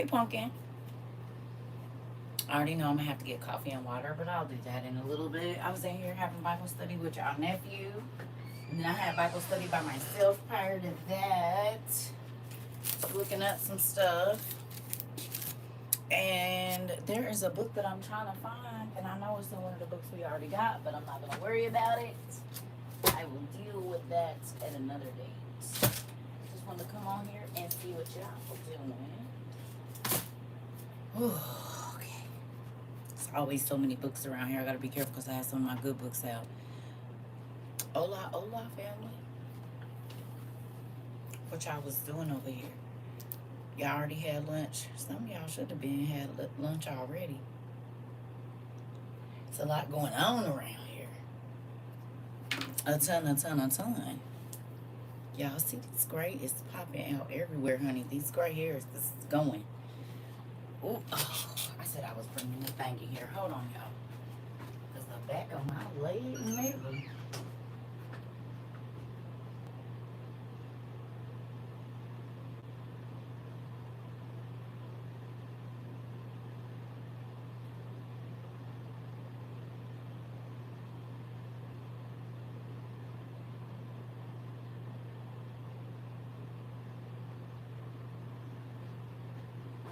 Hey, Pumpkin. I already know I'm gonna have to get coffee and water, but I'll do that in a little bit. I was in here having Bible study with our nephew, and then I had Bible study by myself prior to that, looking up some stuff. And there is a book that I'm trying to find, and I know it's in one of the books we already got, but I'm not gonna worry about it. I will deal with that at another date. Just wanted to come on here and see what y'all doing. Okay. There's always so many books around here. I gotta be careful because I have some of my good books out. Hola, hola, family. What y'all was doing over here? Y'all already had lunch. Some of y'all should have been had lunch already. It's a lot going on around here. A ton. Y'all see this gray is popping out everywhere, honey. These gray hairs, this is going. Ooh, oh, I said I was bringing the thing in here. Hold on, y'all. Because the back of my leg, maybe.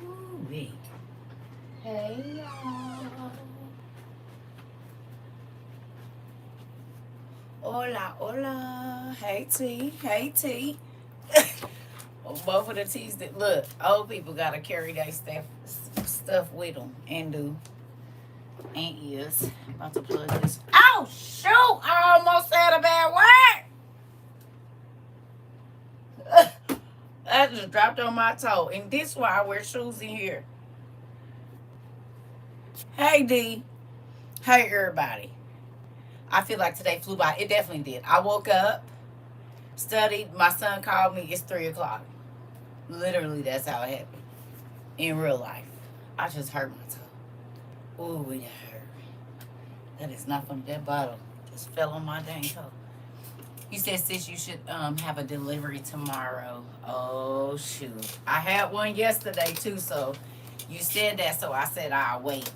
Ooh, wee. Hey, y'all. Hola, hola. Hey, T. Hey, T. Both of the T's that look, old people gotta carry their stuff with them and do and is about to plug this. Oh shoot! I almost said a bad word. I just dropped on my toe, and this is why I wear shoes in here. Hey D, hey everybody. I feel like today flew by. It definitely did. I woke up, studied. My son called me. It's 3 o'clock. Literally, that's how it happened in real life. I just hurt my toe. Ooh, it hurt. That is not from that bottle. Just fell on my dang toe. You said, sis, you should have a delivery tomorrow. Oh shoot, I had one yesterday too. So you said that, so I said I'll wait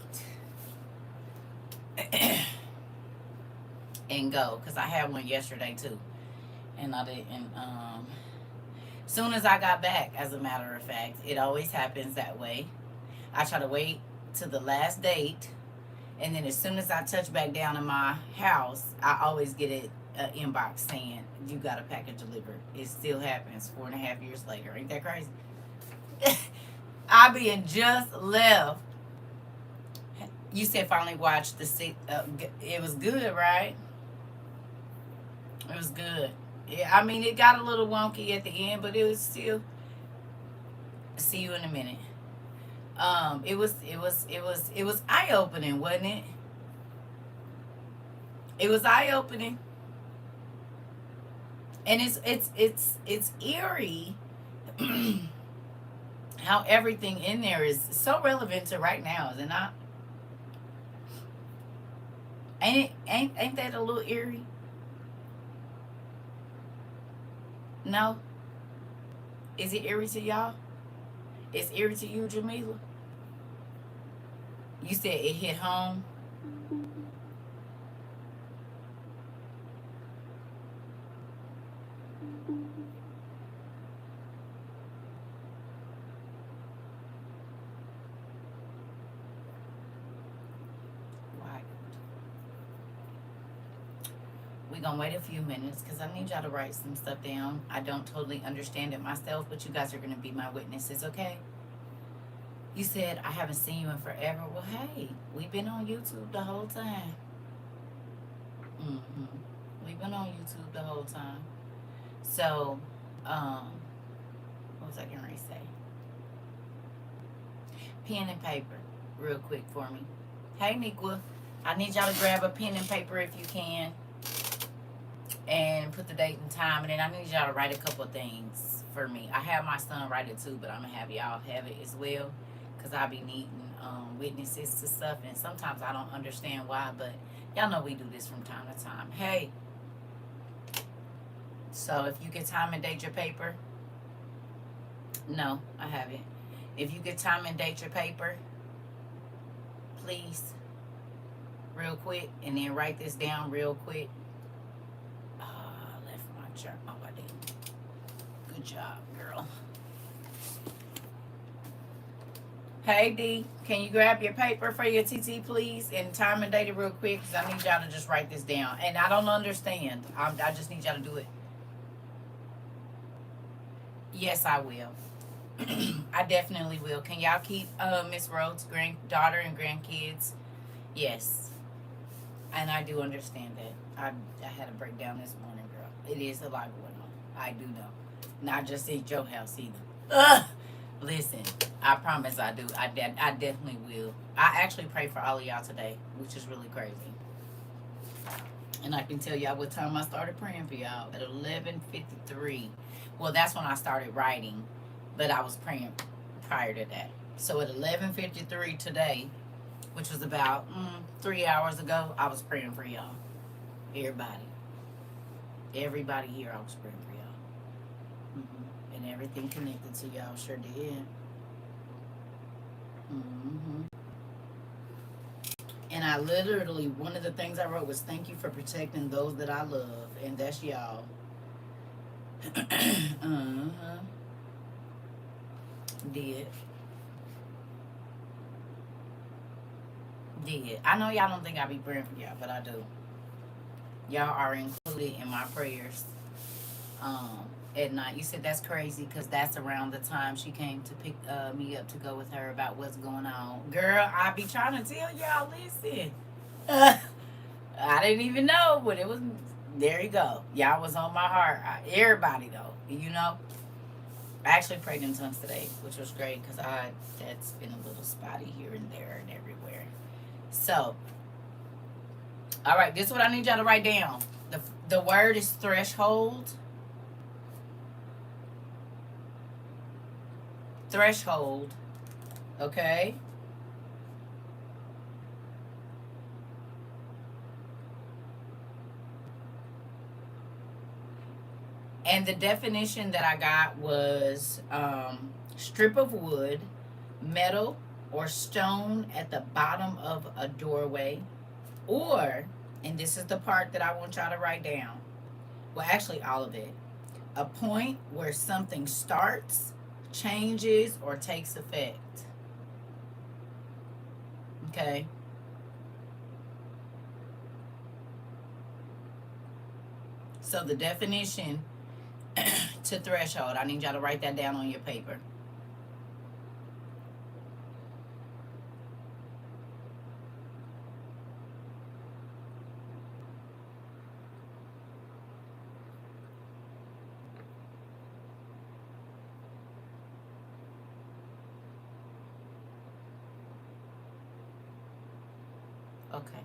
and go because I had one yesterday too, and I didn't. Soon as I got back, as a matter of fact, it always happens that way. I try to wait to the last date, and then as soon as I touch back down in my house, I always get an inbox saying you got a package delivered. It still happens 4.5 years later. Ain't that crazy? I being just left. You said finally watched the it was good, right? It was good. Yeah, I mean it got a little wonky at the end, but it was still. See you in a minute. It was eye opening, wasn't it? It was eye opening, and it's eerie how everything in there is so relevant to right now, is it not? Ain't that a little eerie? No, is it eerie to y'all? It's eerie to you, Jamila. You said it hit home. Right. We're gonna wait a few minutes because I need y'all to write some stuff down. I don't totally understand it myself, but you guys are gonna be my witnesses, okay? You said I haven't seen you in forever. Well, hey, we've been on YouTube the whole time. hmm We've been on YouTube the whole time. So, um, what was I going to say? Pen and paper, real quick for me. Hey, Nikwa, I need y'all to grab a pen and paper if you can, and put the date and time, and then I need y'all to write a couple of things for me. I have my son write it too, but I'm gonna have y'all have it as well, because I'll be needing witnesses to stuff, and sometimes I don't understand why, but y'all know we do this from time to time. Hey, so if you can time and date your paper. No, I haven't. If you could time and date your paper, please, real quick, and then write this down real quick. Left my chart. Oh, I didn't. Good job, girl. Hey, D, can you grab your paper for your TT, please, and time and date it real quick? Because I need y'all to just write this down. And I don't understand. I just need y'all to do it. Yes, I will. I definitely will. Can y'all keep Miss Rhodes' granddaughter and grandkids? Yes. And I do understand that. I had a breakdown this morning, girl. It is a lot going on. I do know. Not just in your house either. Ugh. Listen, I promise I do. I definitely will. I actually pray for all of y'all today, which is really crazy. And I can tell y'all what time I started praying for y'all. At 11:53. Well, that's when I started writing, but I was praying prior to that. So at 11:53 today, which was about 3 hours ago, I was praying for y'all. Everybody here, I was praying for y'all. And everything connected to y'all sure did. And I literally, one of the things I wrote was, thank you for protecting those that I love. And that's y'all. Did. I know y'all don't think I be praying for y'all, but I do. Y'all are included in my prayers. At night. You said that's crazy because that's around the time she came to pick me up to go with her about what's going on. Girl, I be trying to tell y'all, listen. I didn't even know, but it was, there you go. Y'all was on my heart. Everybody though, you know. I actually prayed in tongues today, which was great because that's been a little spotty here and there and everywhere. So, all right, this is what I need y'all to write down. The word is threshold. Threshold. Okay. And the definition that I got was strip of wood, metal, or stone at the bottom of a doorway, or, and this is the part that I want y'all to write down, well, actually, all of it, a point where something starts, changes, or takes effect. Okay. So the definition to threshold, I need y'all to write that down on your paper. Okay.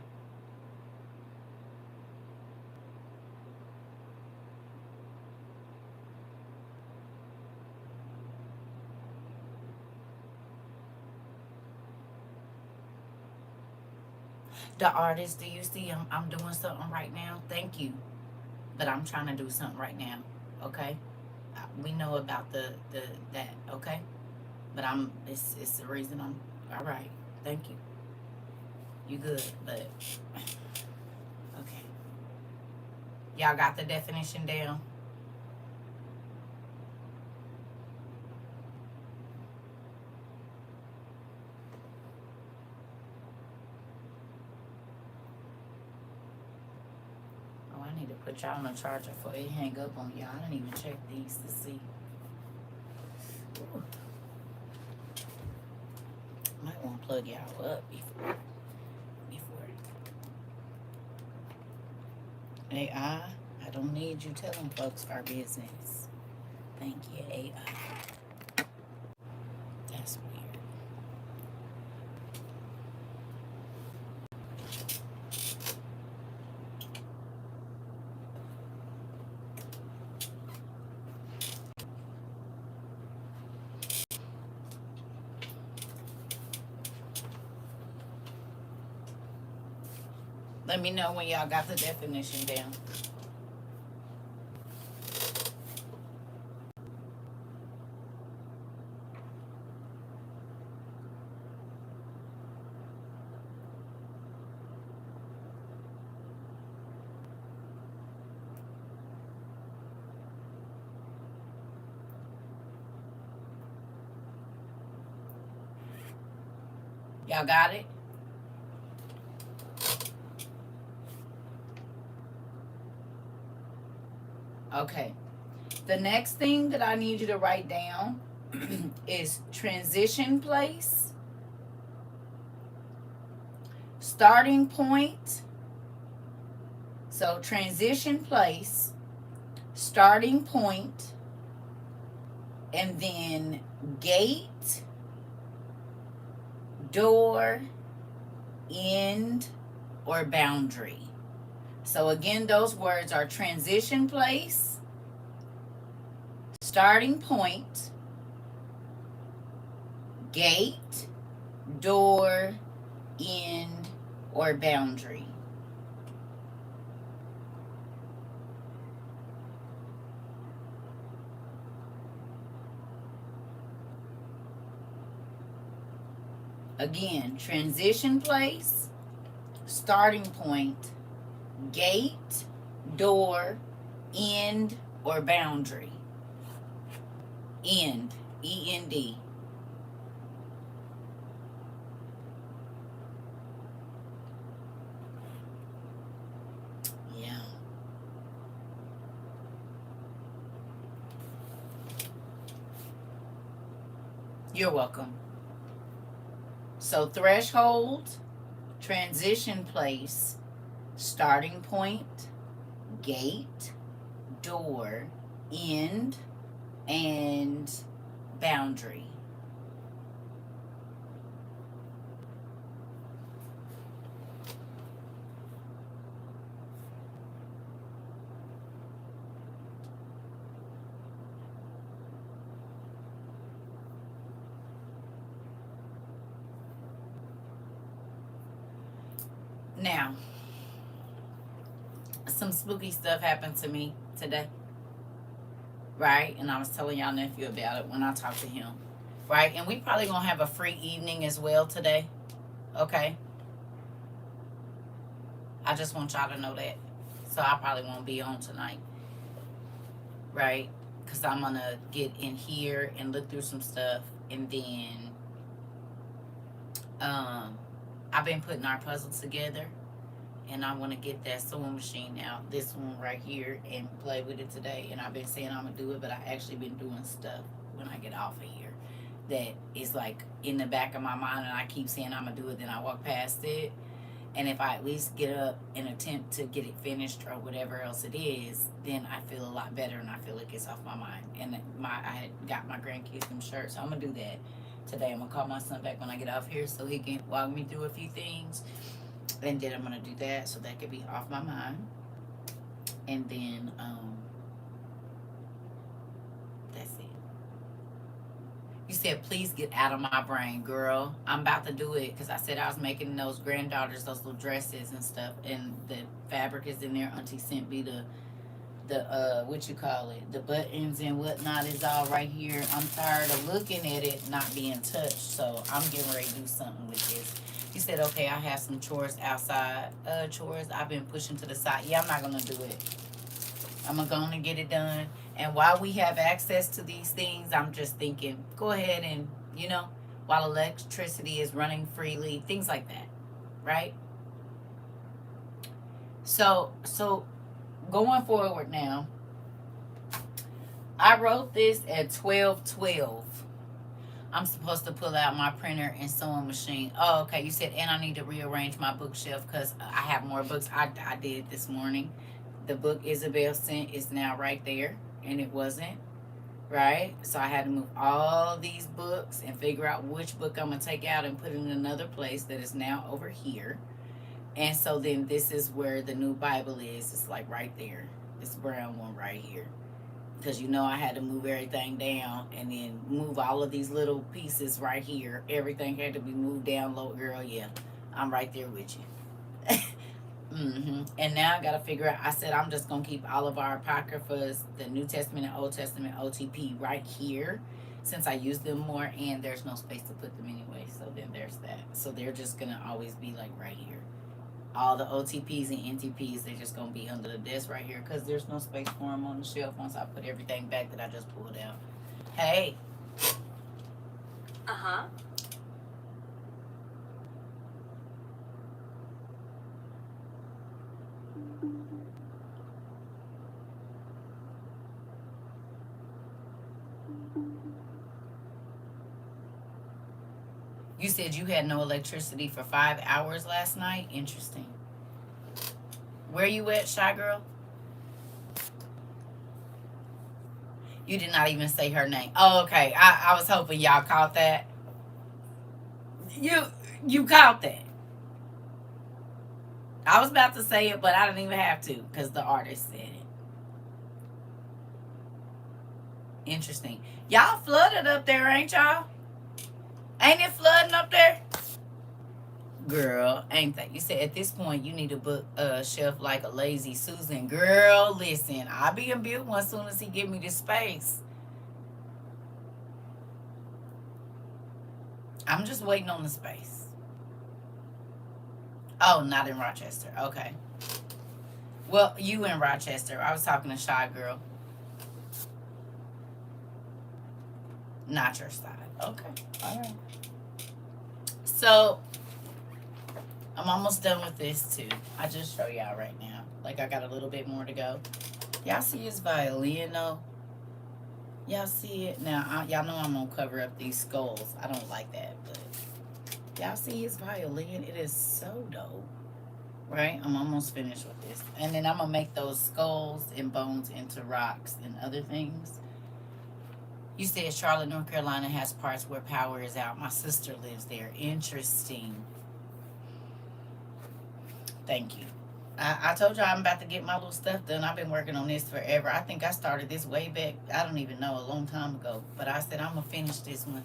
The artist, do you see I'm doing something right now? Thank you. But I'm trying to do something right now. Okay? We know about that, okay? But it's the reason I'm all right. Thank you. You good, but okay. Y'all got the definition down? Oh, I need to put y'all on a charger before it hang up on y'all. I didn't even check these to see. Ooh. Might want to plug y'all up before. AI, I don't need you telling folks our business. Thank you, AI. That's weird. Let me know when y'all got the definition down. Y'all got it? Okay. The next thing that I need you to write down is transition place, starting point. So transition place, starting point, and then gate, door, end, or boundary. So again, those words are transition place, starting point, gate, door, end, or boundary. Again, transition place, starting point, gate, door, end, or boundary. End, E-N-D. Yeah. You're welcome. So threshold, transition place, starting point, gate, door, end, and boundary. Now, some spooky stuff happened to me today, right? And I was telling y'all nephew about it when I talked to him, right? And we probably gonna have a free evening as well today, okay? I just want y'all to know that. So I probably won't be on tonight, right? Because I'm gonna get in here and look through some stuff, and then I've been putting our puzzles together, and I want to get that sewing machine out, this one right here, and play with it today. And I've been saying I'm gonna do it, but I actually been doing stuff when I get off of here that is like in the back of my mind, and I keep saying I'm gonna do it, then I walk past it. And if I at least get up and attempt to get it finished or whatever else it is, then I feel a lot better, and I feel like it's off my mind. And I had got my grandkids some shirts, so I'm gonna do that today. I'm gonna call my son back when I get off here so he can walk me through a few things, and then I'm gonna do that so that could be off my mind. And then that's it. You said, please get out of my brain, girl. I'm about to do it because I said I was making those granddaughters those little dresses and stuff, and the fabric is in there. Auntie sent me the what you call it, the buttons and whatnot is all right here. I'm tired of looking at it not being touched, so I'm getting ready to do something with this. He said, okay, I have some chores outside. Chores I've been pushing to the side. Yeah, I'm not gonna do it. I'm gonna get it done. And while we have access to these things, I'm just thinking, go ahead and, while electricity is running freely, things like that, right? So going forward now, I wrote this at 12:12. I'm supposed to pull out my printer and sewing machine. Oh, okay. You said, and I need to rearrange my bookshelf because I have more books. I did this morning. The book Isabel sent is now right there, and it wasn't, right? So I had to move all these books and figure out which book I'm going to take out and put it in another place that is now over here. And so then this is where the new Bible is. It's like right there. This brown one right here. Because I had to move everything down and then move all of these little pieces right here. Everything had to be moved down low, girl. Yeah, I'm right there with you. And now I got to figure out, I said I'm just going to keep all of our apocryphas, the New Testament and Old Testament OTP right here since I use them more, and there's no space to put them anyway. So then there's that. So they're just going to always be like right here. All the OTPs and NTPs, they're just going to be under the desk right here because there's no space for them on the shelf once I put everything back that I just pulled out. Hey. You said you had no electricity for 5 hours last night. Interesting. Where you at, Shy Girl? You did not even say her name. Oh, okay. I was hoping y'all caught that. You you caught that. I was about to say it, but I didn't even have to because the artist said it. Interesting. Y'all flooded up there, ain't y'all? Ain't it flooding up there? Girl, ain't that? You said at this point you need to book a chef like a lazy Susan. Girl, listen, I'll be in build one soon as he give me this space. I'm just waiting on the space. Oh, not in Rochester. Okay. Well, you in Rochester. I was talking to Shy Girl. Not your side. Okay. All right. So, I'm almost done with this too. I just show y'all right now. Like I got a little bit more to go. Y'all see his violin though? Y'all see it? Now, y'all know I'm going to cover up these skulls. I don't like that, but y'all see his violin? It is so dope. Right? I'm almost finished with this. And then I'm going to make those skulls and bones into rocks and other things. You said Charlotte, North Carolina has parts where power is out. My sister lives there. Interesting. Thank you. I told y'all I'm about to get my little stuff done. I've been working on this forever. I think I started this way back, I don't even know, a long time ago. But I said I'm going to finish this one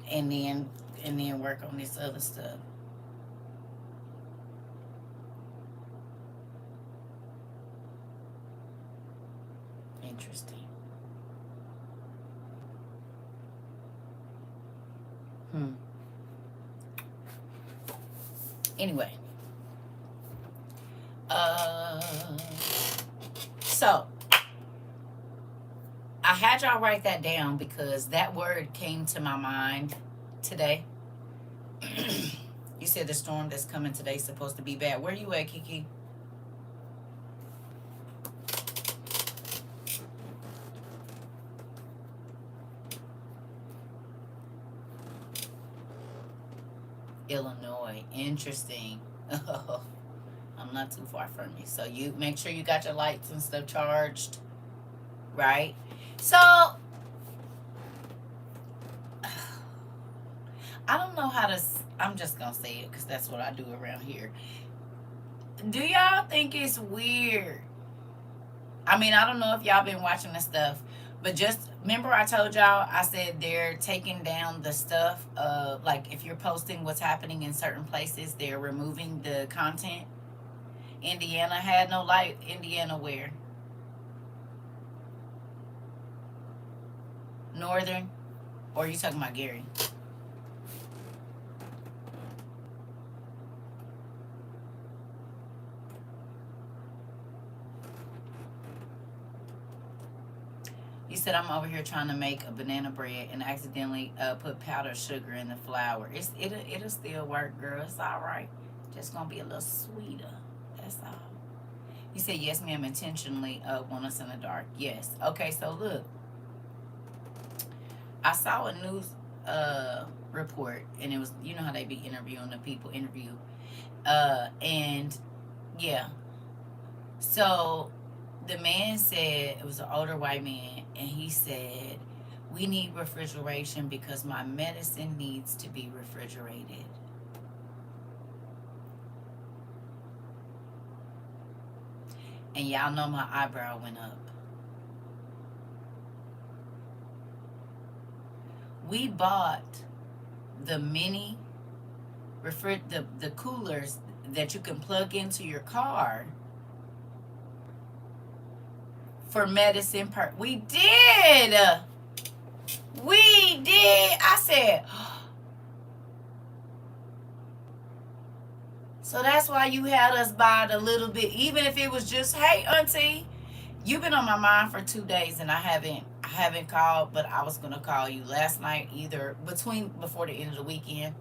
and then work on this other stuff. Interesting. Anyway. So I had y'all write that down because that word came to my mind today. You said the storm that's coming today is supposed to be bad. Where you at, Kiki? Illinois. Interesting. I'm not too far from you. So you make sure you got your lights and stuff charged. Right? So I don't know how to, I'm just going to say it because that's what I do around here. Do y'all think it's weird? I mean, I don't know if y'all been watching the stuff, but just remember I told y'all, I said they're taking down the stuff of, like, if you're posting what's happening in certain places, they're removing the content. Indiana had no light. Indiana where? Northern? Or are you talking about Gary? You said I'm over here trying to make a banana bread and accidentally put powdered sugar in the flour. It'll still work, girl. It's all right. Just gonna be a little sweeter. That's all. You said yes, ma'am. Intentionally want us in the dark. Yes. Okay. So look, I saw a news report, and it was, you know how they be interviewing the people and yeah. So the man said, it was an older white man, and he said, we need refrigeration because my medicine needs to be refrigerated. And y'all know my eyebrow went up. We bought the mini the coolers that you can plug into your car for medicine we did. We did. I said, so that's why you had us buy the little bit, even if it was just, hey, auntie, you've been on my mind for 2 days and I haven't called, but I was gonna call you last night, either before the end of the weekend.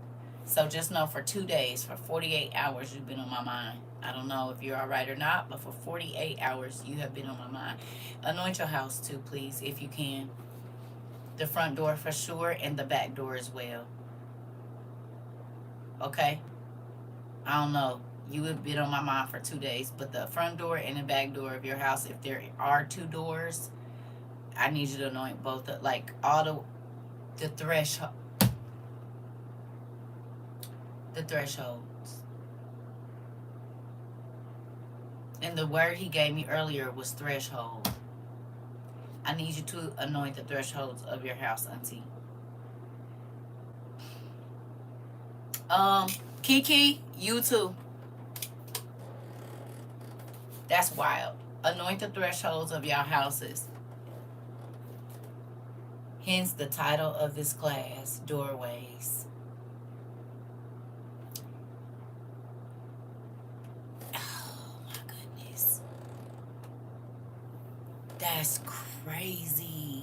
So just know for 2 days, for 48 hours, you've been on my mind. I don't know if you're all right or not, but for 48 hours, you have been on my mind. Anoint your house too, please, if you can. The front door for sure, and the back door as well. Okay? I don't know. You have been on my mind for 2 days, but the front door and the back door of your house, if there are two doors, I need you to anoint both, like all the threshold, the thresholds. And the word he gave me earlier was threshold. I need you to anoint the thresholds of your house, Auntie. Kiki, you too. That's wild. Anoint the thresholds of your houses. Hence the title of this class, Doorways. Oh my goodness. That's crazy.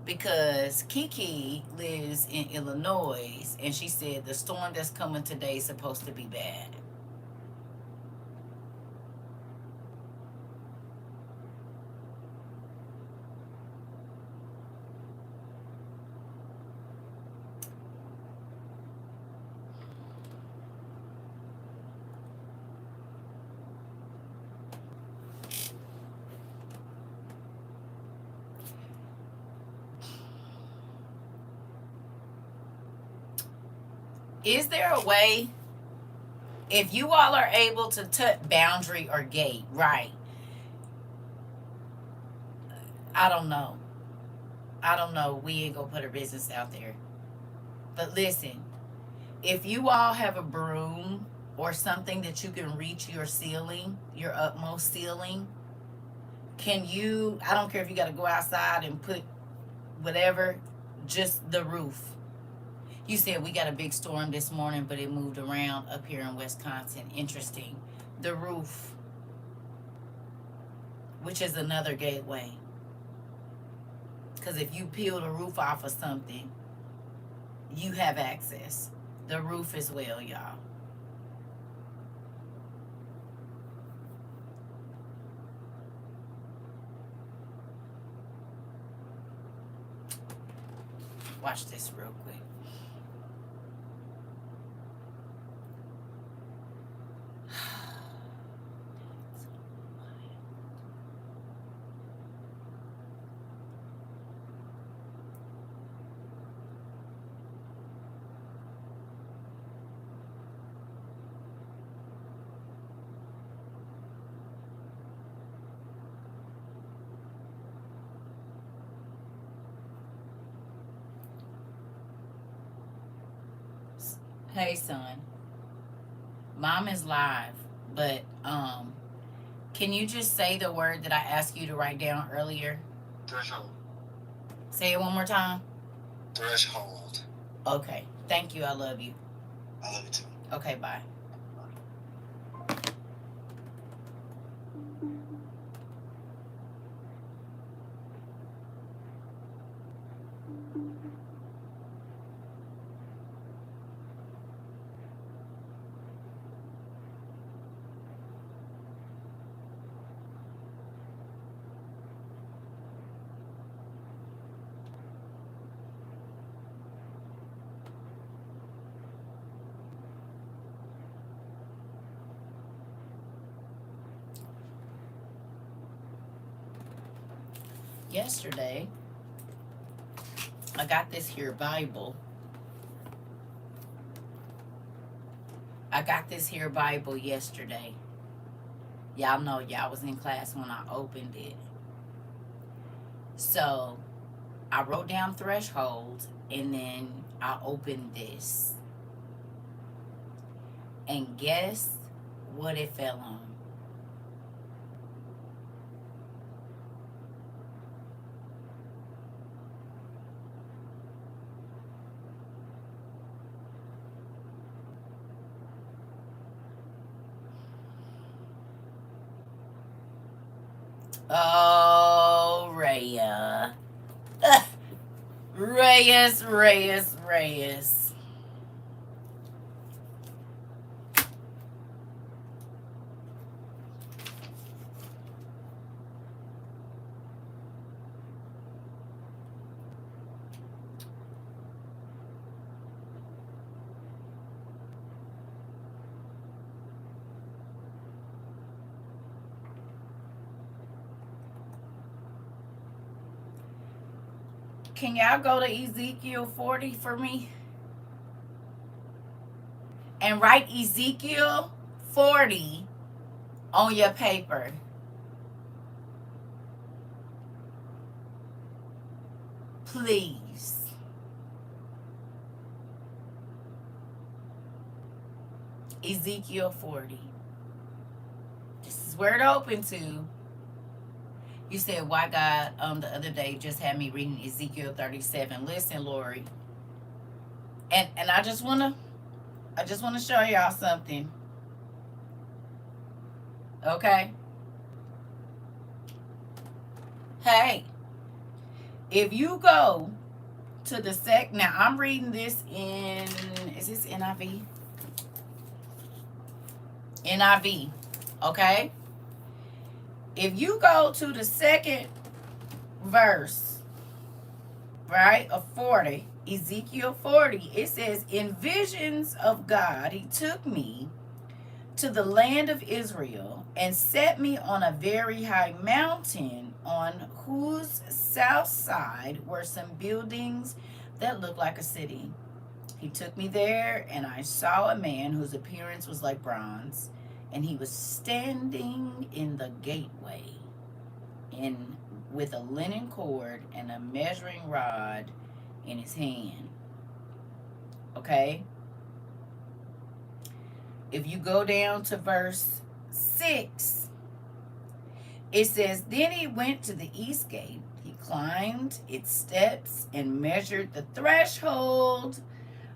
Because Kiki lives in Illinois and she said the storm that's coming today is supposed to be bad. Is there a way, if you all are able to touch boundary or gate, right? I don't know. I don't know. We ain't gonna put our business out there. But listen, if you all have a broom or something that you can reach your ceiling, your utmost ceiling, can you, I don't care if you got to go outside and put whatever, just the roof. You said we got a big storm this morning, but it moved around up here in Wisconsin. Interesting. The roof, which is another gateway. Because if you peel the roof off of something, you have access. The roof as well, y'all. Watch this real quick. Hey, son. Mom is live, but can you just say the word that I asked you to write down earlier? Threshold. Say it one more time. Threshold. Okay. Thank you. I love you. I love you too. Okay, bye. Yesterday, I got this here Bible. I got this here Bible yesterday. Y'all know y'all was in class when I opened it. So I wrote down thresholds and then I opened this. And guess what it fell on? Oh, Raya. Reyes. Can y'all go to Ezekiel 40 for me? And write Ezekiel 40 on your paper. Please. Ezekiel 40. This is where it open to. You said, why God the other day just had me reading Ezekiel 37. Listen, Lori. And I just wanna show y'all something. Okay? Hey, if you go to the now I'm reading this in, is this NIV? NIV. Okay? If you go to the second verse, right, of 40, Ezekiel 40, it says, in visions of God, he took me to the land of Israel and set me on a very high mountain on whose south side were some buildings that looked like a city. He took me there, and I saw a man whose appearance was like bronze, and he was standing in the gateway with a linen cord and a measuring rod in his hand. Okay? If you go down to verse 6, it says, then he went to the east gate. He climbed its steps and measured the threshold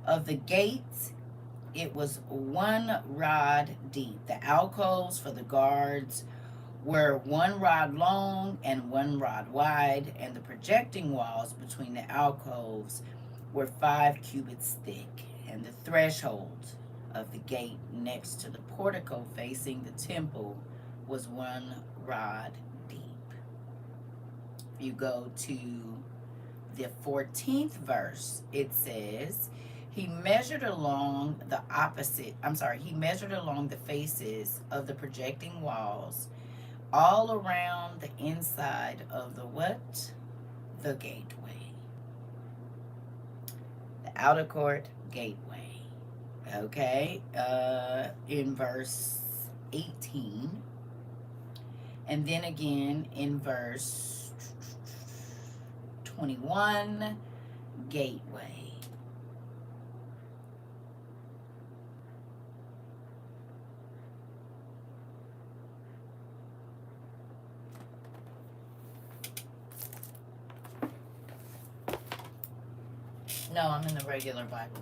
of the gate. It was 1 rod deep. The alcoves for the guards were 1 rod long and 1 rod wide, and the projecting walls between the alcoves were 5 cubits thick, and the threshold of the gate next to the portico facing the temple was 1 rod deep. If you go to the 14th verse, it says, he measured along the faces of the projecting walls all around the inside of the what? The gateway. The outer court gateway. Okay, in verse 18. And then again in verse 21, gateway. No, I'm in the regular Bible.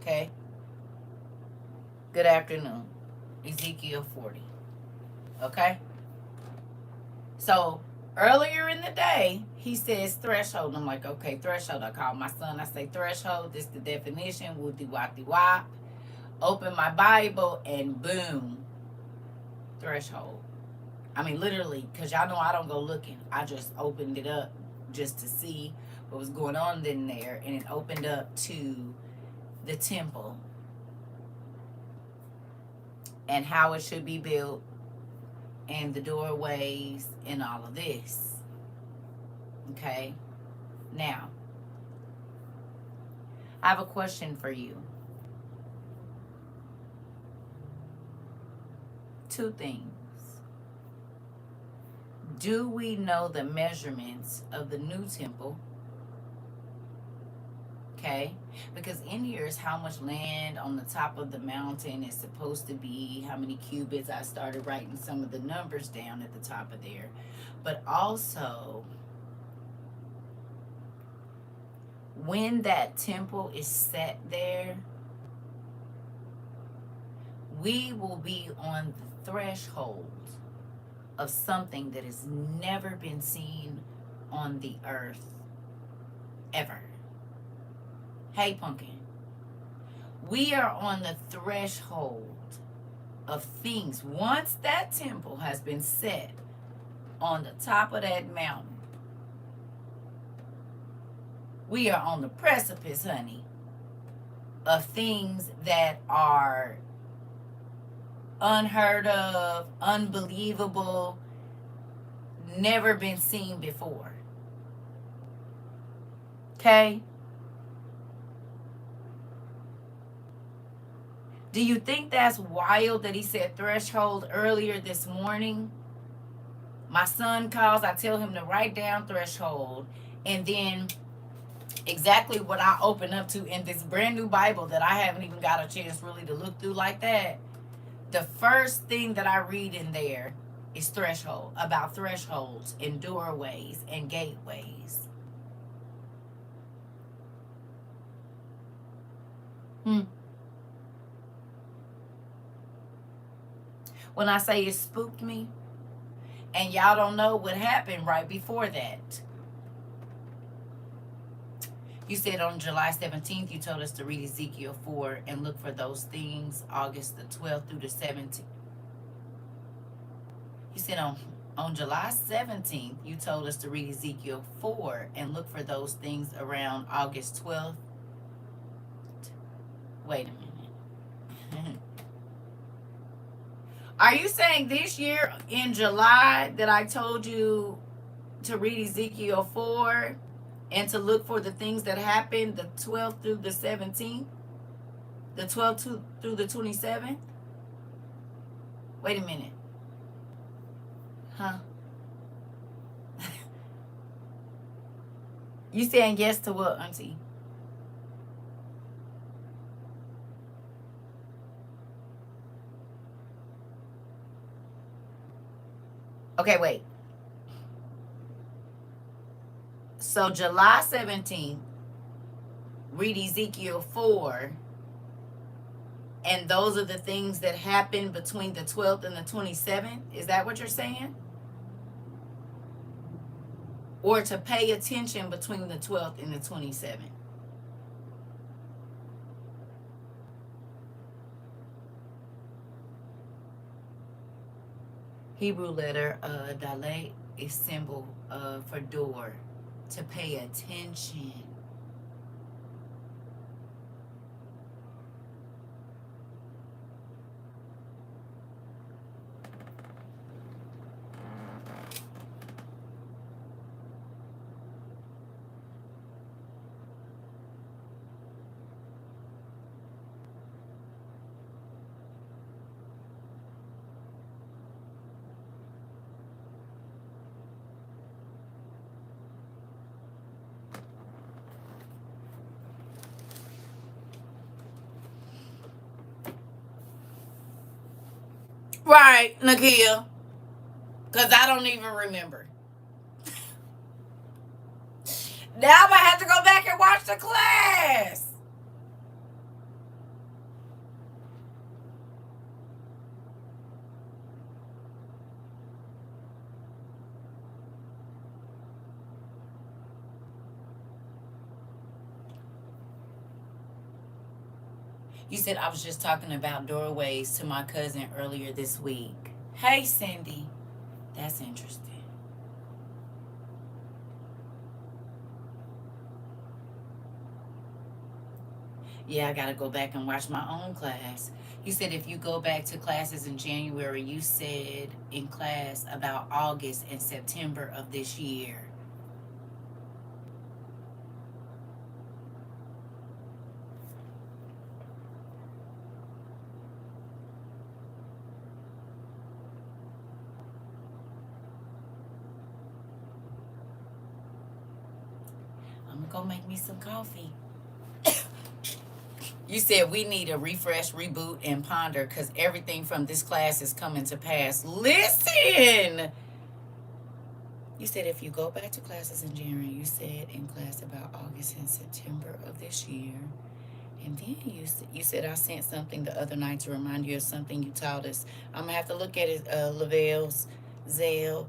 Okay? Good afternoon. Ezekiel 40. Okay? So, earlier in the day, he says threshold. I'm like, okay, threshold. I call my son. I say threshold. This is the definition. Woody wapty wop. Open my Bible and boom. Threshold. I mean, literally, because y'all know I don't go looking. I just opened it up just to see what was going on in there, and it opened up to the temple and how it should be built and the doorways and all of this. Okay? Now, I have a question for you. 2 things. Do we know the measurements of the new temple? Okay, because in here is how much land on the top of the mountain is supposed to be, how many cubits. I started writing some of the numbers down at the top of there. But also, when that temple is set there, we will be on the threshold of something that has never been seen on the earth ever. Hey, Pumpkin. We are on the threshold of things. Once that temple has been set on the top of that mountain, we are on the precipice, honey, of things that are unheard of, unbelievable, never been seen before. Okay? Do you think that's wild that he said threshold earlier this morning? My son calls, I tell him to write down threshold. And then exactly what I open up to in this brand new Bible that I haven't even got a chance really to look through like that. The first thing that I read in there is threshold, about thresholds and doorways and gateways. Hmm. When I say it spooked me, and y'all don't know what happened right before that. You said on July 17th, you told us to read Ezekiel 4 and look for those things August the 12th through the 17th. You said on July 17th, you told us to read Ezekiel 4 and look for those things around August 12th. Wait a minute. Are you saying this year in July that I told you to read Ezekiel 4 and to look for the things that happened the 12th through the 17th? The 12th through the 27th? Wait a minute. Huh? You saying yes to what, Auntie? Okay, wait. So July 17th, read Ezekiel 4, and those are the things that happened between the 12th and the 27th? Is that what you're saying? Or to pay attention between the 12th and the 27th? Hebrew letter dalet is symbol for door, to pay attention. Right, Nakia. Because I don't even remember. Now I'm going to have to go back and watch the class. You said I was just talking about doorways to my cousin earlier this week. Hey, Cindy. That's interesting. Yeah, I got to go back and watch my own class. You said if you go back to classes in January, you said in class about August and September of this year. I'm going to go make me some coffee. You said we need a refresh, reboot, and ponder because everything from this class is coming to pass. Listen! You said if you go back to classes in January, you said in class about August and September of this year. And then you said I sent something the other night to remind you of something you taught us. I'm going to have to look at it, Lavelle's, Zale.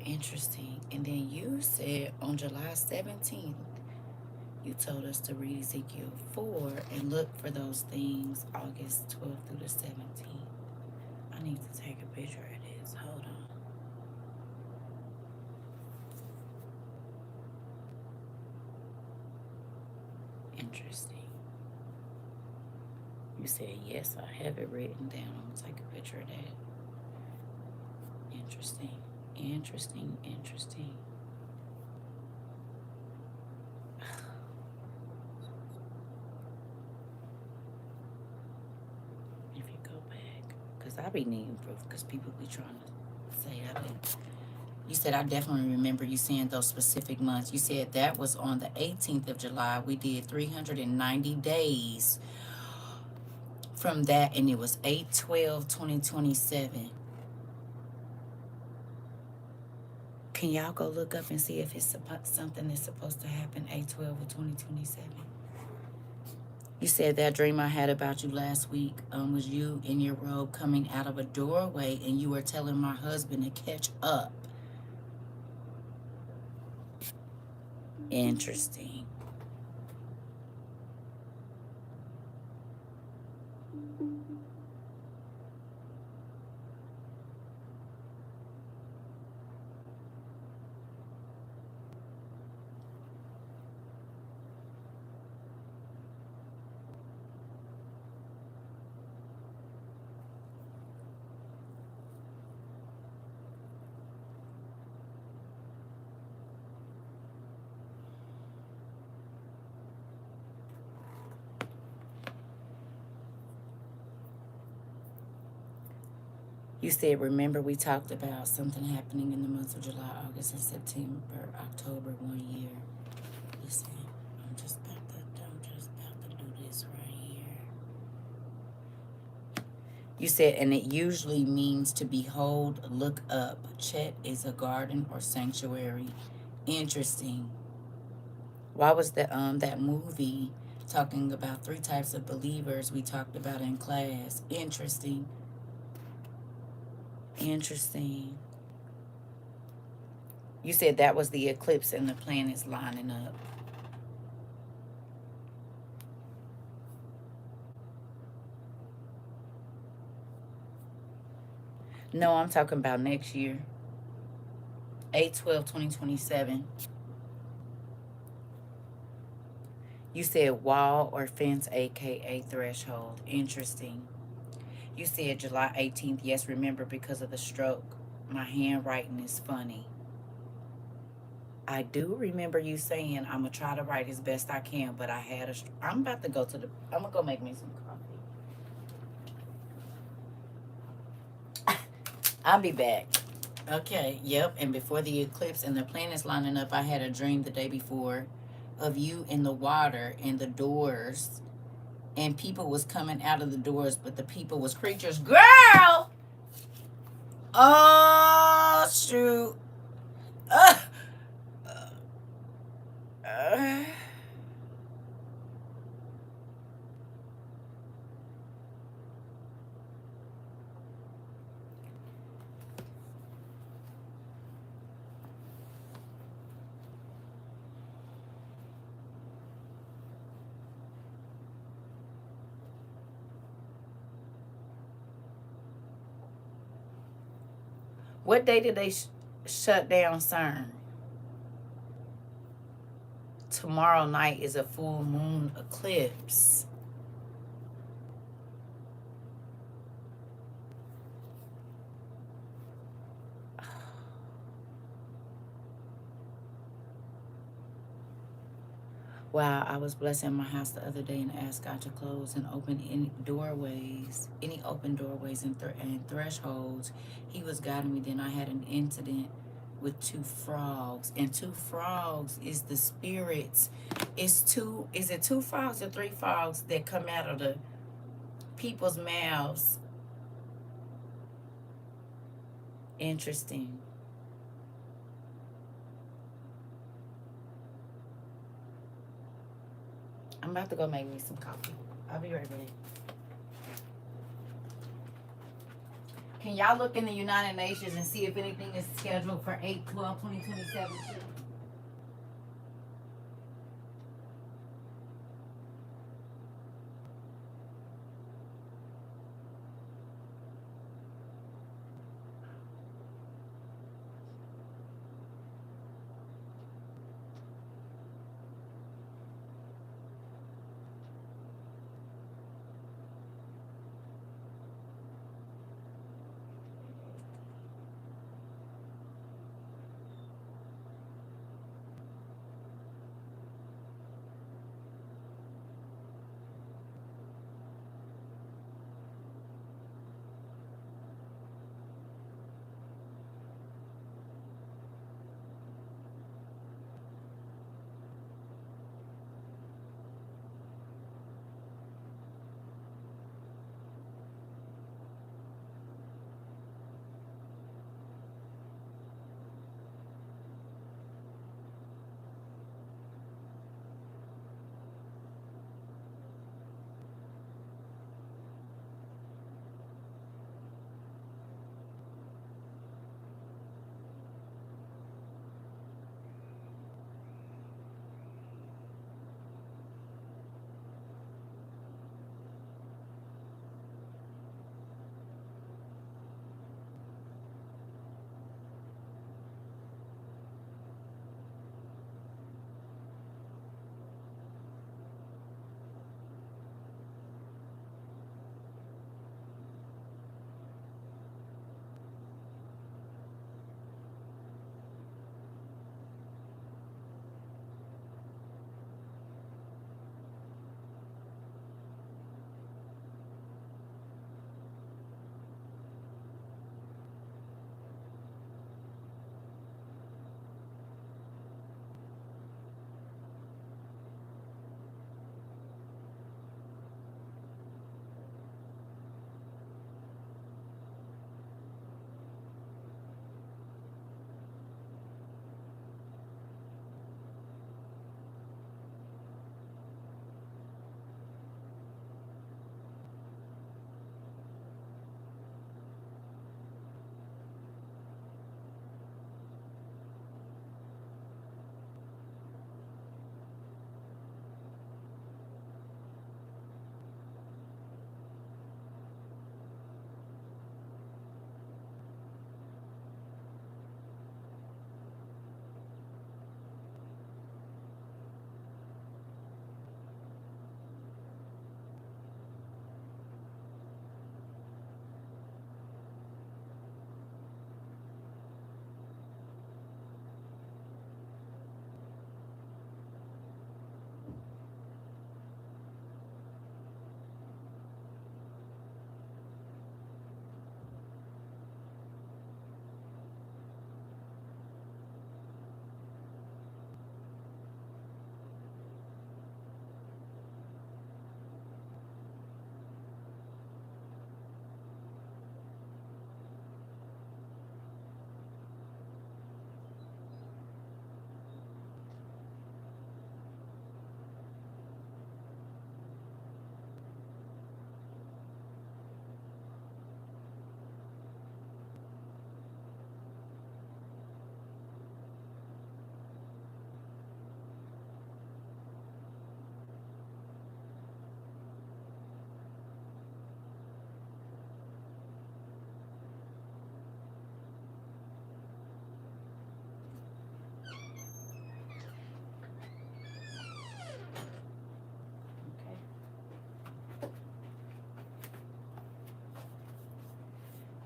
Interesting. And then you said on July 17th, you told us to read Ezekiel 4 and look for those things August 12th through the 17th. I need to take a picture of this. Hold on. Interesting. You said, yes, I have it written down. I'm going to take a picture of that. Interesting. Interesting. Interesting. I be needing proof because people be trying to say I didn't. You said, I definitely remember you saying those specific months. You said that was on the 18th of July. We did 390 days from that, and it was 8/12/2027. Can y'all go look up and see if it's something that's supposed to happen 8/12/2027? You said that dream I had about you last week was you in your robe coming out of a doorway, and you were telling my husband to catch up. Interesting. You said, remember we talked about something happening in the months of July, August, and September, October, 1 year. Listen, I'm just about to do this right here. You said, and it usually means to behold, look up. Chet is a garden or sanctuary. Interesting. Why was that movie talking about 3 types of believers we talked about in class? Interesting. Interesting. You said that was the eclipse and the planets lining up. No, I'm talking about next year. 8/12/2027. You said wall or fence, aka threshold. Interesting. You said July 18th. Yes, remember because of the stroke. My handwriting is funny. I do remember you saying I'm gonna try to write as best I can, but I had a. I'm about to go to the. I'm gonna go make me some coffee. I'll be back. Okay. Yep. And before the eclipse and the planets lining up, I had a dream the day before, of you in the water and the doors, and people was coming out of the doors, but the people was creatures. Girl. Oh shoot. Uh, uh. What day did they shut down CERN? Tomorrow night is a full moon eclipse. Wow, I was blessing my house the other day and asked God to close and open any open doorways and thresholds. He was guiding me. Then I had an incident with 2 frogs, and 2 frogs is the spirits. Is it 2 frogs or 3 frogs that come out of the people's mouths? Interesting. I'm about to go make me some coffee. I'll be right back. Can y'all look in the United Nations and see if anything is scheduled for 8/12/2027?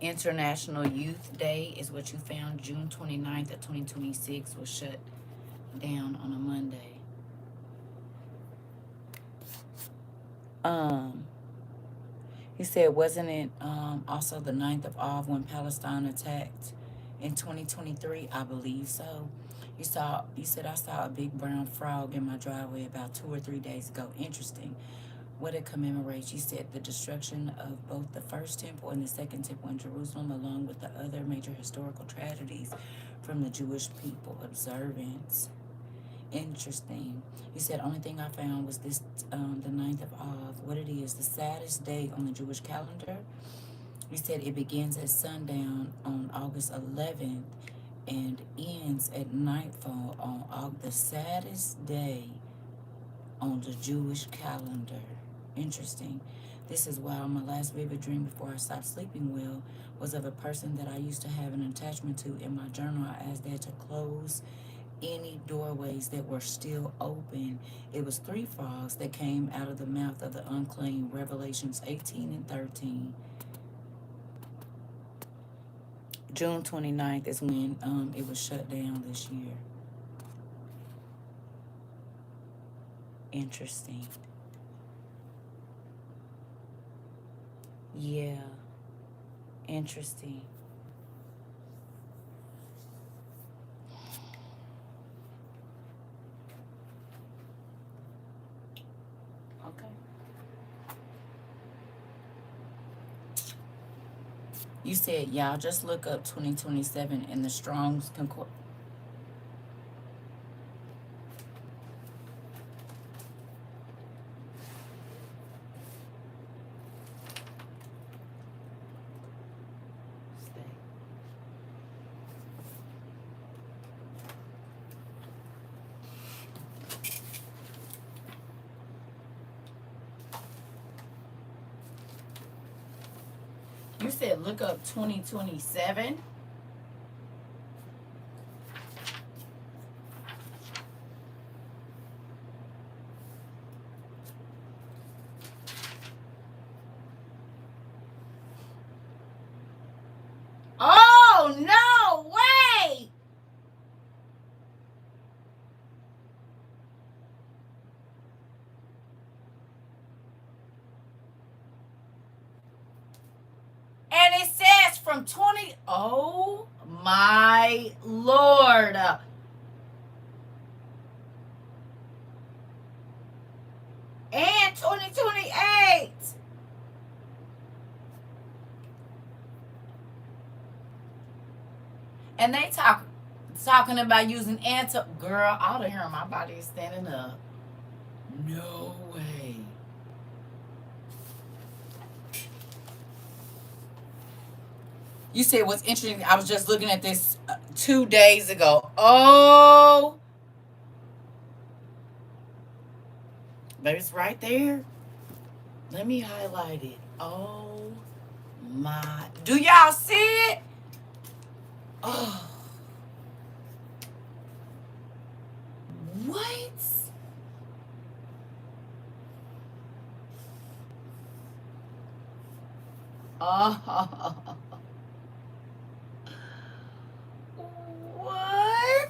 International Youth Day is what you found. June 29th of 2026 was shut down on a Monday. Um, he said, wasn't it also the 9th of Av when Palestine attacked in 2023? I believe so. You said I saw a big brown frog in my driveway about 2 or 3 days ago. Interesting. What it commemorates, you said, the destruction of both the first temple and the second temple in Jerusalem, along with the other major historical tragedies from the Jewish people. Observance. Interesting. You said only thing I found was this, the 9th of Av. What it is, the saddest day on the Jewish calendar. You said it begins at sundown on August 11th and ends at nightfall on the saddest day on the Jewish calendar. Interesting. This is why my last vivid dream before I stopped sleeping well was of a person that I used to have an attachment to. In my journal, I asked Dad to close any doorways that were still open. It was 3 frogs that came out of the mouth of the unclean. Revelations 18 and 13. June 29th is when it was shut down this year. Interesting. Yeah. Interesting. Okay. You said, y'all just look up 2027 in the Strong's Concord. You said look up 2027. Oh, no way! And it says from 20. Oh, my Lord. And 2028. And they talking about using girl, all the hair on my body is standing up. No way. You said what's interesting. I was just looking at this 2 days ago. Oh, but it's right there. Let me highlight it. Oh my. Do y'all see it? Oh. What? Oh. What?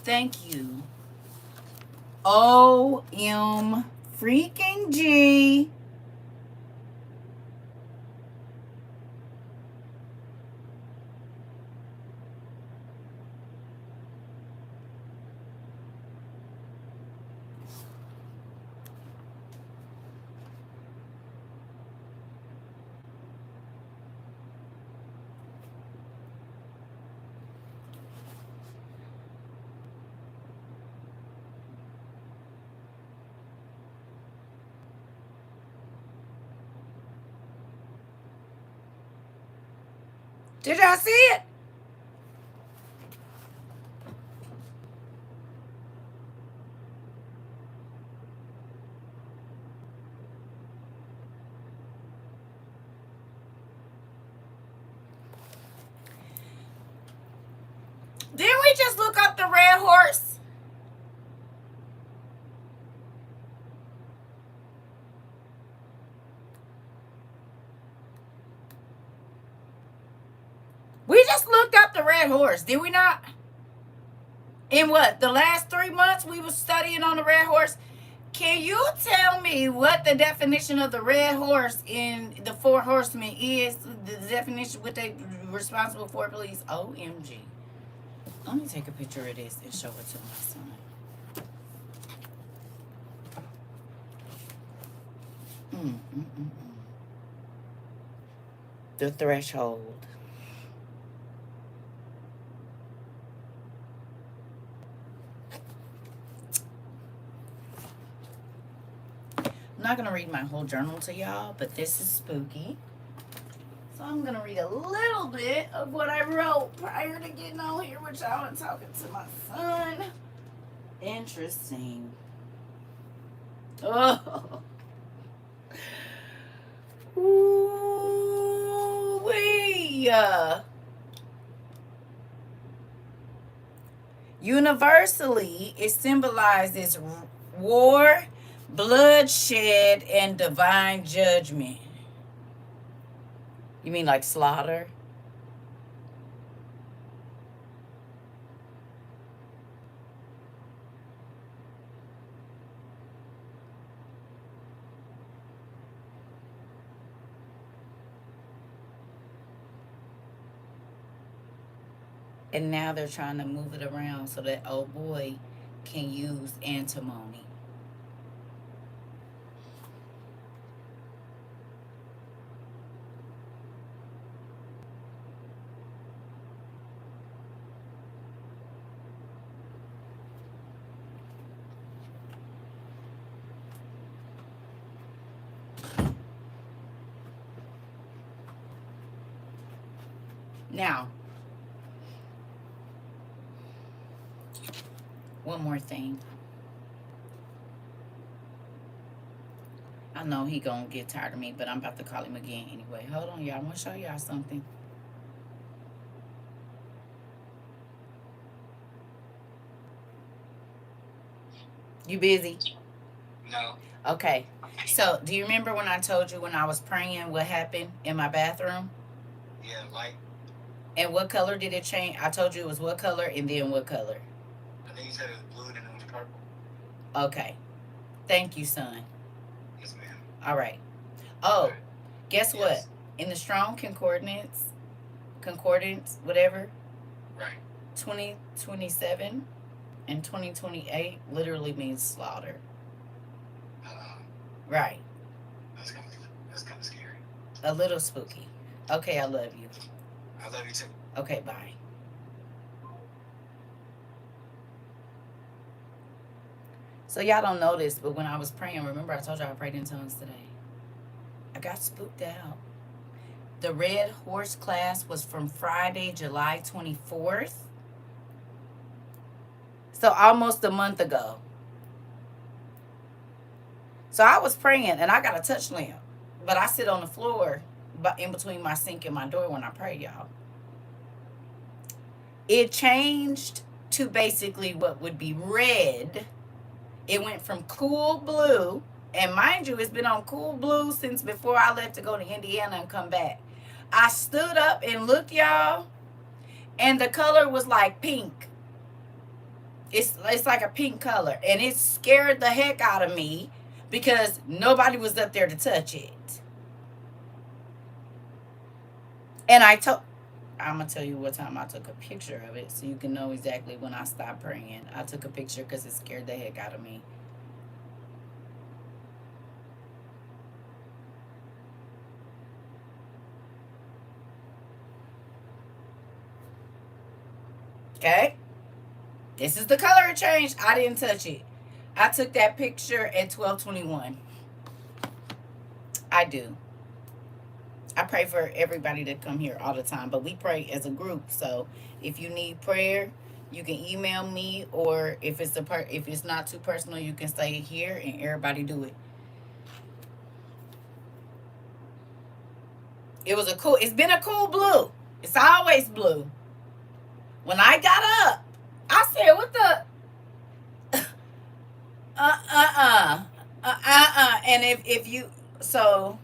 Thank you. OM freaking G. Did y'all see it? just look up the red horse? We just looked up the red horse, did we not? In what, the last 3 months we were studying on the red horse? Can you tell me what the definition of the red horse in the four horsemen is? The definition, what they responsible for, please? OMG. Let me take a picture of this and show it to my son. The threshold. I'm not going to read my whole journal to y'all, but this is spooky. So I'm going to read a little bit of what I wrote prior to getting on here with y'all and talking to my son. Interesting. Oh. Ooh-wee. Universally, it symbolizes war, bloodshed, and divine judgment. You mean like slaughter? And now they're trying to move it around so that old boy can use antimony. Now, one more thing. I know he gonna get tired of me, but I'm about to call him again anyway. Hold on, y'all. I want to show y'all something. You busy? No. Okay. So, do you remember when I told you when I was praying what happened in my bathroom? Yeah, light. And what color did it change? I told you it was what color and then what color? I think you said it was blue and then it was purple. Okay. Thank you, son. Yes, ma'am. All right. Oh, Alright. guess what? Yes. In the Strong Concordance, whatever, Right. 2027 and 2028 literally means slaughter. Right. That's kind of scary. A little spooky. Okay, I love you. I love you too. Okay, bye. So y'all don't know this, but when I was praying, remember I told y'all I prayed in tongues today. I got spooked out. The Red Horse class was from Friday, July 24th. So almost a month ago. So I was praying and I got a touch lamp. But I sit on the floor in between my sink and my door when I pray, y'all. It changed to basically what would be red. It went from cool blue. And mind you, it's been on cool blue since before I left to go to Indiana and come back. I stood up and looked, y'all. And the color was like pink. It's like a pink color. And it scared the heck out of me because nobody was up there to touch it. And I'm going to tell you what time I took a picture of it so you can know exactly when I stopped praying. I took a picture because it scared the heck out of me. Okay? This is the color it changed. I didn't touch it. I took that picture at 12:21. I do. I pray for everybody that come here all the time, but we pray as a group. So if you need prayer, you can email me, or if it's not too personal, you can stay here and everybody do it. It's been a cool blue. It's always blue. When I got up, And if you, so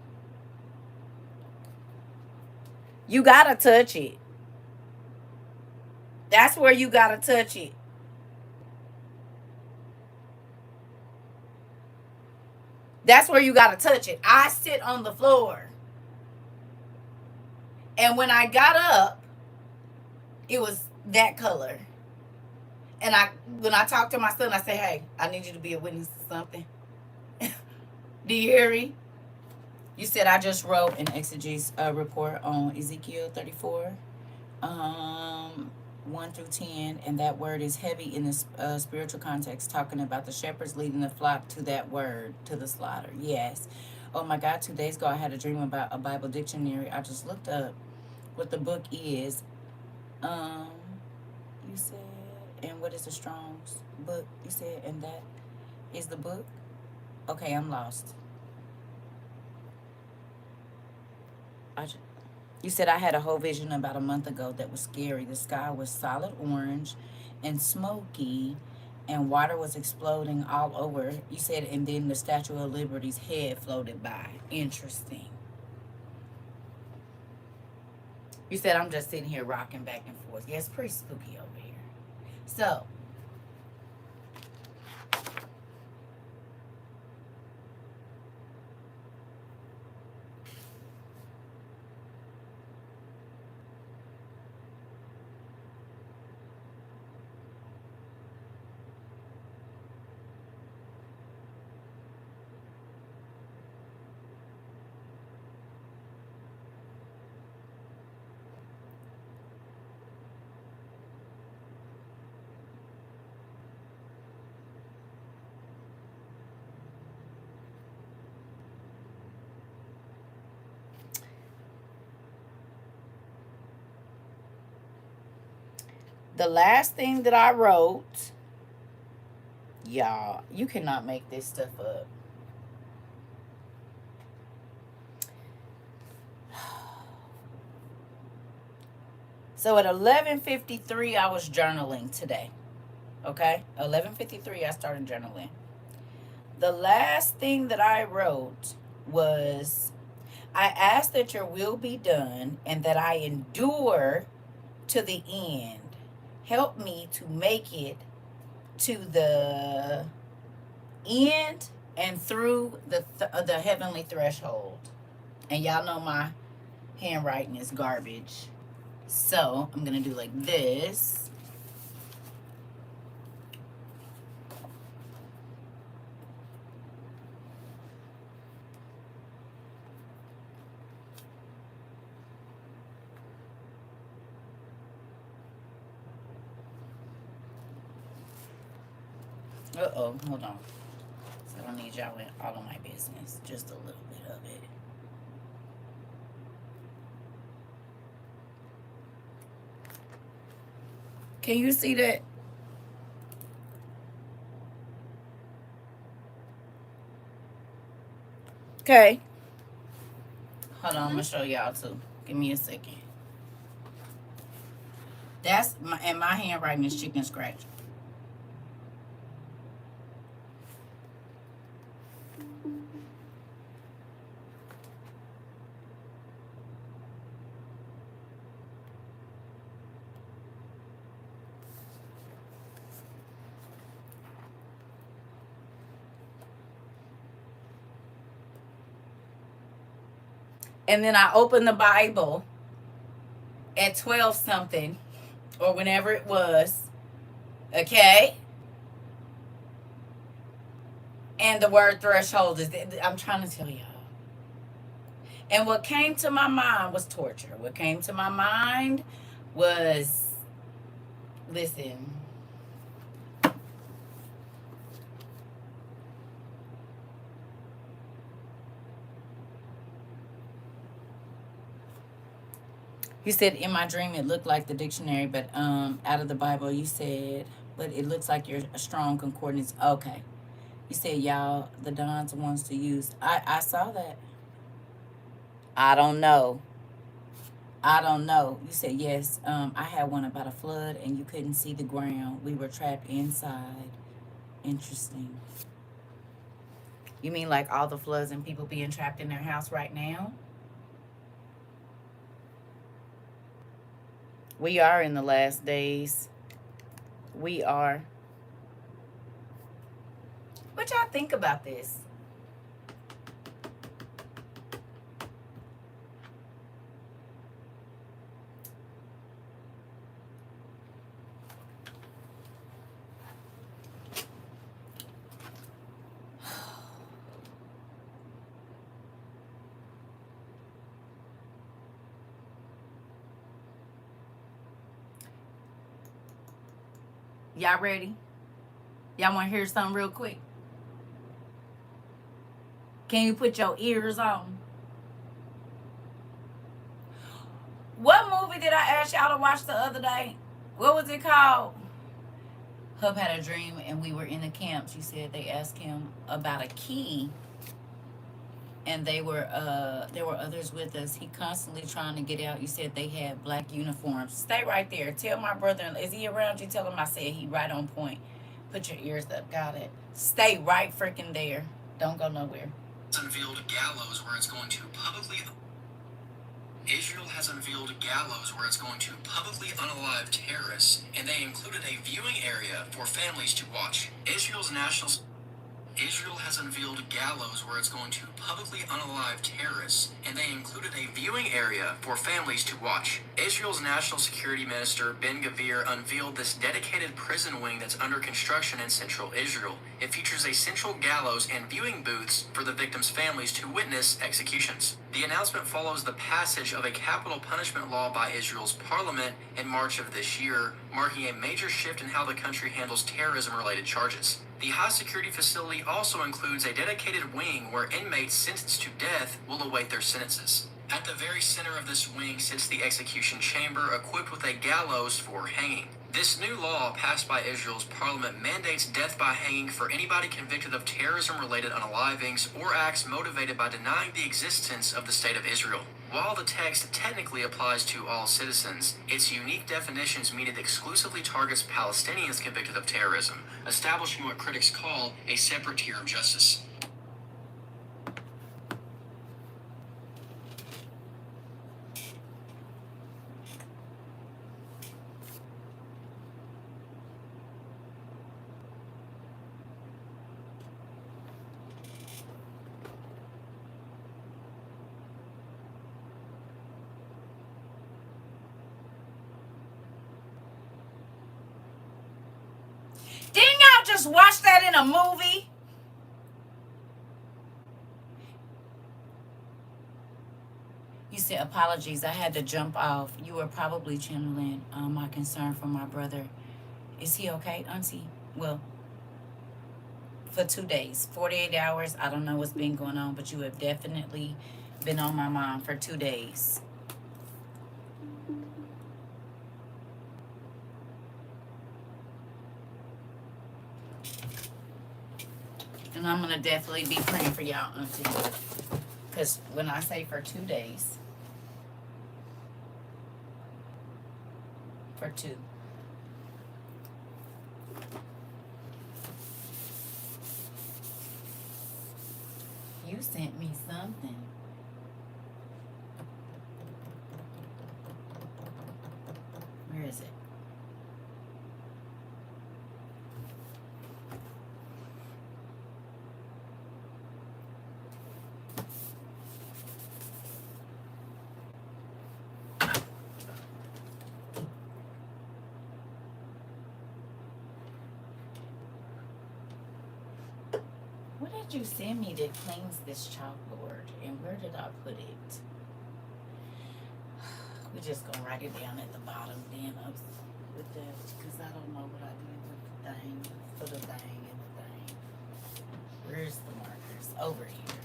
you gotta touch it. That's where you gotta touch it. That's where you gotta touch it. I sit on the floor, and when I got up, it was that color. And when I talk to my son, I say, "Hey, I need you to be a witness to something." Do you hear me? You said I just wrote an exegesis report on Ezekiel 34, 1 through 10, and that word is heavy in the spiritual context, talking about the shepherds leading the flock to that word, to the slaughter. Yes. Oh my God, 2 days ago I had a dream about a Bible dictionary. I just looked up what the book is. Um, you said, and what is the Strong's book? You said, and that is the book? Okay, I'm lost. I just, you said I had a whole vision about a month ago that was scary. The sky was solid orange and smoky, and water was exploding all over. You said, and then the Statue of Liberty's head floated by. Interesting. You said I'm just sitting here rocking back and forth. Yeah, it's pretty spooky over here. So, the last thing that I wrote, y'all, you cannot make this stuff up. So at 11:53 I was journaling today. Okay? 11:53 I started journaling. The last thing that I wrote was, I ask that your will be done and that I endure to the end. Help me to make it to the end and through the heavenly threshold. And y'all know my handwriting is garbage. So I'm going to do like this. Uh-oh, hold on. So I don't need y'all in all of my business. Just a little bit of it. Can you see that? Okay. Hold on, I'm gonna show y'all too. Give me a second. That's my, and my handwriting is chicken scratch. And then I opened the Bible at 12 something or whenever it was. Okay? And the word threshold is, I'm trying to tell y'all. And what came to my mind was torture. What came to my mind was, listen, you said in my dream it looked like the dictionary, but out of the Bible you said, but it looks like you're a strong concordance. Okay. You said y'all the Dons wants to use. I saw that. I don't know. I don't know. You said yes. I had one about a flood and you couldn't see the ground. We were trapped inside. Interesting. You mean like all the floods and people being trapped in their house right now? We are in the last days. We are. What y'all think about this? Y'all ready? Y'all want to hear something real quick? Can you put your ears on? What movie did I ask y'all to watch the other day? What was it called? Hub had a dream and we were in the camp. She said they asked him about a key, and there were others with us. He constantly trying to get out. You said they had black uniforms. Stay right there. Tell my brother, is he around you? Tell him I said he right on point. Put your ears up. Got it. Stay right freaking there. Don't go nowhere. Unveiled gallows where it's going to publicly. Israel has unveiled gallows where it's going to publicly unalive terrorists, and they included a viewing area for families to watch. Israel has unveiled gallows where it's going to publicly unalive terrorists, and they included a viewing area for families to watch. Israel's National Security Minister Ben-Gvir unveiled this dedicated prison wing that's under construction in central Israel. It features a central gallows and viewing booths for the victims' families to witness executions. The announcement follows the passage of a capital punishment law by Israel's parliament in March of this year, marking a major shift in how the country handles terrorism-related charges. The high-security facility also includes a dedicated wing where inmates sentenced to death will await their sentences. At the very center of this wing sits the execution chamber, equipped with a gallows for hanging. This new law, passed by Israel's parliament, mandates death by hanging for anybody convicted of terrorism-related unalivings or acts motivated by denying the existence of the State of Israel. While the text technically applies to all citizens, its unique definitions mean it exclusively targets Palestinians convicted of terrorism, establishing what critics call a separate tier of justice. Didn't y'all just watch that in a movie? You said apologies. I had to jump off. You were probably channeling my concern for my brother. Is he okay, Auntie? Well, for 2 days, 48 hours. I don't know what's been going on, but you have definitely been on my mind for 2 days. And I'm going to definitely be praying for y'all, Auntie. Because when I say for 2 days, for 2. You sent me something. Where is it? What did you send me that cleans this chalkboard? And where did I put it? We're just going to write it down at the bottom then with that, because I don't know what I did with the thing, for the thing and the thing. Where's the markers? Over here.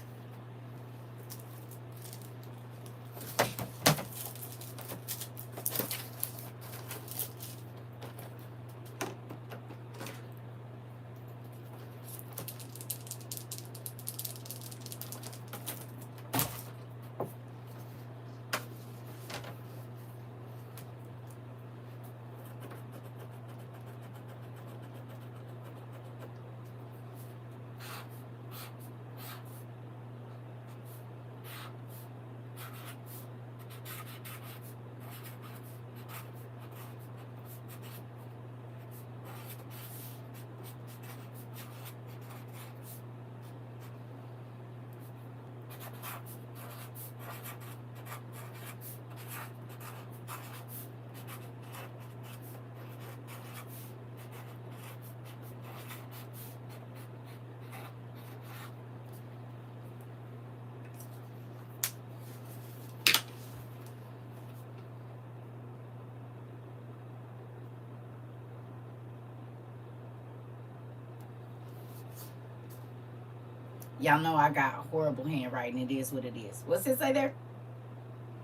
Y'all know I got horrible handwriting. It is what it is. What's it say there?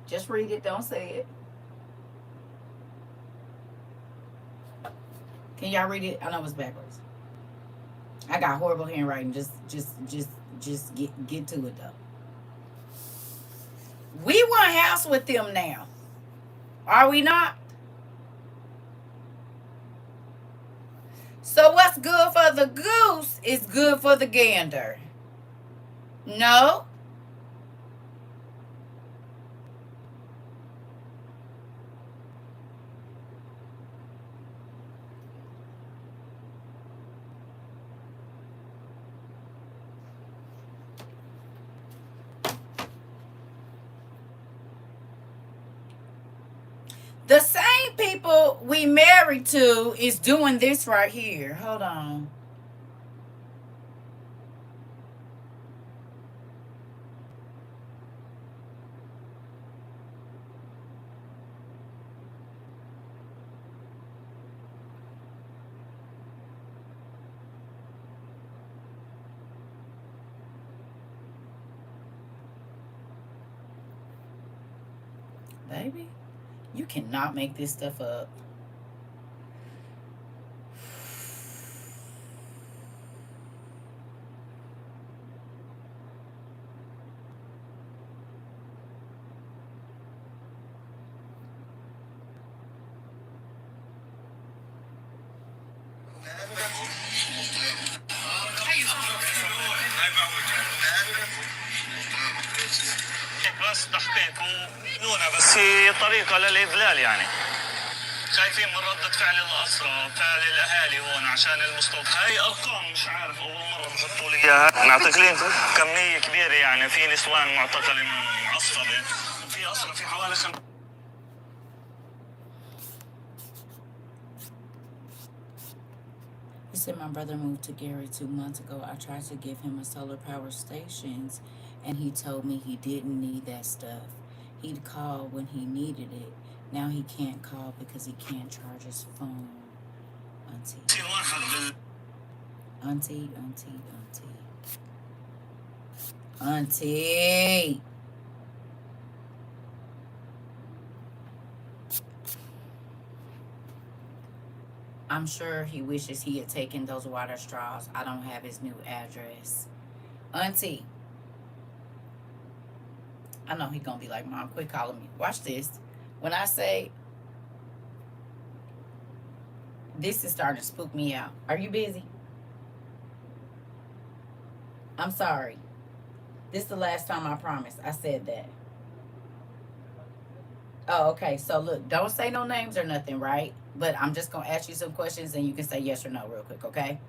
Just read it. Don't say it. Can y'all read it? I know it's backwards. I got horrible handwriting. Just get to it though. We want house with them now. Are we not? So what's good for the goose is good for the gander. No? The same people we married to is doing this right here. Hold on. Baby, you cannot make this stuff up. بس تحقيق ونونة بس هي طريقة للإذلال يعني. خايفين من ردة فعل الأسرى فعل الأهالي هون عشان المستوطن. هاي أرقام مش عارف أول مرة بحطوا لي إياها. نعطيك لين كمية كبيرة يعني في نسوان معتقلة معصبة وفي أسرى في حوالي He said my brother moved to Gary 2 months ago. I tried to give him a solar power stations and he told me he didn't need that stuff. He'd call when he needed it. Now he can't call because he can't charge his phone. Auntie. Auntie. I'm sure he wishes he had taken those water straws. I don't have his new address. Auntie. I know he gonna be like, Mom, quit calling me. Watch this. When I say, this is starting to spook me out. Are you busy? I'm sorry. This is the last time I promise I said that. Oh, okay. So look, don't say no names or nothing, right? But I'm just gonna ask you some questions and you can say yes or no real quick, okay?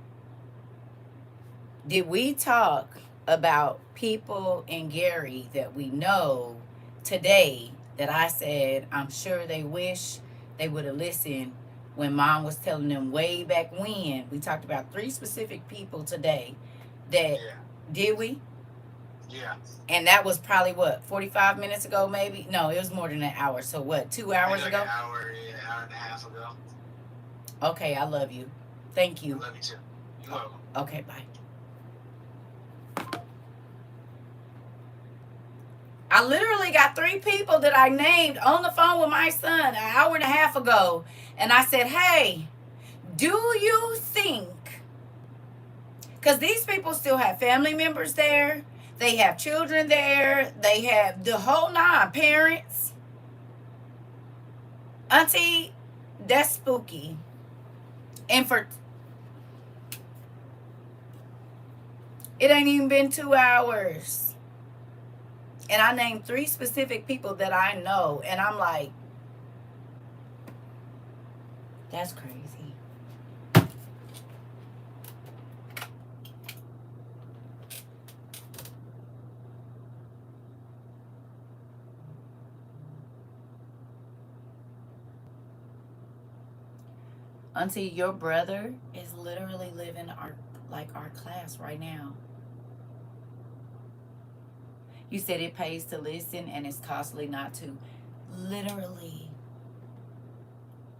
Did we talk about people in Gary that we know today that I said I'm sure they wish they would have listened when Mom was telling them way back when? We talked about 3 specific people today that did we? Yeah. And that was probably what, 45 minutes ago maybe? No, it was more than an hour. So what, 2 hours like ago? An hour and a half ago. Okay, I love you. Thank you. I love you too. You're welcome. Okay, bye. I literally got 3 people that I named on the phone with my son an hour and a half ago. And I said, hey, do you think, because these people still have family members there, they have children there, they have the whole 9, parents. Auntie, that's spooky. And for, it ain't even been 2 hours. And I named 3 specific people that I know. And I'm like, that's crazy. Auntie, your brother is literally living our class right now. You said it pays to listen and it's costly not to. Literally.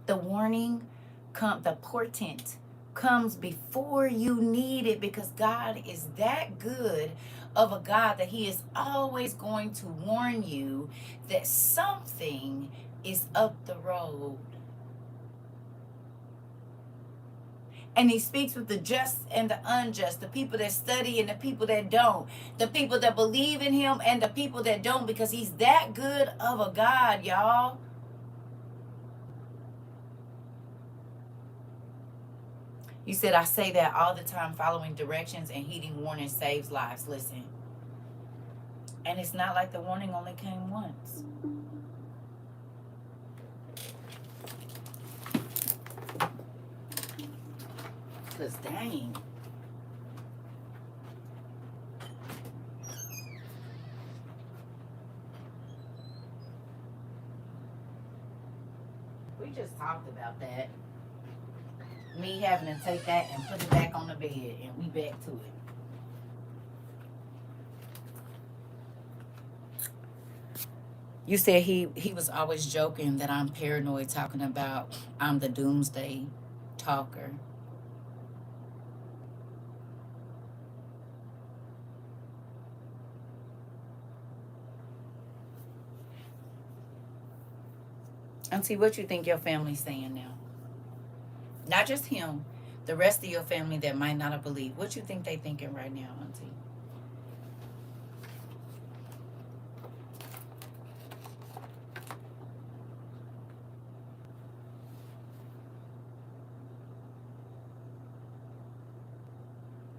The warning the portent comes before you need it, because God is that good of a God that he is always going to warn you that something is up the road. And he speaks with the just and the unjust, the people that study and the people that don't, the people that believe in him and the people that don't, because he's that good of a God, y'all. You said, I say that all the time, following directions and heeding warnings saves lives. Listen. And it's not like the warning only came once. Because dang. We just talked about that. Me having to take that and put it back on the bed, and we back to it. You said he was always joking that I'm paranoid, talking about I'm the doomsday talker. And see what you think your family's saying now. Not just him, the rest of your family that might not have believed. What you think they thinking right now, Auntie?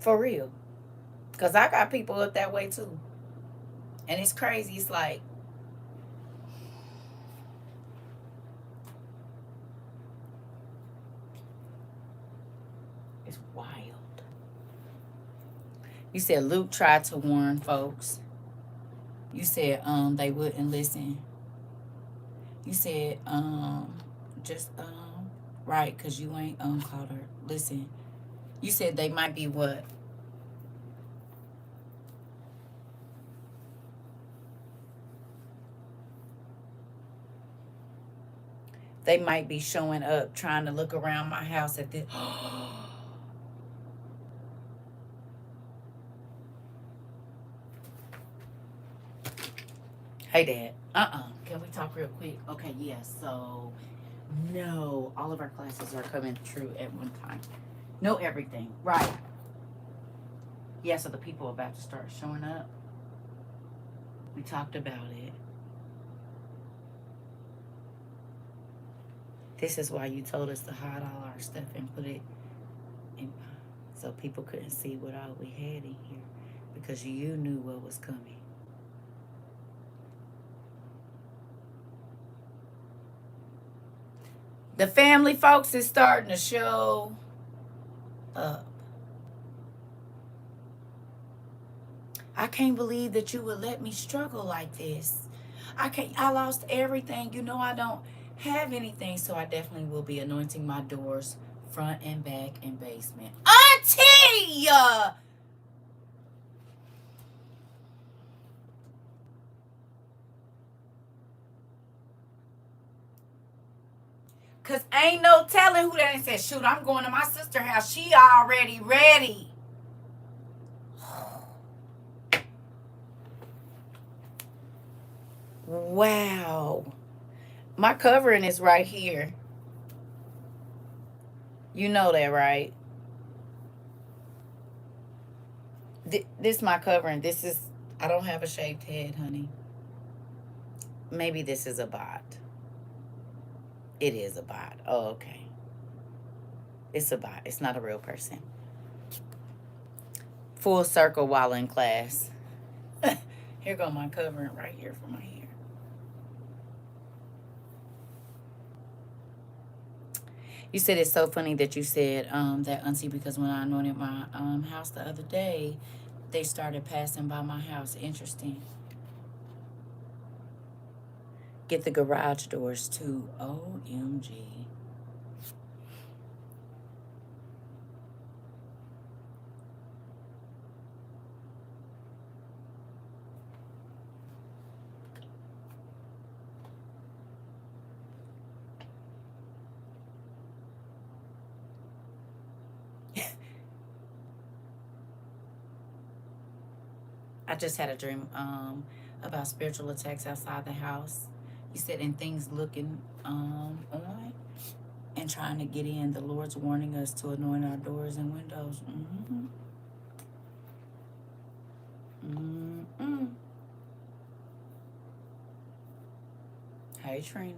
For real. Because I got people up that way too. And it's crazy. It's like, it's wild. You said Luke tried to warn folks. You said they wouldn't listen. You said just right, because you ain't called her. Listen. You said they might be what? They might be showing up trying to look around my house at this. Hey, Dad. Can we talk real quick? Okay, yes. So, no, all of our classes are coming through at one time. No, everything. Right. Yeah, so the people are about to start showing up. We talked about it. This is why you told us to hide all our stuff and put it in, so people couldn't see what all we had in here, because you knew what was coming. The family folks is starting to show up. I can't believe that you would let me struggle like this. I lost everything. You know I don't have anything, so I definitely will be anointing my doors, front and back and basement. Auntie! Cause ain't no telling who that said, shoot, I'm going to my sister's house. She already ready. Wow. My covering is right here. You know that, right? This my covering. This is, I don't have a shaved head, honey. Maybe this is a bot. It is a bot. Oh, okay. It's a bot. It's not a real person. Full circle while in class. Here go my covering right here for my hair. You said it's so funny that you said that, Auntie, because when I anointed my house the other day, they started passing by my house. Interesting. Get the garage doors too. OMG. I just had a dream about spiritual attacks outside the house. You said, and things looking on and trying to get in. The Lord's warning us to anoint our doors and windows. Hey, Trina.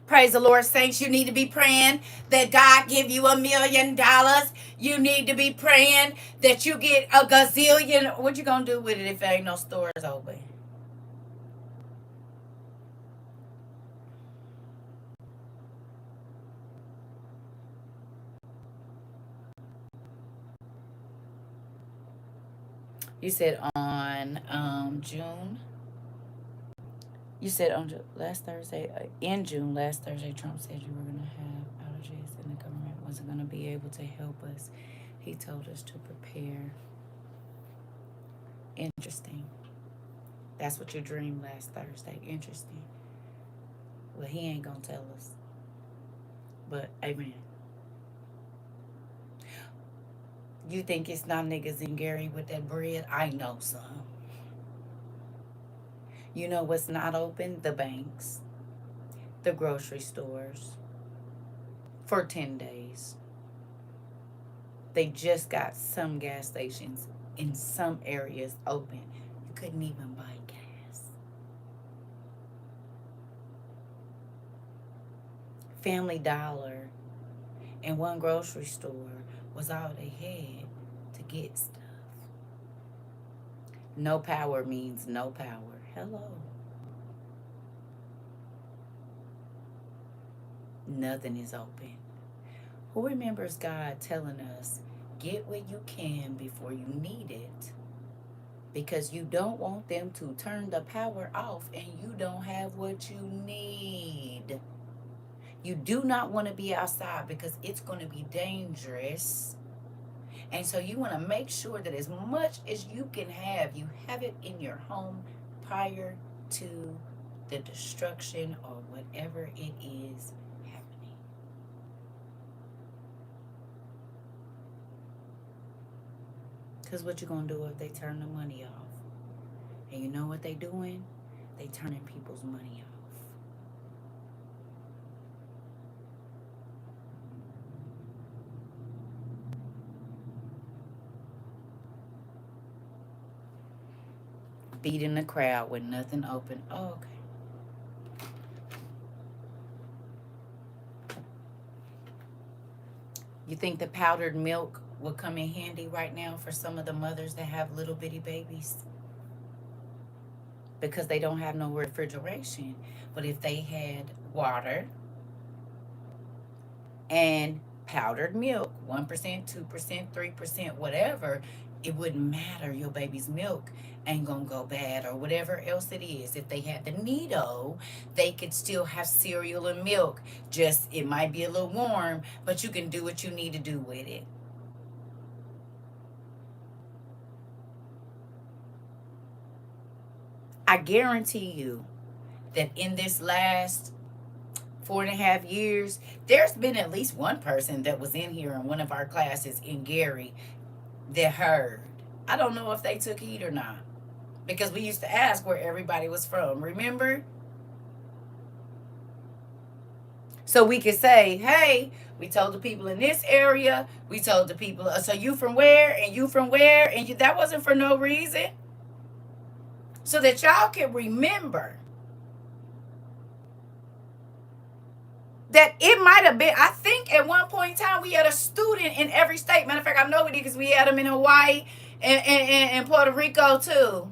Praise the Lord, saints. You need to be praying that God give you $1,000,000. You need to be praying that you get a gazillion. What you gonna do with it if there ain't no stores open? You said on June. You said on last Thursday, in June, last Thursday, Trump said you were gonna have outages and the government wasn't gonna be able to help us. He told us to prepare. Interesting. That's what you dreamed last Thursday. Interesting. Well, he ain't gonna tell us. But amen. You think it's not niggas in Gary with that bread? I know some. You know what's not open? The banks, the grocery stores, for 10 days. They just got some gas stations in some areas open. You couldn't even buy gas. Family Dollar and one grocery store was all they had to get stuff. No power means no power. Hello. Nothing is open. Who remembers God telling us, get what you can before you need it? Because you don't want them to turn the power off and you don't have what you need. You do not want to be outside because it's going to be dangerous. And so you want to make sure that as much as you can have, you have it in your home prior to the destruction or whatever it is happening. Because what you going to do if they turn the money off? And you know what they doing? They turning people's money off. Beating the crowd with nothing open. Oh, okay. You think the powdered milk would come in handy right now for some of the mothers that have little bitty babies? Because they don't have no refrigeration. But if they had water and powdered milk, 1%, 2%, 3%, whatever, it wouldn't matter. Your baby's milk ain't gonna go bad or whatever else it is. If they had the Nido, they could still have cereal and milk. Just, it might be a little warm, but you can do what you need to do with it. I guarantee you that in this last 4.5 years, there's been at least one person that was in here in one of our classes in Gary that heard. I don't know if they took heed or not. Because we used to ask where everybody was from, remember? So we could say, hey, we told the people in this area, we told the people, so you from where, and you from where, and you, that wasn't for no reason. So that y'all can remember that it might have been, I think at one point in time, we had a student in every state. Matter of fact, I know we did because we had them in Hawaii and Puerto Rico too.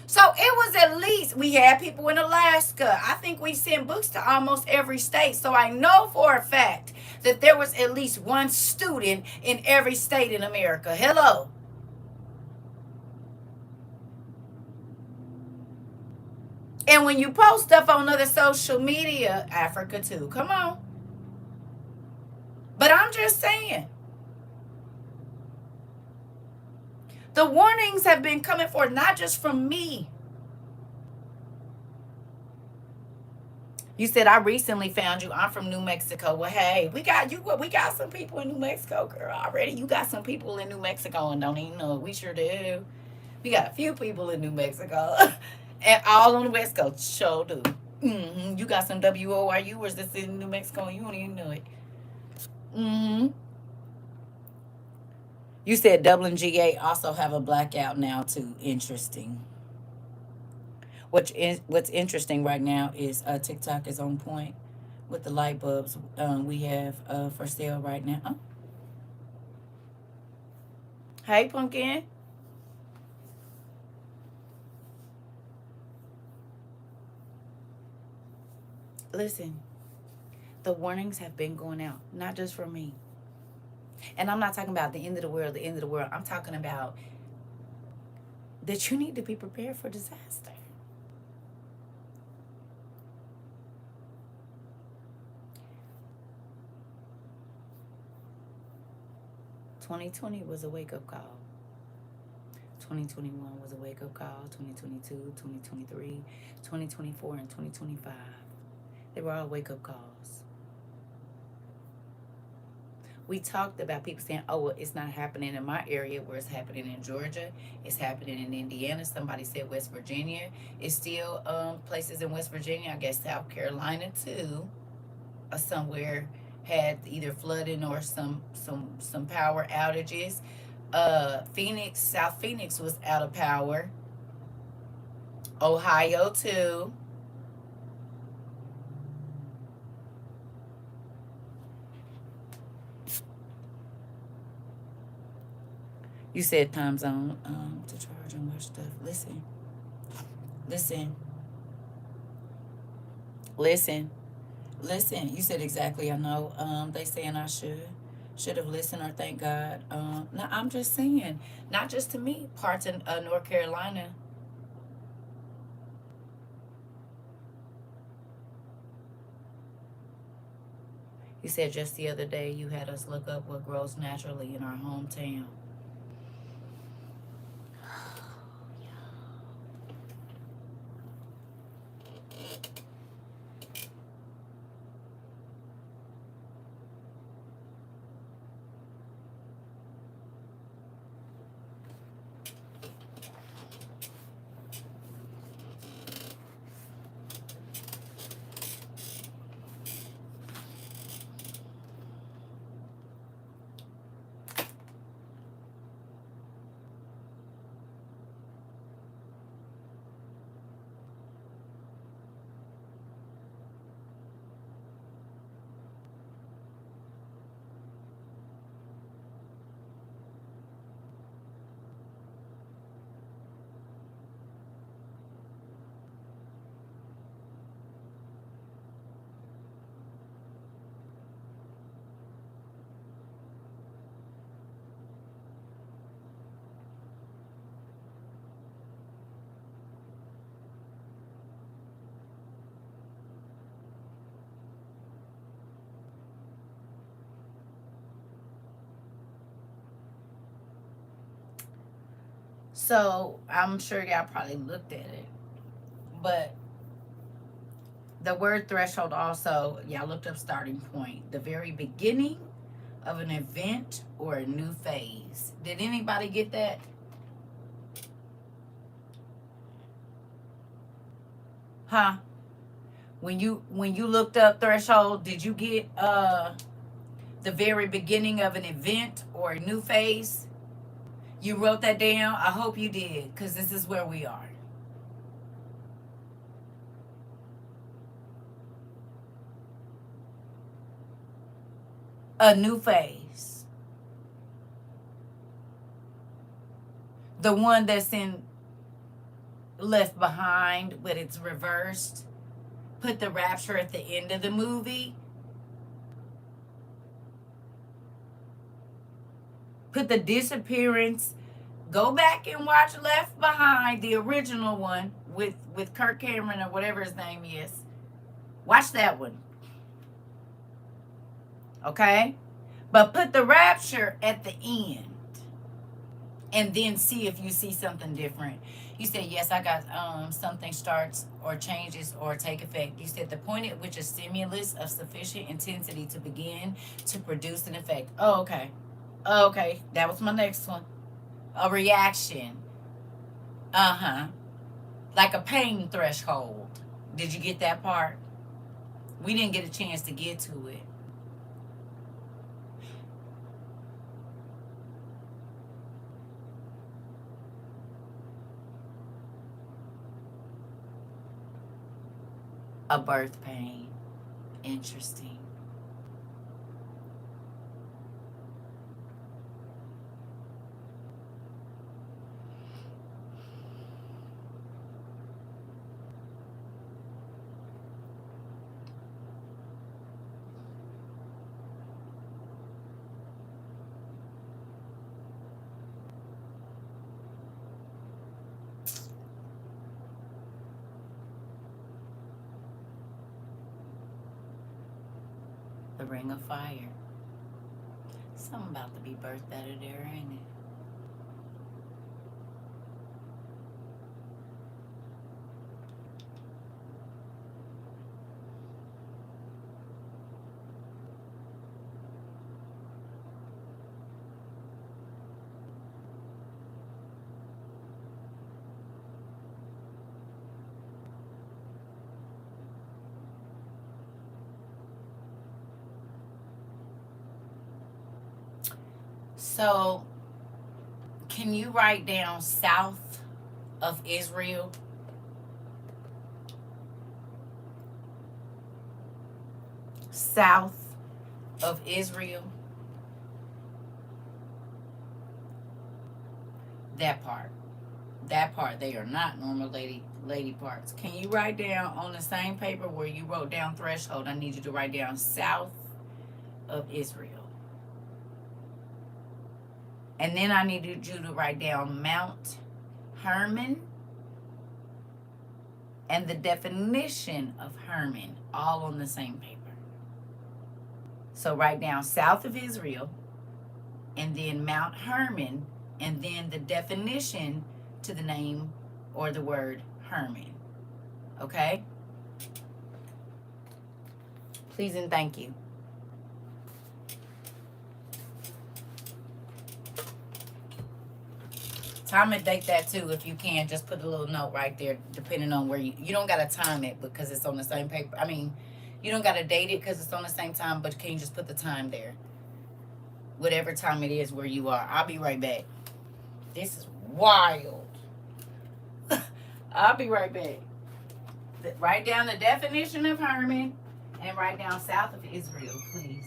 So it was at least, we had people in Alaska. I think we sent books to almost every state. So I know for a fact that there was at least one student in every state in America. Hello. And when you post stuff on other social media, Africa too, come on. But I'm just saying, The warnings have been coming forth, not just from me. You said I recently found you. I'm from New Mexico. Well, hey, we got you. We got some people in New Mexico, girl. Already, you got some people in New Mexico and don't even know it. We sure do. We got a few people in New Mexico, and all on the West Coast. Sure do. You got some WORUers that's in New Mexico and you don't even know it. hmm You said Dublin GA also have a blackout now too. Interesting. What's interesting right now is TikTok is on point with the light bulbs we have for sale right now. Oh, hey, pumpkin. Listen, the warnings have been going out, not just for me. And I'm not talking about the end of the world, the end of the world. I'm talking about that you need to be prepared for disaster. 2020 was a wake up call. 2021 was a wake up call. 2022, 2023, 2024, and 2025. They were all wake up calls. We talked about people saying, oh, well, it's not happening in my area, where it's happening in Georgia. It's happening in Indiana. Somebody said West Virginia. It's still places in West Virginia. I guess South Carolina, too. Somewhere had either flooding or some power outages. Phoenix, South Phoenix was out of power. Ohio, too. You said time zone to charge and watch stuff. Listen, listen, listen. You said exactly. I know. They saying I should have listened or thank God. No, I'm just saying, not just to me. Parts in North Carolina. You said just the other day you had us look up what grows naturally in our hometown. So I'm sure y'all probably looked at it, but the word threshold also, y'all looked up starting point, the very beginning of an event or a new phase. Did anybody get that? Huh? When you looked up threshold, did you get the very beginning of an event or a new phase? You wrote that down? I hope you did, because this is where we are. A new phase. The one that's in Left Behind, but it's reversed. Put the rapture at the end of the movie. Put the disappearance. Go back and watch Left Behind, the original one with Kirk Cameron or whatever his name is. Watch that one. Okay? But put the rapture at the end. and then see if you see something different. You said, yes, I got something starts or changes or take effect. You said the point at which a stimulus of sufficient intensity to begin to produce an effect. Oh, okay. Oh, okay. That was my next one. A reaction. Uh-huh. Like a pain threshold. Did you get that part? We didn't get a chance to get to it. A birth pain. Interesting. The ring of fire. Something about to be birthed out of there, ain't it? So, can you write down south of Israel? South of Israel? That part. That part. They are not normal lady parts. Can you write down on the same paper where you wrote down threshold? I need you to write down south of Israel. And then I needed you to write down Mount Hermon and the definition of Hermon, all on the same paper. So write down south of Israel, and then Mount Hermon, and then the definition to the name or the word Hermon. Okay? Please and thank you. Time and date that too if you can. Just put a little note right there, depending on where you don't gotta time it because it's on the same paper. I mean, you don't gotta date it because it's on the same time, but can you just put the time there? Whatever time it is where you are. I'll be right back. This is wild. I'll be right back. Write down the definition of Hermon and write down south of Israel, please.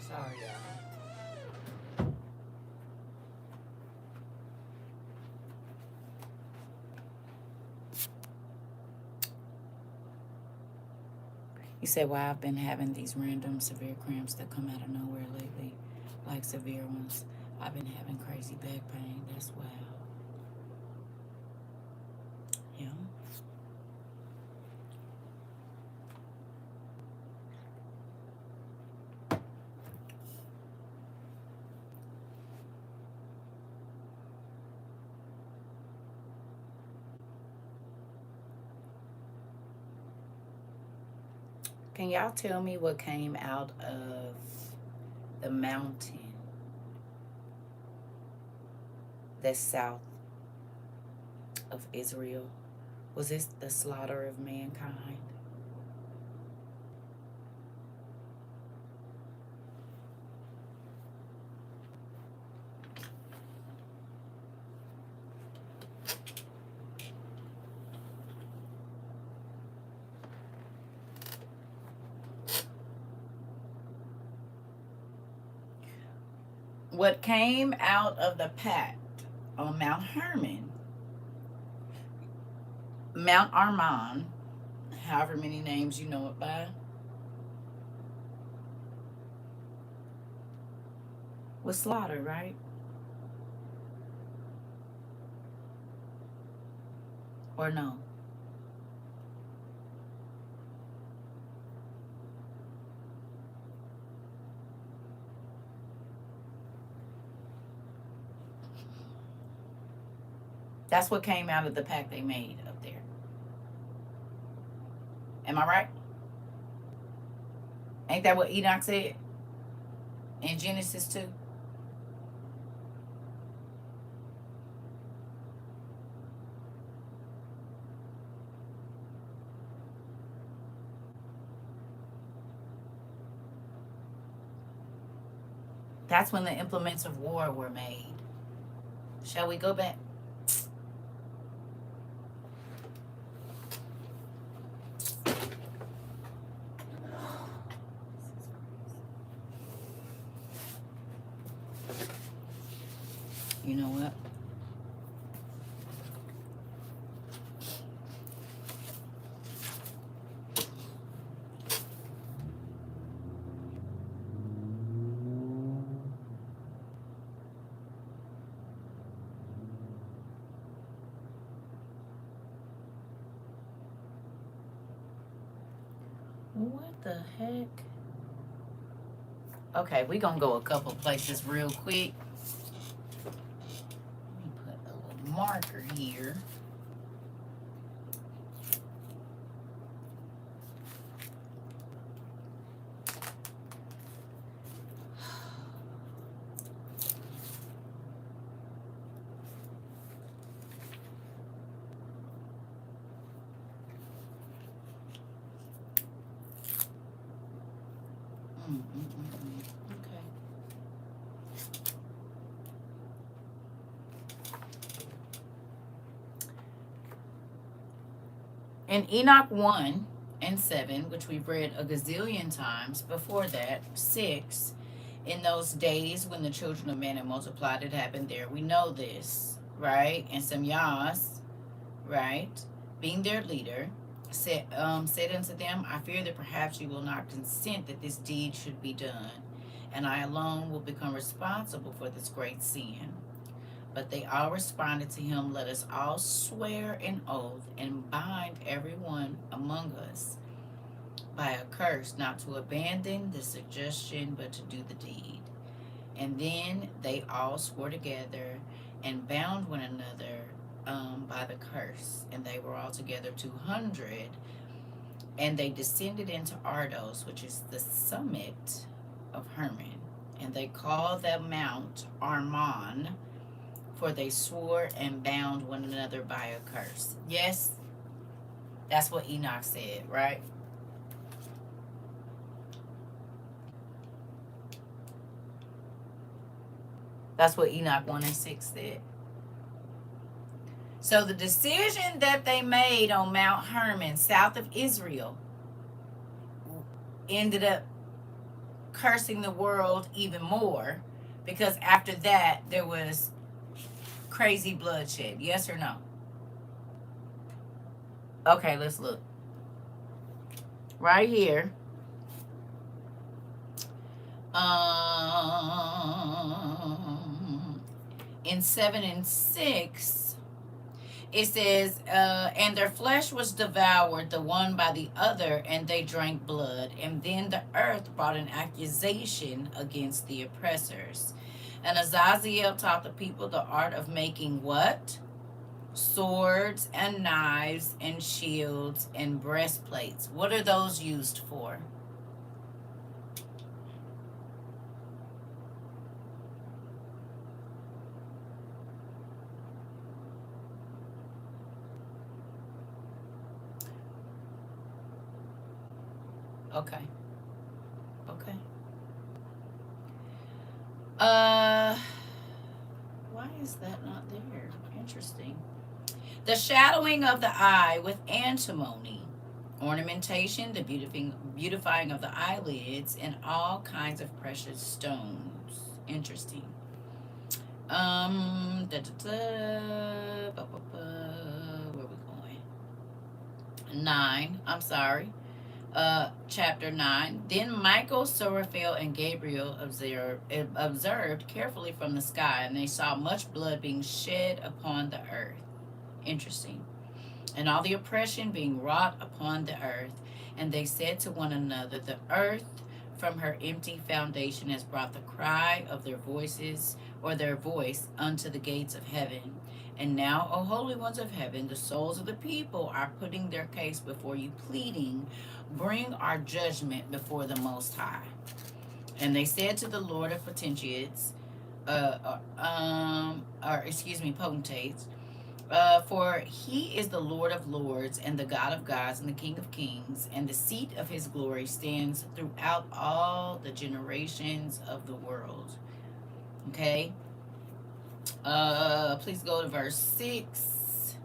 Sorry, y'all. You said, "Why I've been having these random severe cramps that come out of nowhere lately, like severe ones. I've been having crazy back pain. That's wild." Yeah. Can y'all tell me what came out of the mountain that's south of Israel? Was this the slaughter of mankind? What came out of the pact on Mount Hermon, Mount Armon, however many names you know it by, was slaughter, right? Or no? That's what came out of the pact they made up there. Am I right? Ain't that what Enoch said in Genesis 2? That's when the implements of war were made. Shall we go back? You know what? What the heck? Okay, we're going to go a couple places real quick. Let me put a little marker here. Okay. In Enoch 1 and 7, which we've read a gazillion times, before that, 6, in those days when the children of man had multiplied, it happened there. We know this, right? And Samyas, right, being their leader, said unto them, I fear that perhaps you will not consent that this deed should be done, and I alone will become responsible for this great sin. But they all responded to him, let us all swear an oath and bind everyone among us by a curse not to abandon the suggestion but to do the deed. And then they all swore together and bound one another by the curse. And they were altogether 200. And they descended into Ardos, which is the summit of Hermon. And they called that mount Armon, for they swore and bound one another by a curse. Yes, that's what Enoch said, right? That's what Enoch 1 and 6 said. So the decision that they made on Mount Hermon, south of Israel, ended up cursing the world even more, because after that there was crazy bloodshed. Yes or no? Okay, let's look. right here. In 7 and 6, it says, and their flesh was devoured the one by the other, and they drank blood. And then the earth brought an accusation against the oppressors. And Azazel taught the people the art of making what? Swords and knives and shields and breastplates. What are those used for? Okay. Okay. Why is that not there? Interesting. The shadowing of the eye with antimony, ornamentation, the beautifying of the eyelids, and all kinds of precious stones. Interesting. Where we going? 9. I'm sorry. Chapter 9. Then Michael, Seraphel, and Gabriel observed carefully from the sky, and they saw much blood being shed upon the earth. Interesting. And all the oppression being wrought upon the earth. And they said to one another, the earth from her empty foundation has brought the cry of their voices, or their voice, unto the gates of heaven. And now, O holy ones of heaven, the souls of the people are putting their case before you, pleading, bring our judgment before the Most High. And they said to the Lord of potentates, potentates, for he is the Lord of lords and the God of gods and the King of kings, and the seat of his glory stands throughout all the generations of the world. Okay. Please go to verse 6.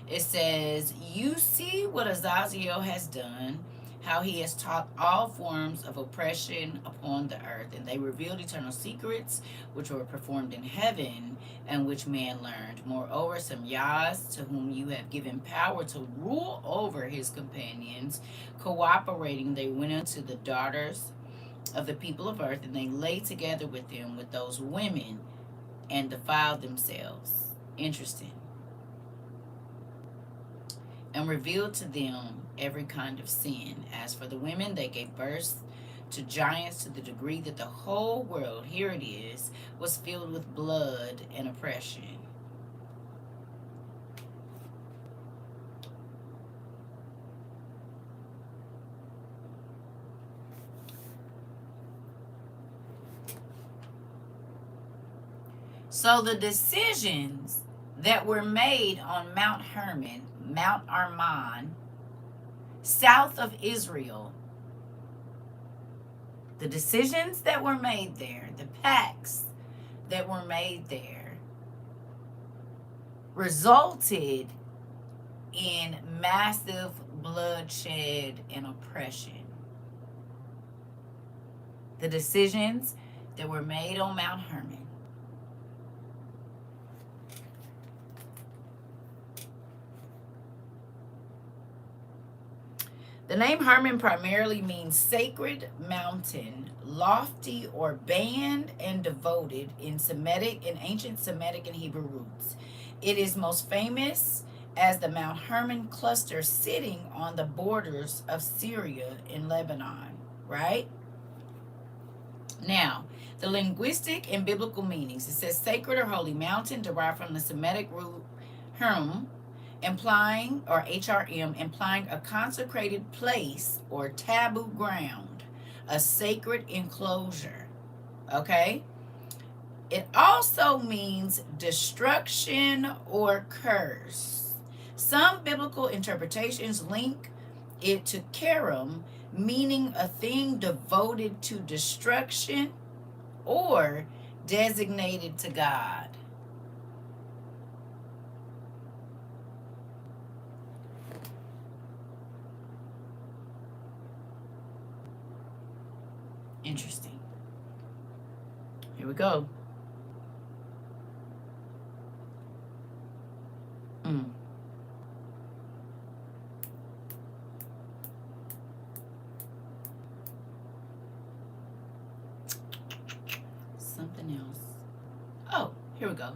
It says, you see what Azazel has done, how he has taught all forms of oppression upon the earth, and they revealed eternal secrets which were performed in heaven, and which man learned. Moreover, some Yahs, to whom you have given power to rule over his companions, cooperating, they went unto the daughters of the people of earth, and they lay together with them with those women, and defiled themselves. Interesting. And revealed to them every kind of sin. As for the women, they gave birth to giants to the degree that the whole world, here it is, was filled with blood and oppression. So the decisions that were made on Mount Hermon, Mount Arman, south of Israel, the decisions that were made there, the pacts that were made there, resulted in massive bloodshed and oppression. The decisions that were made on Mount Hermon. The name Hermon primarily means sacred mountain, lofty or banned and devoted in Semitic, in ancient Semitic and Hebrew roots. It is most famous as the Mount Hermon cluster sitting on the borders of Syria and Lebanon, right? Now, the linguistic and biblical meanings. It says sacred or holy mountain, derived from the Semitic root herm, implying, or HRM, implying a consecrated place or taboo ground, a sacred enclosure. Okay? It also means destruction or curse. Some biblical interpretations link it to Karam, meaning a thing devoted to destruction or designated to God. Interesting. Here we go. something else. Oh, here we go.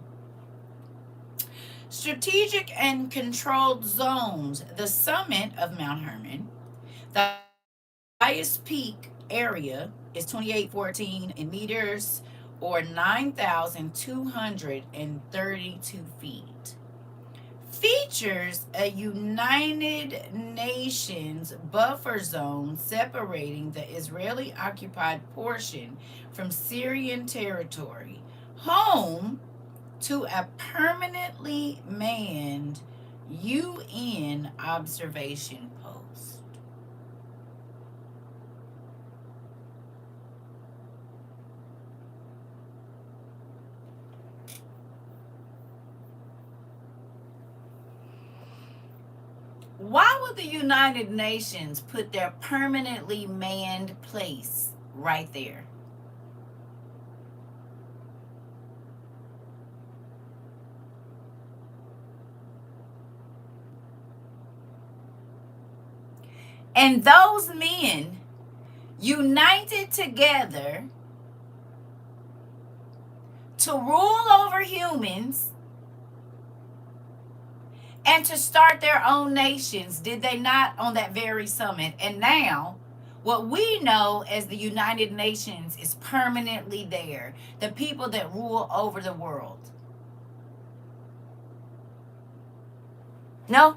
Strategic and controlled zones. The summit of Mount Hermon, the highest peak area, is 2814 in meters or 9,232 feet. Features a United Nations buffer zone separating the Israeli occupied portion from Syrian territory, home to a permanently manned UN observation post. Why would the United Nations put their permanently manned place right there? And those men united together to rule over humans and to start their own nations, did they not, on that very summit? And now, what we know as the United Nations is permanently there. The people that rule over the world. No?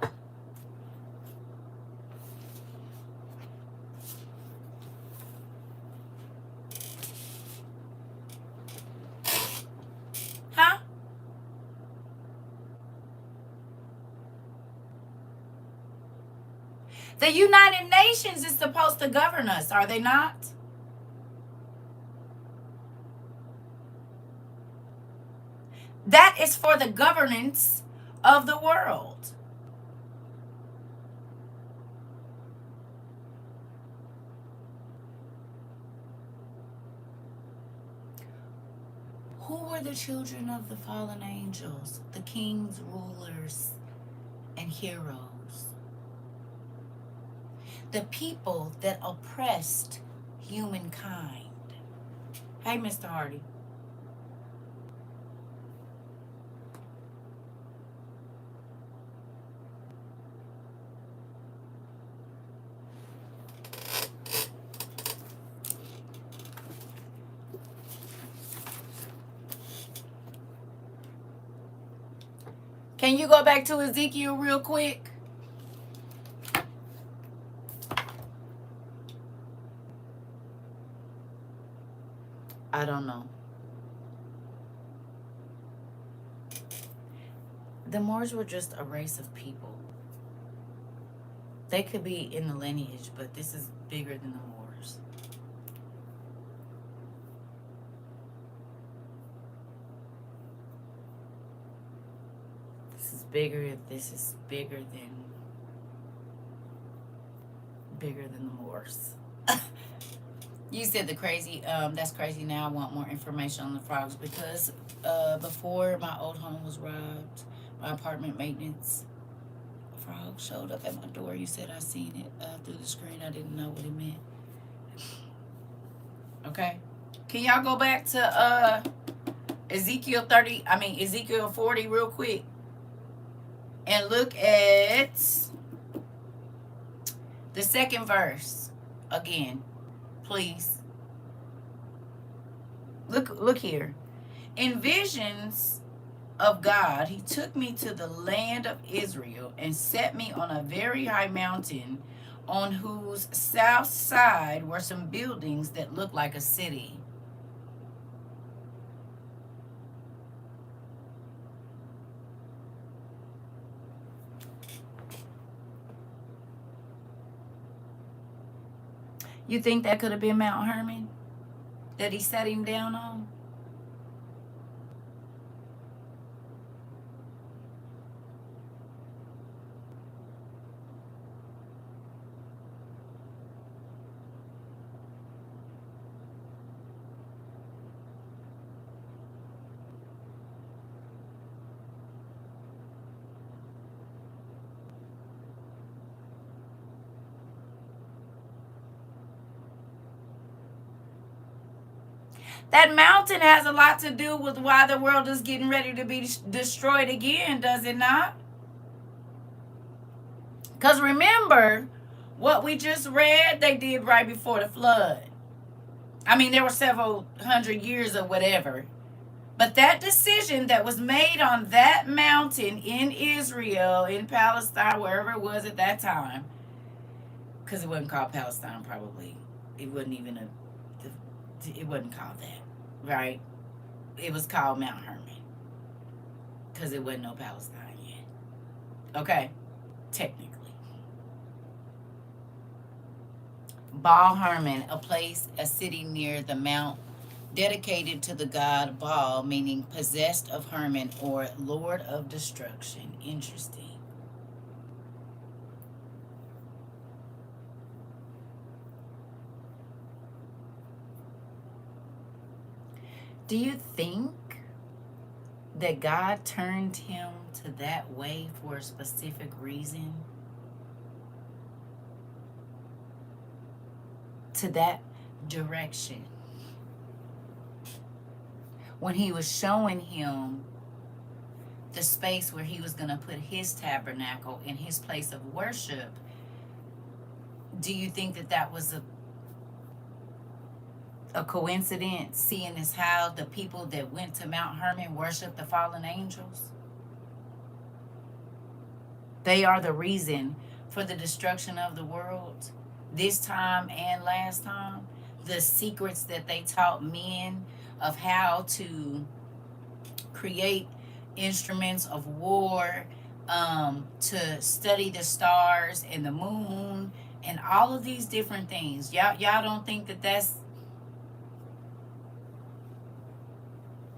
Huh? The United Nations is supposed to govern us, are they not? That is for the governance of the world. Who were the children of the fallen angels? The kings, rulers, and heroes. The people that oppressed humankind. Hey, Mr. Hardy. Can you go back to Ezekiel real quick? I don't know. The Moors were just a race of people. They could be in the lineage, but this is bigger than the Moors. This is bigger. This is bigger than the Moors. You said the crazy. That's crazy. Now I want more information on the frogs because before my old home was robbed, my apartment maintenance frog showed up at my door. You said I seen it through the screen. I didn't know what it meant. Okay, can y'all go back to Ezekiel 30? I mean Ezekiel 40 real quick, and look at the second verse again, please. Look here. In visions of God, he took me to the land of Israel and set me on a very high mountain on whose south side were some buildings that looked like a city. You think that could have been Mount Hermon that he set him down on? That mountain has a lot to do with why the world is getting ready to be destroyed again, does it not? Because remember, what we just read, they did right before the flood. I mean, there were several hundred years or whatever. But that decision that was made on that mountain in Israel, in Palestine, wherever it was at that time, because it wasn't called Palestine probably. It wasn't even it wasn't called that, right? It was called Mount Hermon because it wasn't no Palestine yet. Okay? Technically. Baal Hermon, a place, a city near the mount dedicated to the god Baal, meaning possessed of Hermon or Lord of Destruction. Interesting. Do you think that God turned him to that way for a specific reason? To that direction? When he was showing him the space where he was going to put his tabernacle in his place of worship, do you think that that was a coincidence, seeing as how the people that went to Mount Hermon worshiped the fallen angels? They are the reason for the destruction of the world this time and last time. The secrets that they taught men of how to create instruments of war, to study the stars and the moon and all of these different things. Y'all don't think that that's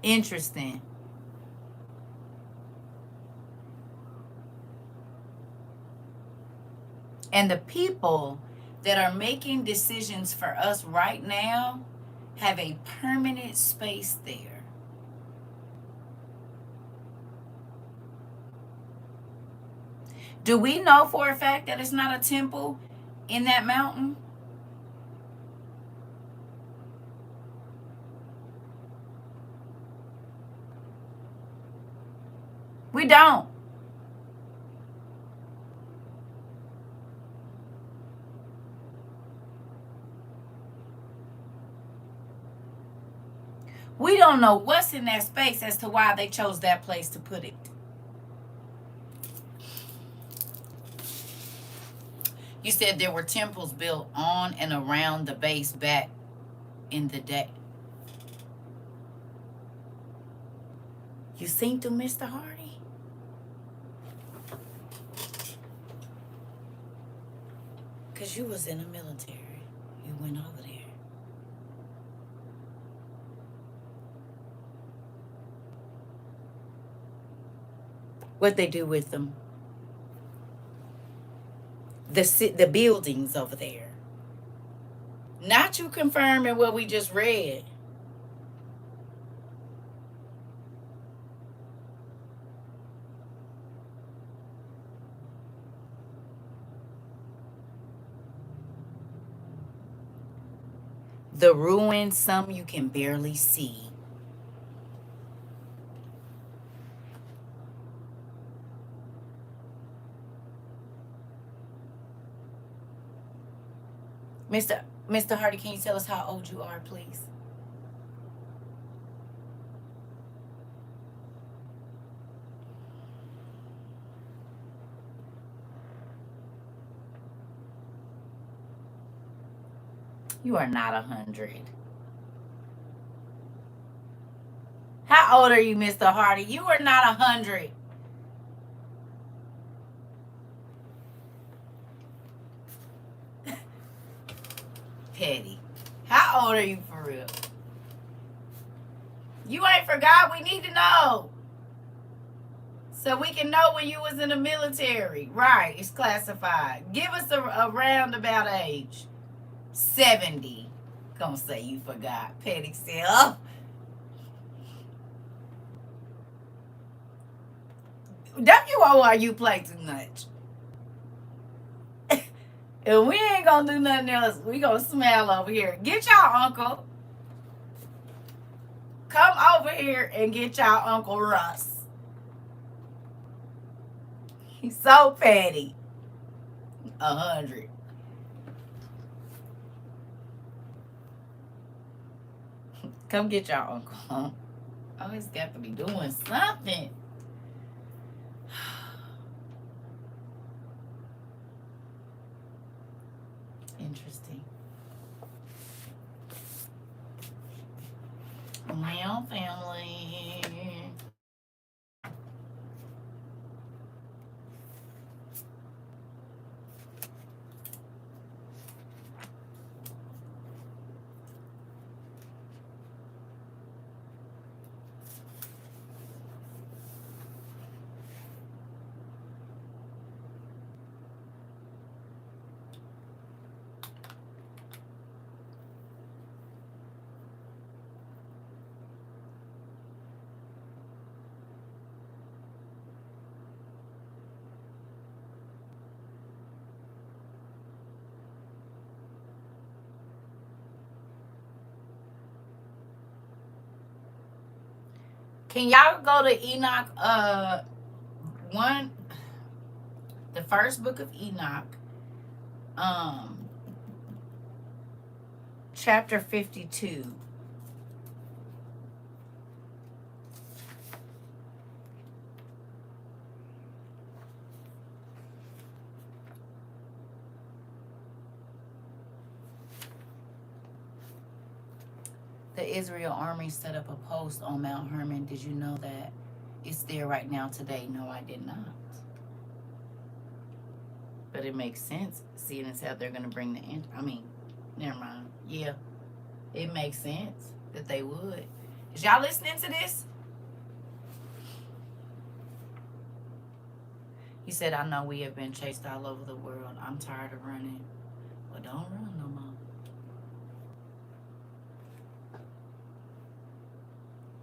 interesting? And the people that are making decisions for us right now have a permanent space there. Do we know for a fact that it's not a temple in that mountain? We don't. We don't know what's in that space as to why they chose that place to put it. You said there were temples built on and around the base back in the day. You seen through Mr. Hardy? Because you was in the military. You went over there. What they do with them? The buildings over there. Not you confirming what we just read. The ruins, some you can barely see. Mr. Hardy, can you tell us how old you are, please? You are not 100. How old are you, Mr. Hardy? You are not 100. Petty. How old are you for real? You ain't forgot. We need to know. So we can know when you was in the military. Right, it's classified. Give us a roundabout age. 70. Gonna say you forgot. Petty self. WORU play too much. And we ain't gonna do nothing else. We gonna smile over here. Get y'all uncle. Come over here and get y'all Uncle Russ. He's so petty. 100. Come get y'all uncle. Always got to be doing something. Interesting. Well, family. Can y'all go to Enoch? One, the first book of Enoch, um, chapter 52. The Israel army set up a post on Mount Hermon. Did you know that? It's there right now today. No, I did not. But it makes sense, seeing as how they're going to bring the never mind. Yeah, it makes sense that they would. Is y'all listening to this? He said, I know we have been chased all over the world. I'm tired of running. Well, don't run no more.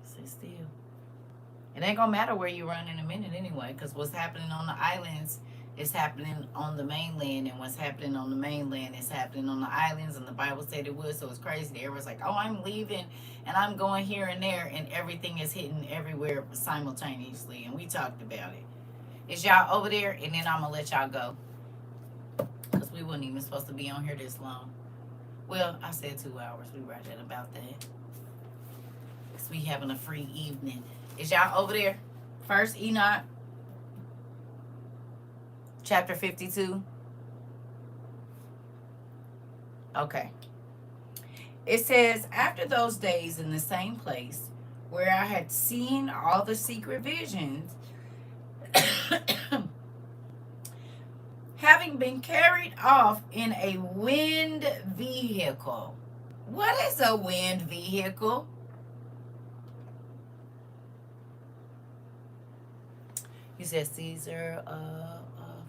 Sit still. It ain't gonna matter where you run in a minute anyway, because what's happening on the islands is happening on the mainland, and what's happening on the mainland is happening on the islands, and the Bible said it would, so it's crazy. Everyone's like, oh, I'm leaving, and I'm going here and there, and everything is hitting everywhere simultaneously, and we talked about it. Is y'all over there? And then I'm gonna let y'all go, because we wasn't even supposed to be on here this long. Well, I said 2 hours. We right at about that. Because we having a free evening. Is y'all over there? First Enoch, chapter 52. Okay. It says, after those days in the same place where I had seen all the secret visions, having been carried off in a wind vehicle. What is a wind vehicle? You said Caesar,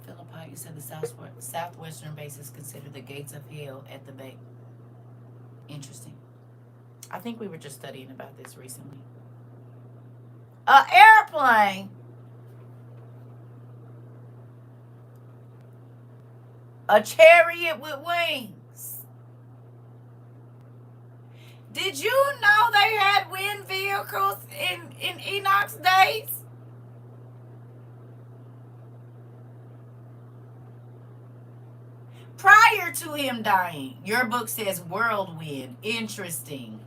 Philippi. You said the southwestern base is considered the gates of hell at the bay. Interesting. I think we were just studying about this recently. An airplane. A chariot with wings. Did you know they had wind vehicles in Enoch's days? Prior to him dying. Your book says whirlwind. Interesting.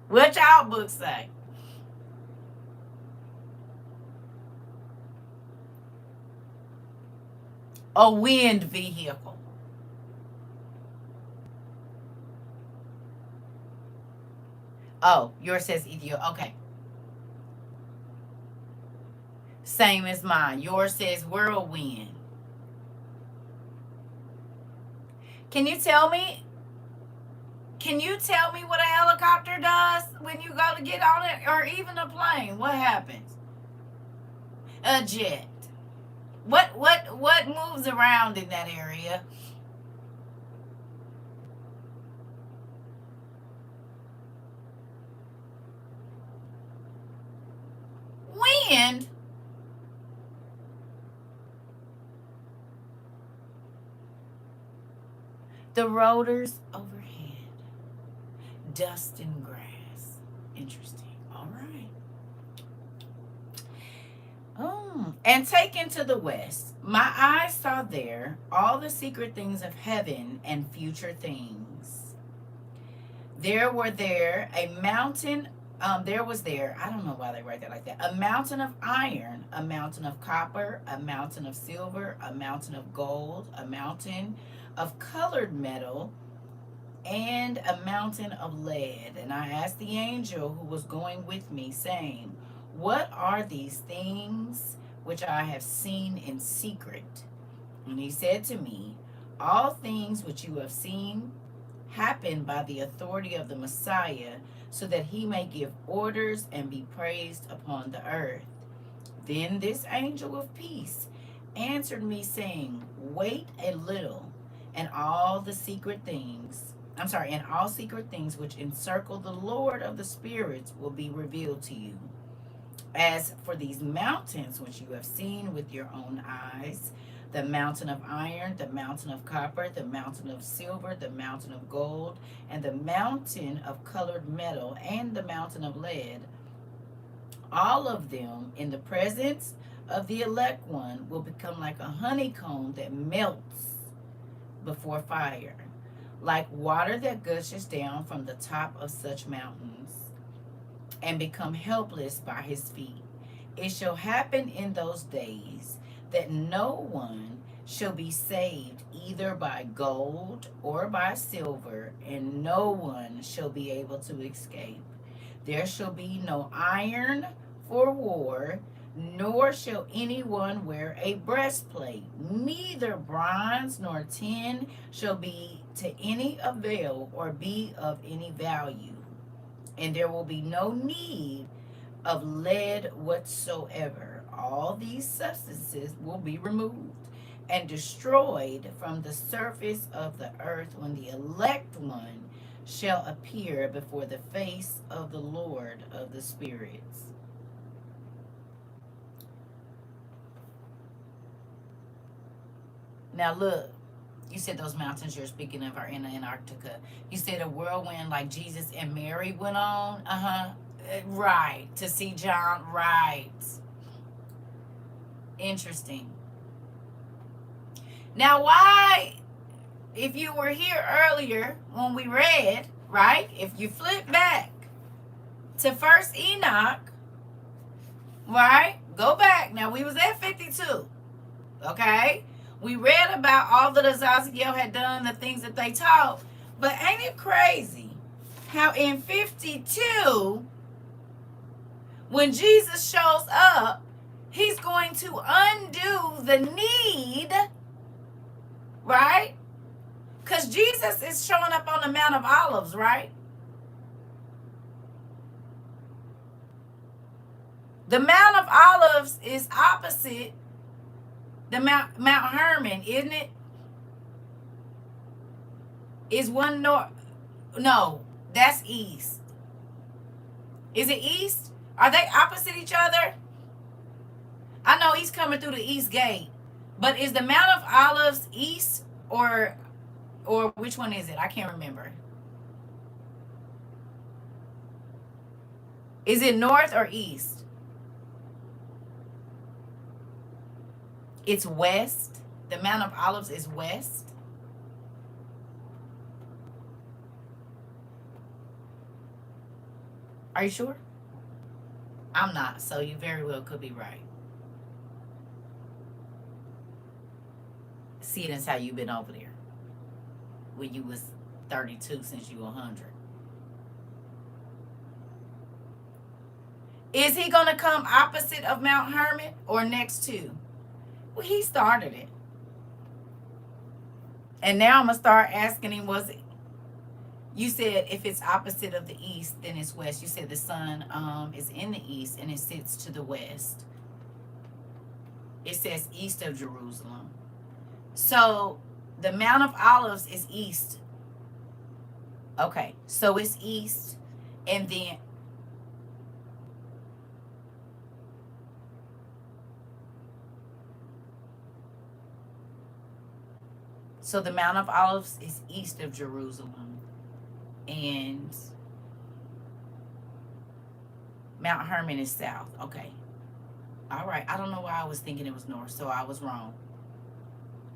What y'all book say? A wind vehicle. Oh, yours says Ethiopia. Okay. Same as mine. Yours says whirlwind. Can you tell me? Can you tell me what a helicopter does when you go to get on it, or even a plane? What happens? A jet. What moves around in that area? Wind. The rotors overhead, dust and grass. Interesting. All right. And taken to the west, my eyes saw there all the secret things of heaven and future things. There were there a mountain. There was there. I don't know why they write that like that. A mountain of iron, a mountain of copper, a mountain of silver, a mountain of gold, a mountain of colored metal, and a mountain of lead. And I asked the angel who was going with me, saying, what are these things which I have seen in secret? And he said to me, all things which you have seen happen by the authority of the Messiah, so that he may give orders and be praised upon the earth. Then this angel of peace answered me, saying, wait a little, and all secret things which encircle the Lord of the spirits will be revealed to you. As for these mountains which you have seen with your own eyes, the mountain of iron, the mountain of copper, the mountain of silver, the mountain of gold, and the mountain of colored metal, and the mountain of lead, all of them in the presence of the elect one will become like a honeycomb that melts before fire, like water that gushes down from the top of such mountains, and become helpless by his feet. It shall happen in those days that no one shall be saved either by gold or by silver, and no one shall be able to escape. There shall be no iron for war, nor shall anyone wear a breastplate, neither bronze nor tin shall be to any avail or be of any value. And there will be no need of lead whatsoever. All these substances will be removed and destroyed from the surface of the earth when the elect one shall appear before the face of the Lord of the spirits. Now look, you said those mountains you're speaking of are in Antarctica. You said a whirlwind like Jesus and Mary went on. Right. To see John. Right. Interesting. Now, why, if you were here earlier when we read, right? If you flip back to First Enoch, right? Go back. Now, we was at 52. Okay? We read about all that Azazel had done, the things that they taught. But ain't it crazy how in 52, when Jesus shows up, he's going to undo the need, right? Because Jesus is showing up on the Mount of Olives, right? The Mount of Olives is opposite the Mount Hermon, isn't it? Is one north? No, that's east. Is it east? Are they opposite each other? I know he's coming through the east gate, but is the Mount of Olives east or which one is it? I can't remember. Is it north or east? It's west. The Mount of Olives is west. Are you sure? I'm not, so you very well could be right. See, that's how you've been over there when you was 32 since you 100. Is he going to come opposite of Mount Hermon or next to? Well, he started it. And now I'm going to start asking him, was it? You said if it's opposite of the east, then it's west. You said the sun is in the east and it sits to the west. It says east of Jerusalem. So the Mount of Olives is east. Okay, so it's east. And then So the Mount of Olives is east of Jerusalem, and Mount Hermon is south. Okay. All right. I don't know why I was thinking it was north, so I was wrong.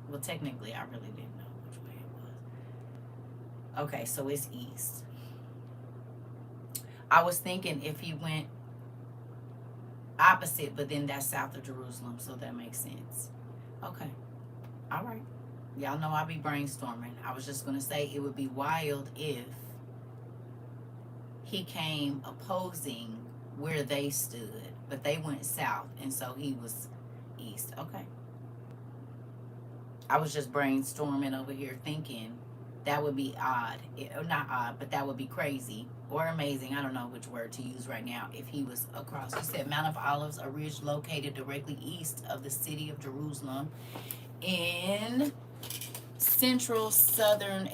Well, technically, I really didn't know which way it was. Okay, so it's east. I was thinking if he went opposite, but then that's south of Jerusalem, so that makes sense. Okay. All right. Y'all know I be brainstorming. I was just going to say it would be wild if he came opposing where they stood, but they went south, and so he was east. Okay. I was just brainstorming over here thinking that would be odd. Or not odd, but that would be crazy or amazing. I don't know which word to use right now if he was across. You said Mount of Olives, a ridge located directly east of the city of Jerusalem in the central southern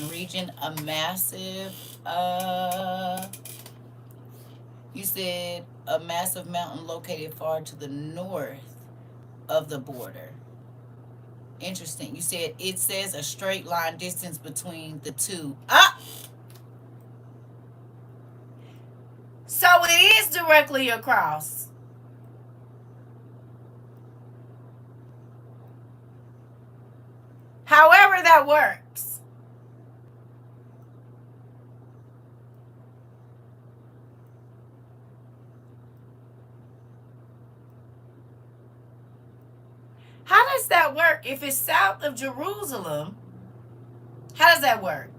region, a massive you said a massive mountain located far to the north of the border. Interesting. You said it says a straight line distance between the two. Ah! So it is directly across. However that works. How does that work? If it's south of Jerusalem, how does that work?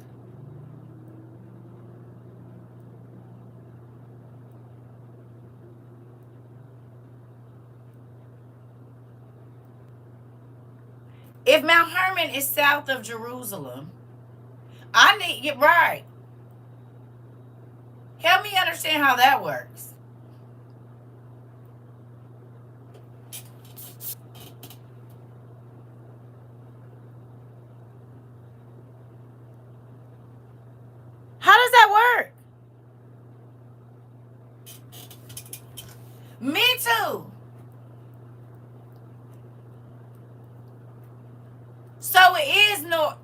If Mount Hermon is south of Jerusalem, I need get right. Help me understand how that works. How does that work? Me too. So it is north.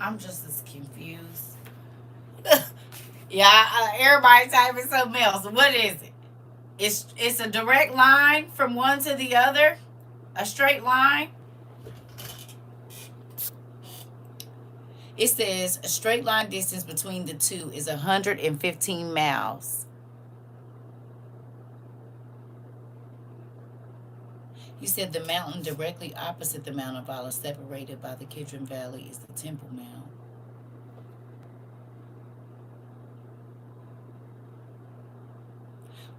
I'm just as confused. Yeah, everybody's typing something else. What is it? It's a direct line from one to the other, a straight line. It says a straight line distance between the two is 115 miles. You said the mountain directly opposite the Mount of Olives, separated by the Kidron Valley, is the Temple Mount.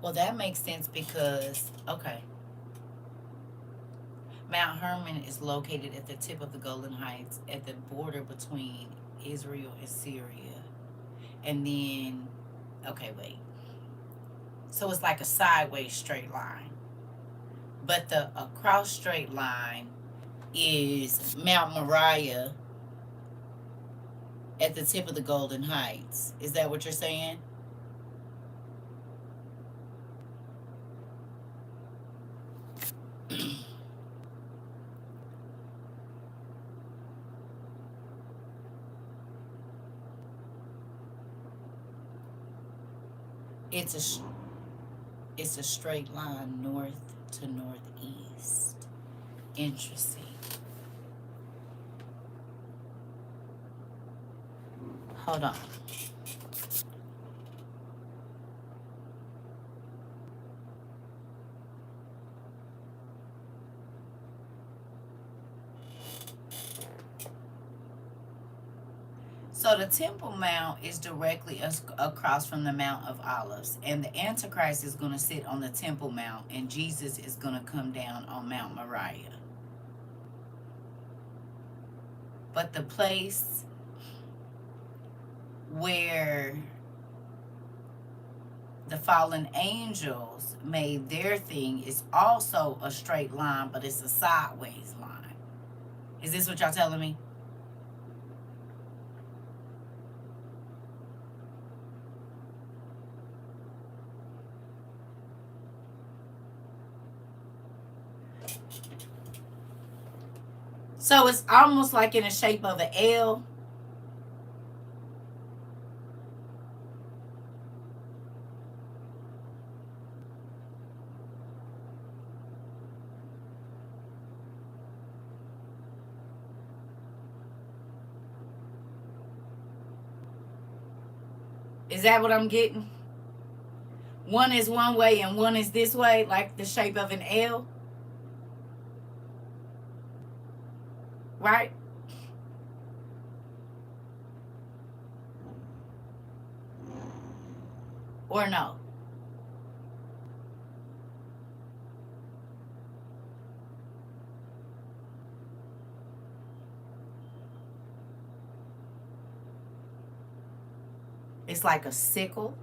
Well, that makes sense because, okay, Mount Hermon is located at the tip of the Golden Heights at the border between Israel and Syria. And then, okay, wait. So it's like a sideways straight line. But the across straight line is Mount Moriah at the tip of the Golden Heights. Is that what you're saying? It's a it's a straight line north to northeast. Interesting. Hold on. So the Temple Mount is directly across from the Mount of Olives, and the Antichrist is going to sit on the Temple Mount, and Jesus is going to come down on Mount Moriah. But the place where the fallen angels made their thing is also a straight line, but it's a sideways line. Is this what y'all telling me? So it's almost like in the shape of an L. Is that what I'm getting? One is one way and one is this way, like the shape of an L, right? Or no? It's like a sickle.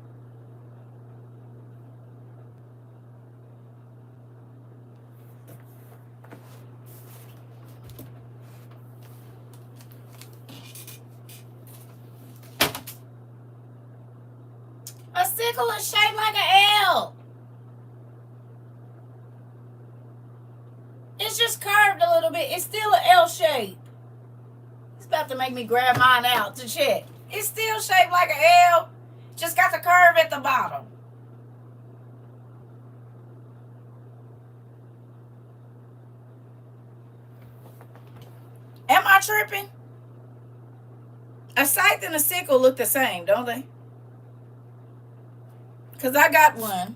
A sickle is shaped like an L. It's just curved a little bit. It's still an L shape. It's about to make me grab mine out to check. It's still shaped like an L. Just got the curve at the bottom. Am I tripping? A scythe and a sickle look the same, don't they? Because I got one.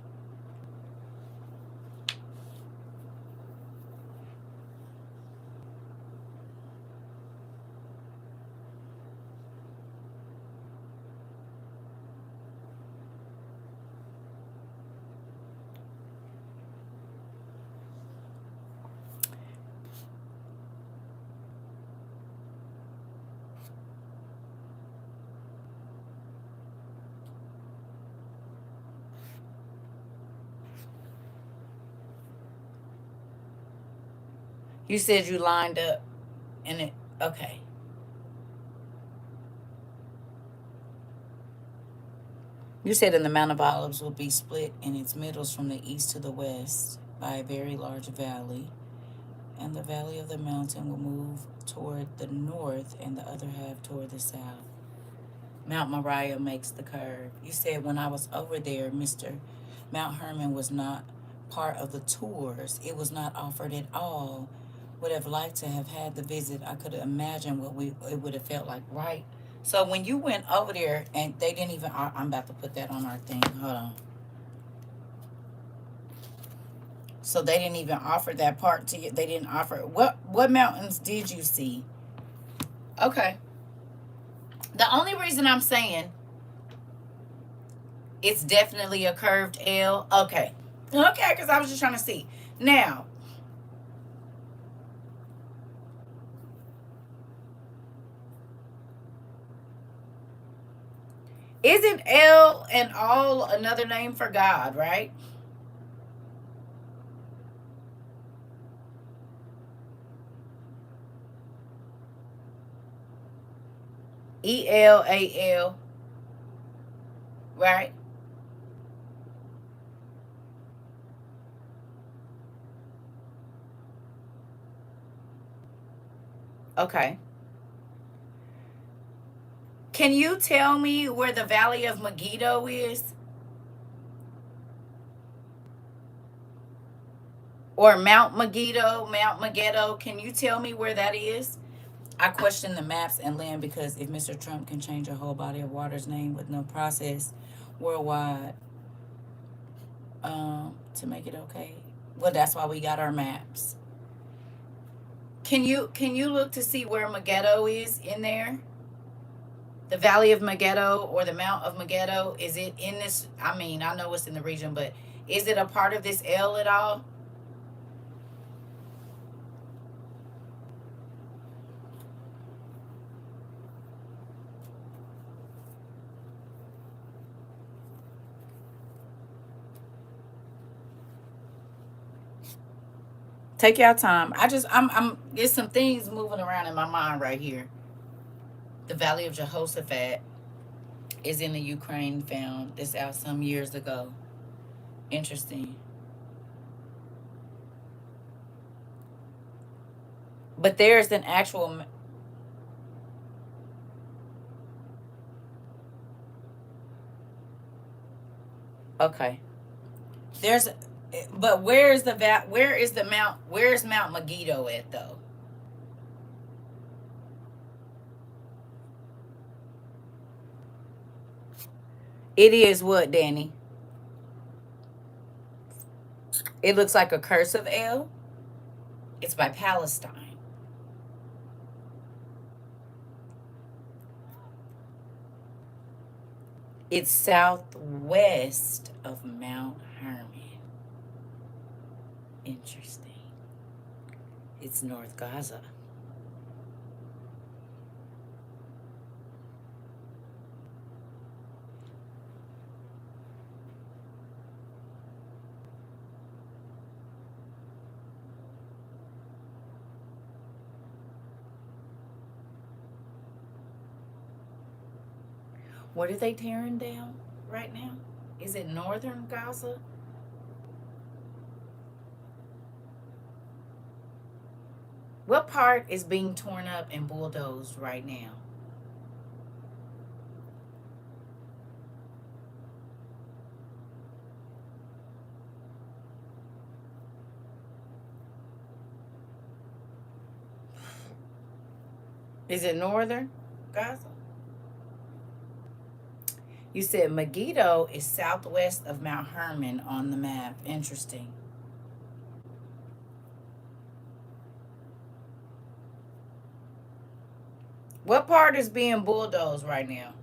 You said you lined up and it, okay. You said in the Mount of Olives will be split in its middles from the east to the west by a very large valley, and the valley of the mountain will move toward the north and the other half toward the south. Mount Moriah makes the curve. You said when I was over there, Mr. Mount Hermon was not part of the tours. It was not offered at all. Would have liked to have had the visit. I could imagine what it would have felt like, right? So when you went over there and they didn't even, I'm about to put that on our thing. Hold on. So they didn't even offer that part to you. They didn't offer what mountains did you see? Okay. The only reason I'm saying it's definitely a curved L. Okay. Okay, because I was just trying to see. Now, isn't El and all another name for God, right? ELAL, right? Okay. Can you tell me where the Valley of Megiddo is? Or Mount Megiddo, Mount Megiddo? Can you tell me where that is? I question the maps and land because if Mr. Trump can change a whole body of water's name with no process worldwide to make it okay, well, that's why we got our maps. Can you look to see where Megiddo is in there? The Valley of Megiddo or the Mount of Megiddo? Is it in this? I mean, I know it's in the region, but is it a part of this L at all? Take your time. I'm there's some things moving around in my mind right here. The Valley of Jehoshaphat is in the Ukraine, found this out some years ago. Interesting. But there's an actual, okay. There's, but where is the mount, where's Mount Megiddo at though? It is what, Danny? It looks like a cursive L. It's by Palestine. It's southwest of Mount Hermon. Interesting. It's North Gaza. What are they tearing down right now? Is it northern Gaza? What part is being torn up and bulldozed right now? Is it northern Gaza? You said Megiddo is southwest of Mount Hermon on the map. Interesting. What part is being bulldozed right now?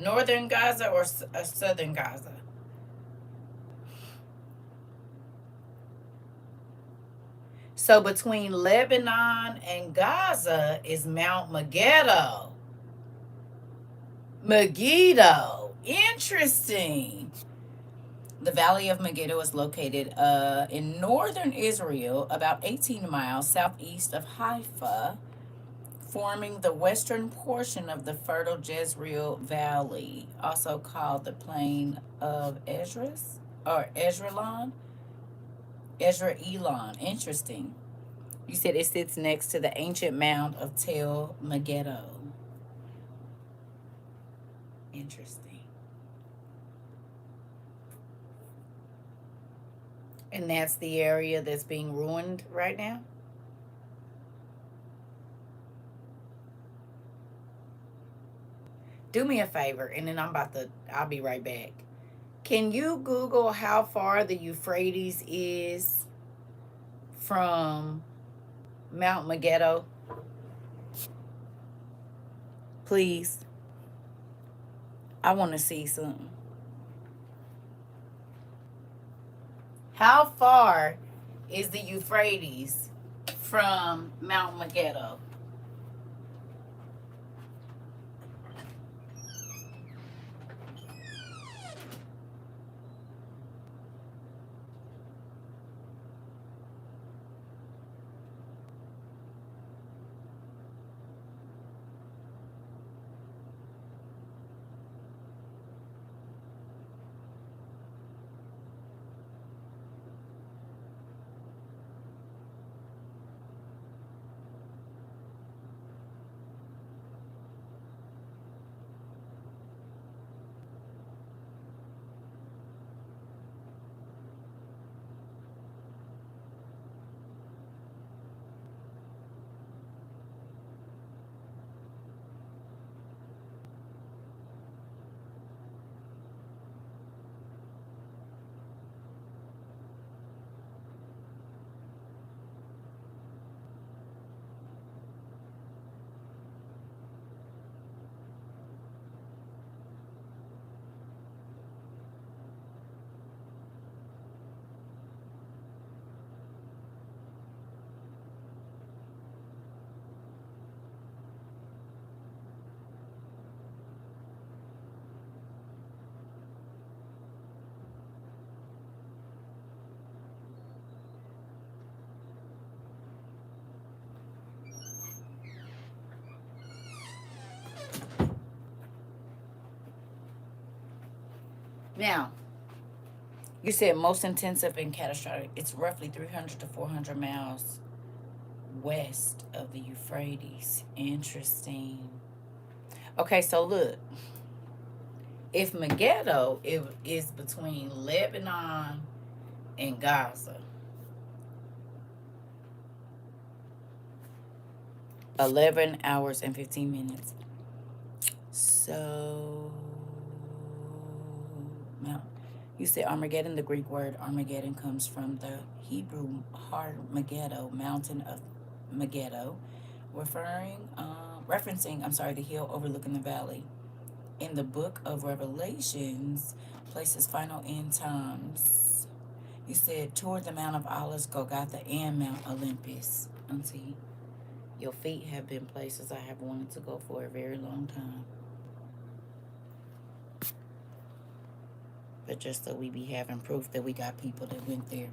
Northern Gaza or southern Gaza? So between Lebanon and Gaza is Mount Megiddo. Megiddo. Interesting. The Valley of Megiddo is located in northern Israel, about 18 miles southeast of Haifa, forming the western portion of the fertile Jezreel Valley, also called the Plain of Esdras or Esdraelon. Esdraelon. Interesting. You said it sits next to the ancient mound of Tel Megiddo. Interesting. And that's the area that's being ruined right now? Do me a favor, and then I'll be right back. Can you Google how far the Euphrates is from Mount Megiddo? Please. I want to see something. How far is the Euphrates from Mount Megiddo? Now, you said most intensive and catastrophic. It's roughly 300 to 400 miles west of the Euphrates. Interesting. Okay, so look, if Megiddo is between Lebanon and Gaza, 11 hours and 15 minutes. So, Mount. You say Armageddon. The Greek word Armageddon comes from the Hebrew Har Megiddo, mountain of Megiddo, referencing, the hill overlooking the valley. In the book of Revelations, places final end times. You said toward the Mount of Olives, Golgotha, and Mount Olympus. Auntie, your feet have been places I have wanted to go for a very long time. But just so we be having proof that we got people that went there.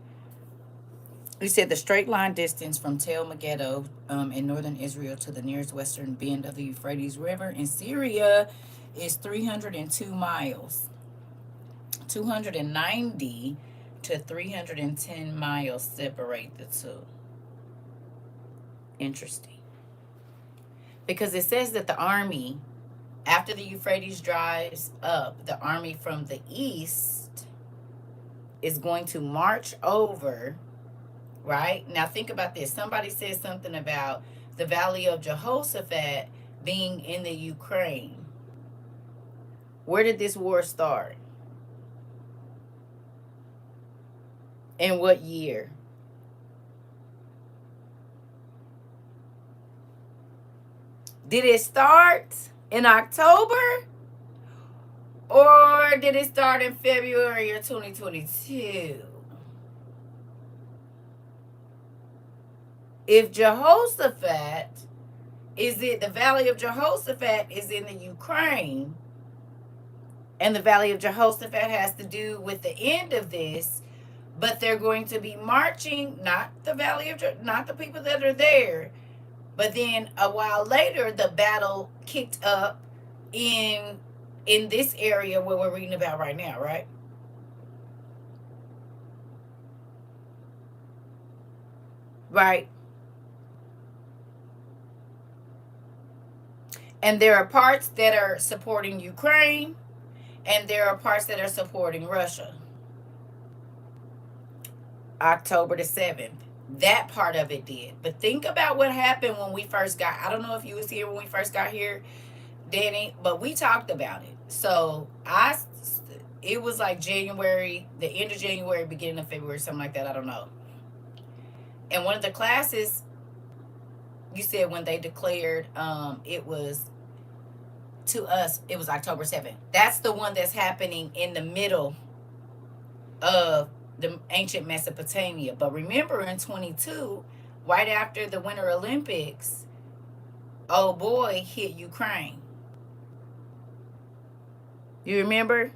We said the straight line distance from Tel Megiddo in northern Israel to the nearest western bend of the Euphrates River in Syria is 302 miles. 290 to 310 miles separate the two. Interesting. Because it says that the army, after the Euphrates dries up, the army from the east is going to march over, right? Now think about this. Somebody said something about the Valley of Jehoshaphat being in the Ukraine. Where did this war start? In what year? Did it start in October? Or did it start in February of 2022? If Jehoshaphat the Valley of Jehoshaphat is in the Ukraine, and the Valley of Jehoshaphat has to do with the end of this, but they're going to be marching, not the people that are there, but then a while later the battle kicked up in this area where we're reading about right now, right? Right. And there are parts that are supporting Ukraine, and there are parts that are supporting Russia. October the 7th. That part of it did. But think about what happened when we first got, I don't know if you was here when we first got here, Danny, but we talked about it. So it was like January, the end of January, beginning of February, something like that. I don't know. And one of the classes, you said when they declared, it was to us, it was October 7th. That's the one that's happening in the middle of the ancient Mesopotamia. But remember in 22, right after the Winter Olympics, oh boy hit Ukraine. You remember?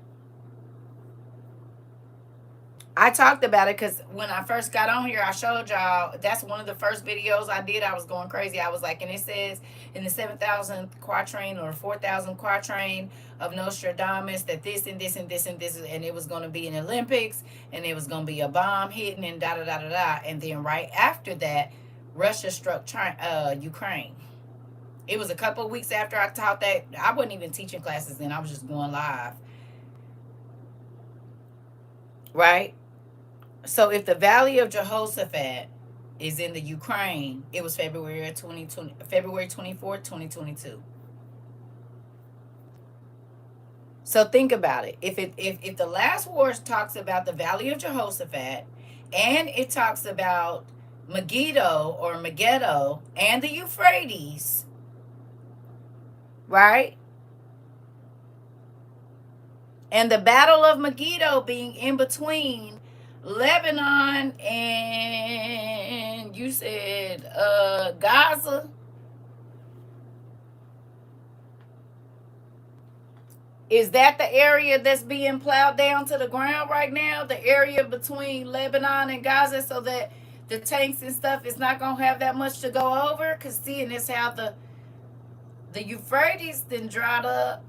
I talked about it because when I first got on here, I showed y'all. That's one of the first videos I did. I was going crazy. I was like, and it says in the 7,000th quatrain or 4,000th quatrain of Nostradamus that this and this and this and this, and it was going to be an Olympics, and it was going to be a bomb hitting and da da da da da. And then right after that, Russia struck Ukraine. It was a couple of weeks after I taught that. I wasn't even teaching classes then. I was just going live. Right? So if the Valley of Jehoshaphat is in the Ukraine, it was February 24th, 2022. So think about it. If the last war talks about the Valley of Jehoshaphat, and it talks about Megiddo or Megiddo and the Euphrates, right? And the Battle of Megiddo being in between Lebanon and you said Gaza. Is that the area that's being plowed down to the ground right now? The area between Lebanon and Gaza, so that the tanks and stuff is not gonna have that much to go over? Cause seeing this how the Euphrates then dried up.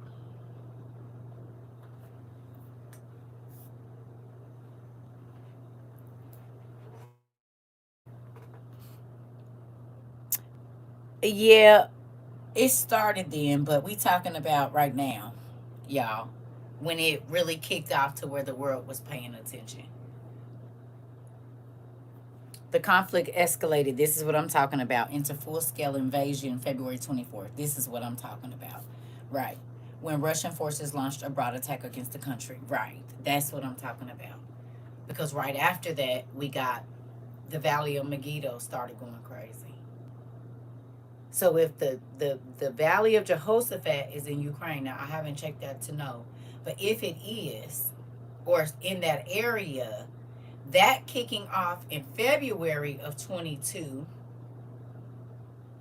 Yeah, it started then, but we talking about right now, y'all, when it really kicked off to where the world was paying attention. The conflict escalated. This is what I'm talking about, into full scale invasion February 24th. This is what I'm talking about. Right. When Russian forces launched a broad attack against the country. Right. That's what I'm talking about. Because right after that, we got the Valley of Megiddo started going crazy. So if the Valley of Jehoshaphat is in Ukraine, now I haven't checked that to know, but if it is, or in that area, that kicking off in February of 22,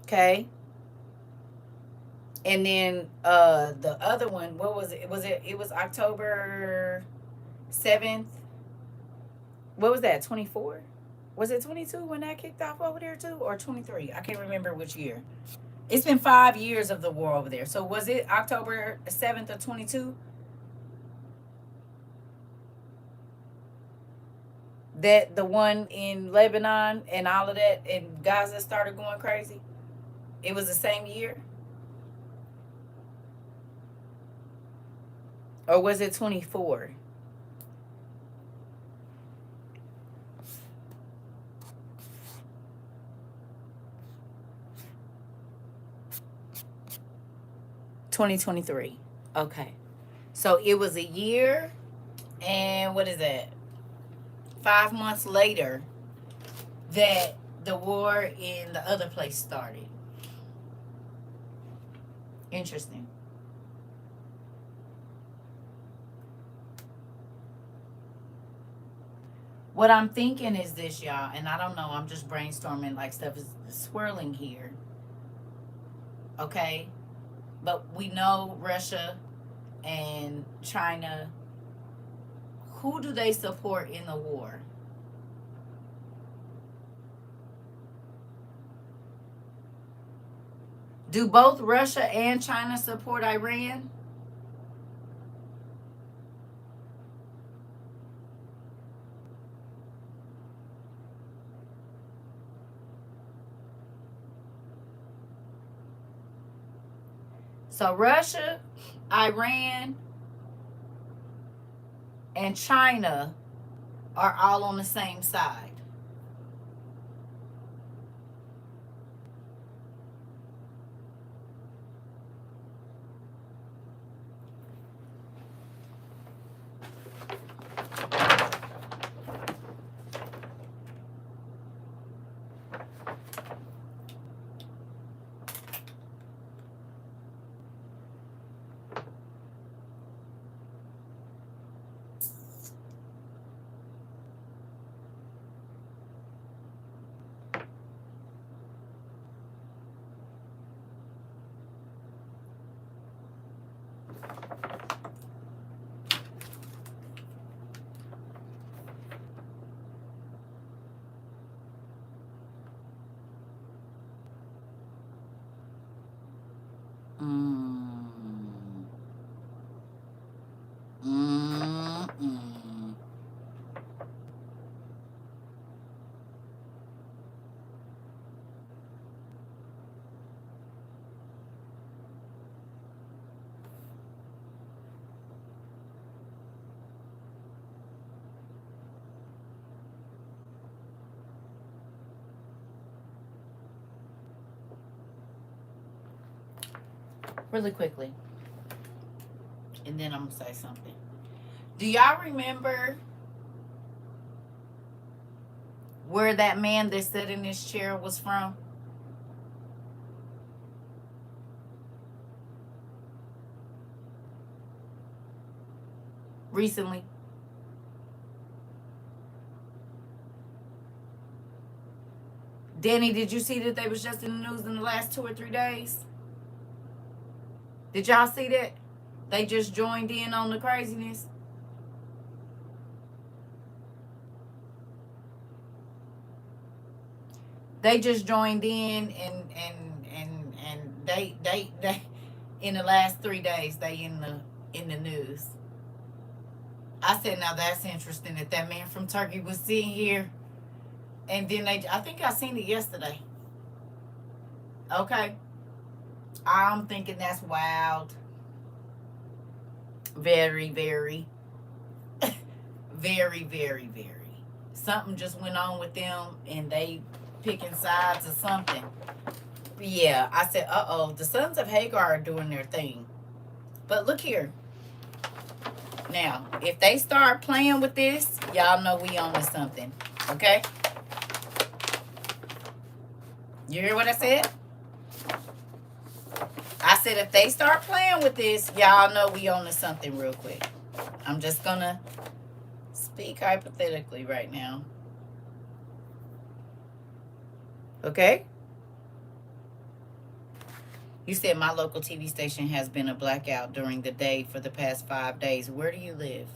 okay? And then the other one, what was it? It was October 7th. What was that? 24? Was it 22 when that kicked off over there too, or 23? I can't remember which year. It's been 5 years of the war over there. So was it October 7th of 22 that the one in Lebanon and all of that in Gaza started going crazy? It was the same year? Or was it 24? 2023. Okay. So it was a year and what is that? 5 months later that the war in the other place started. Interesting. What I'm thinking is this, y'all, and I don't know, I'm just brainstorming, like stuff is swirling here. Okay? But we know Russia and China. Who do they support in the war? Do both Russia and China support Iran? So Russia, Iran, and China are all on the same side. Mm. Mm-mm. Really quickly, and then I'm gonna say something. Do y'all remember where that man that sat in this chair was from recently? Danny, did you see that they was just in the news in the last 2 or 3 days? Did y'all see that? They just joined in on the craziness. They just joined in and they in the last 3 days they in the news. I said, now that's interesting that that man from Turkey was sitting here, and then I think I seen it yesterday. Okay? I'm thinking that's wild. Very, very, very, very, very. Something just went on with them and they picking sides or something. Yeah, I said, the sons of Hagar are doing their thing. But look here. Now, if they start playing with this, y'all know we on to something. Okay? You hear what I said? I said if they start playing with this, y'all know we on to something real quick. I'm just gonna speak hypothetically right now. Okay? You said my local TV station has been a blackout during the day for the past 5 days. Where do you live?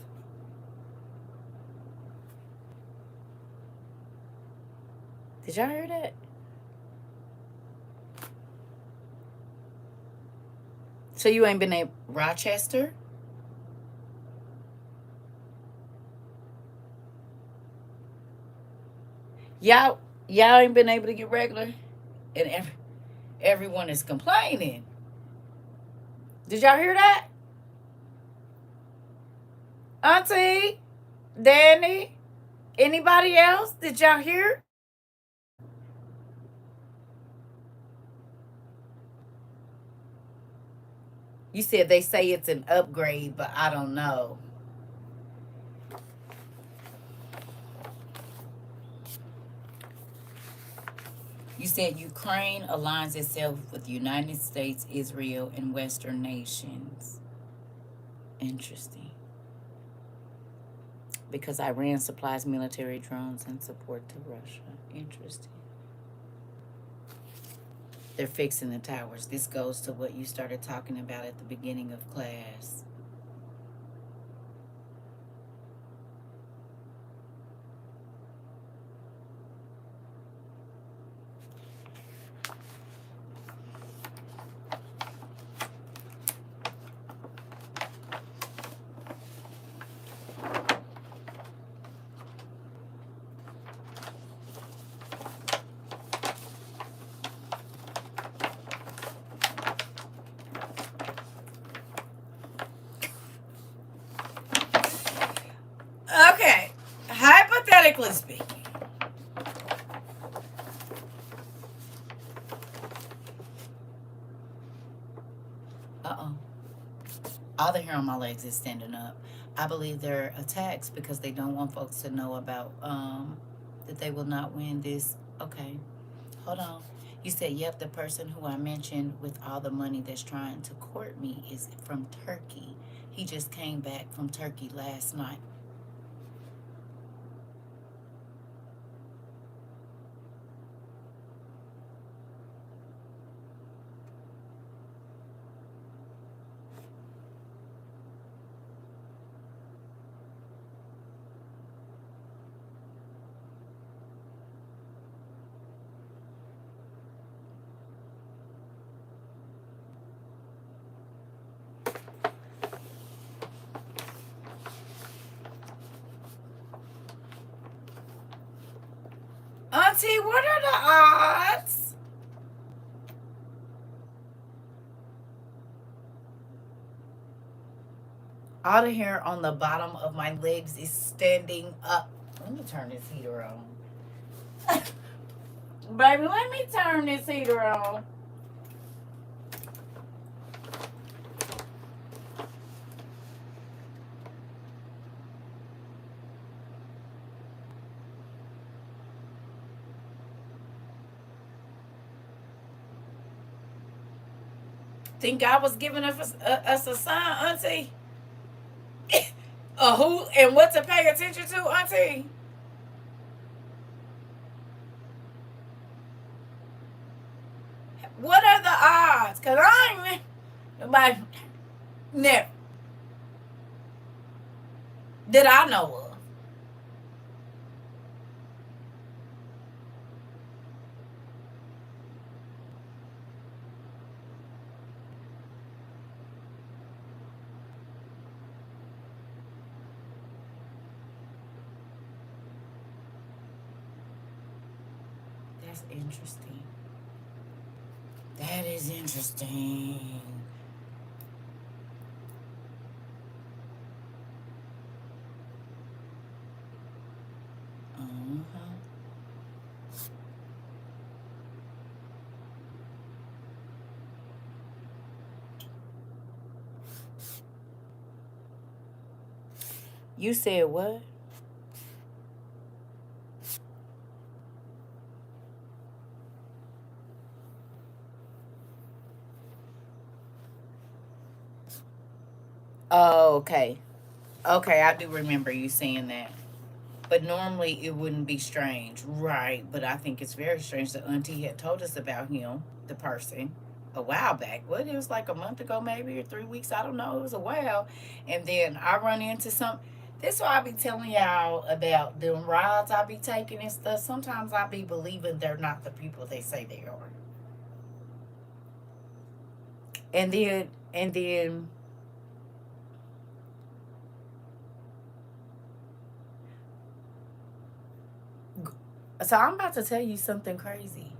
Did y'all hear that? So you ain't been in Rochester? Y'all ain't been able to get regular? And everyone is complaining. Did y'all hear that? Auntie? Danny? Anybody else? Did y'all hear? You said they say it's an upgrade, but I don't know. You said Ukraine aligns itself with the United States, Israel, and Western nations. Interesting. Because Iran supplies military drones and support to Russia. Interesting. They're fixing the towers. This goes to what you started talking about at the beginning of class. Okay, hypothetically speaking, all the hair on my legs is standing up. I believe they're attacks because they don't want folks to know about that they will not win this. Okay, hold on. You said, yep, the person who I mentioned with all the money that's trying to court me is from Turkey. He just came back from Turkey last night. Auntie, what are the odds? All the hair on the bottom of my legs is standing up. Let me turn this heater on. Baby, let me turn this heater on. Think God was giving us a sign, Auntie? Who and what to pay attention to, Auntie? What are the odds? Because I ain't nobody never that I know of. That's interesting. That is interesting. Uh-huh. You said what? Oh, okay. Okay, I do remember you saying that. But normally it wouldn't be strange, right? But I think it's very strange that Auntie had told us about him, the person, a while back. What, it was like a month ago, maybe, or 3 weeks. I don't know. It was a while. And then I run into some. This why I be telling y'all about them rides I be taking and stuff. Sometimes I be believing they're not the people they say they are. And then so I'm about to tell you something crazy.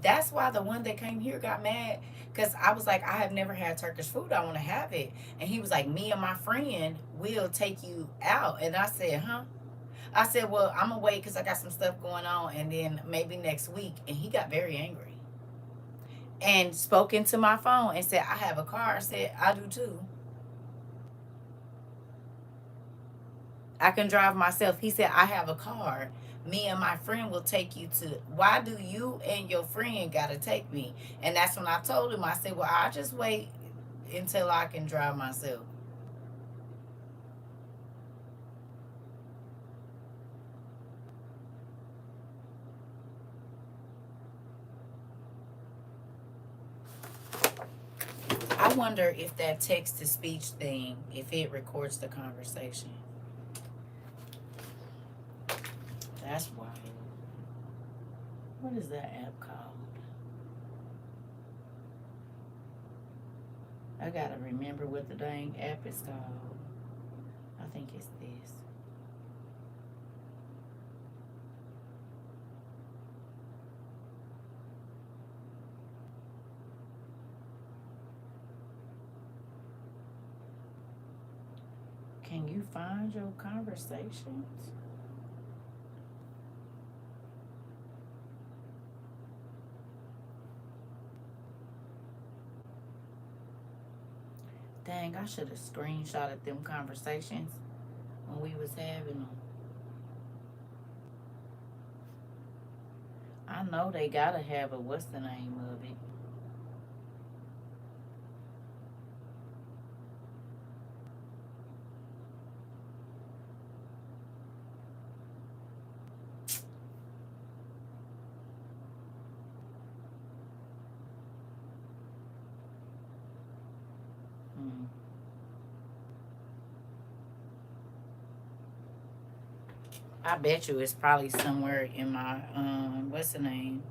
That's why the one that came here got mad because I was like, I have never had Turkish food. I want to have it. And he was like, me and my friend will take you out. And I said, huh? I said, well, I'm going to wait because I got some stuff going on. And then maybe next week. And he got very angry and spoke into my phone and said, I have a car. I said, I do too. I can drive myself. He said, I have a car. Me and my friend will take you to. Why do you and your friend got to take me? And that's when I told him, I said, well, I'll just wait until I can drive myself. I wonder if that text to speech thing, if it records the conversation. That's wild. What is that app called? I gotta remember what the dang app is called. I think it's this. Can you find your conversations? Dang, I should have screenshotted them conversations when we was having them. I know they gotta have a what's the name of it. Hmm. I bet you it's probably somewhere in my what's the name?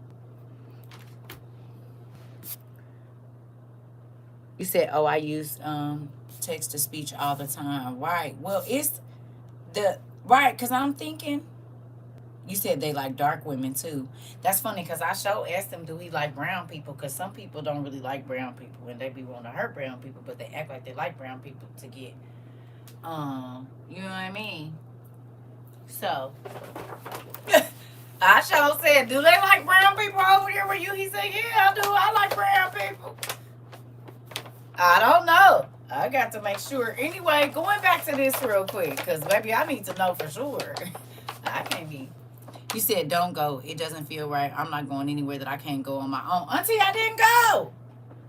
You said, oh, I use text to speech all the time. Right. Well, it's the right because I'm thinking you said they like dark women too. That's funny because I sure asked him, do he like brown people? Because some people don't really like brown people and they be wanting to hurt brown people, but they act like they like brown people to get, you know what I mean? So I sure said, do they like brown people over here with you? He said, yeah, I do. I like brown people. I don't know. I got to make sure. Anyway, going back to this real quick, because maybe I need to know for sure. I can't be. You said don't go. It doesn't feel right. I'm not going anywhere that I can't go on my own. Auntie, I didn't go.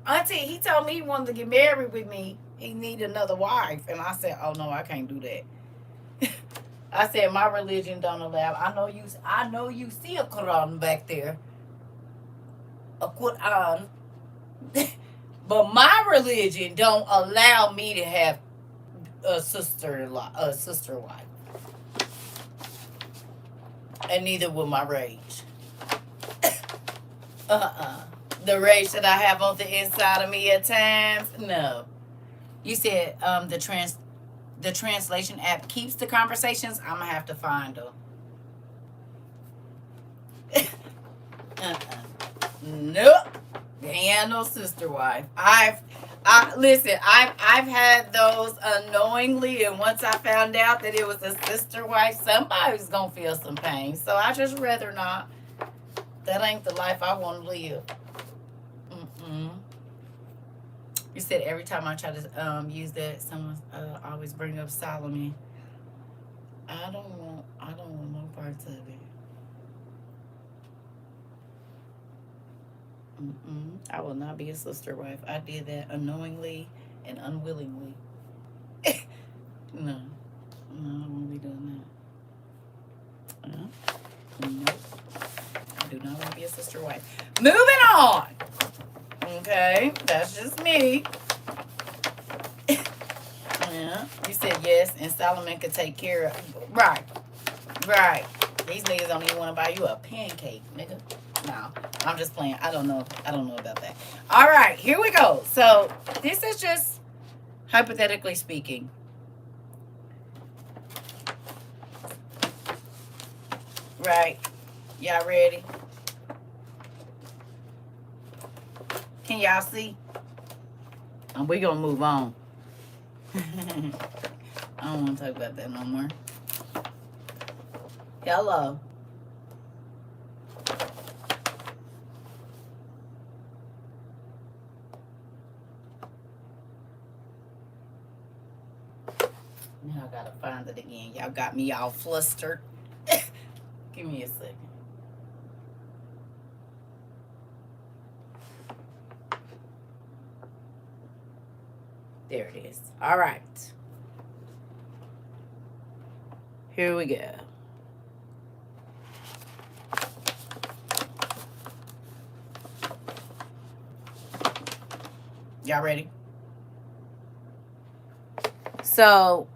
Auntie, he told me he wanted to get married with me. He needed another wife. And I said, oh no, I can't do that. I said my religion don't allow. I know you see a Quran back there. A Quran. But my religion don't allow me to have a sister wife. And neither will my rage. The rage that I have on the inside of me at times, no. You said the translation app keeps the conversations. I'm gonna have to find them. uh-uh. Nope. Damn, no sister wife. I've had those unknowingly, and once I found out that it was a sister wife, somebody's gonna feel some pain. So I just rather not. That ain't the life I want to live. Mm-mm. You said every time I try to use that, someone always bring up Solomon. I don't want no parts of it. Mm-mm. I will not be a sister wife. I did that unknowingly and unwillingly. No, no, I won't be doing that. Nope. I do not want to be a sister wife. Moving on. Okay, that's just me. Yeah, you said yes, and Solomon could take care of. Right, right. These niggas don't even want to buy you a pancake, nigga. No, I'm just playing. I don't know. I don't know about that. All right, here we go. So this is just hypothetically speaking. Right. Y'all ready? Can y'all see? And we're going to move on. I don't want to talk about that no more. Hello. Now I got to find it again. Y'all got me all flustered. Give me a second. There it is. All right. Here we go. Y'all ready? So,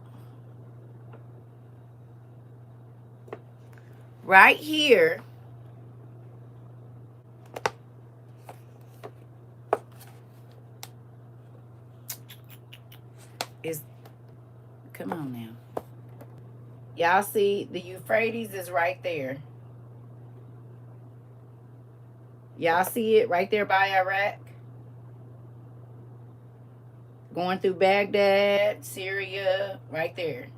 right here is, come on now. Y'all see the Euphrates is right there. Y'all see it right there by Iraq? Going through Baghdad, Syria, right there.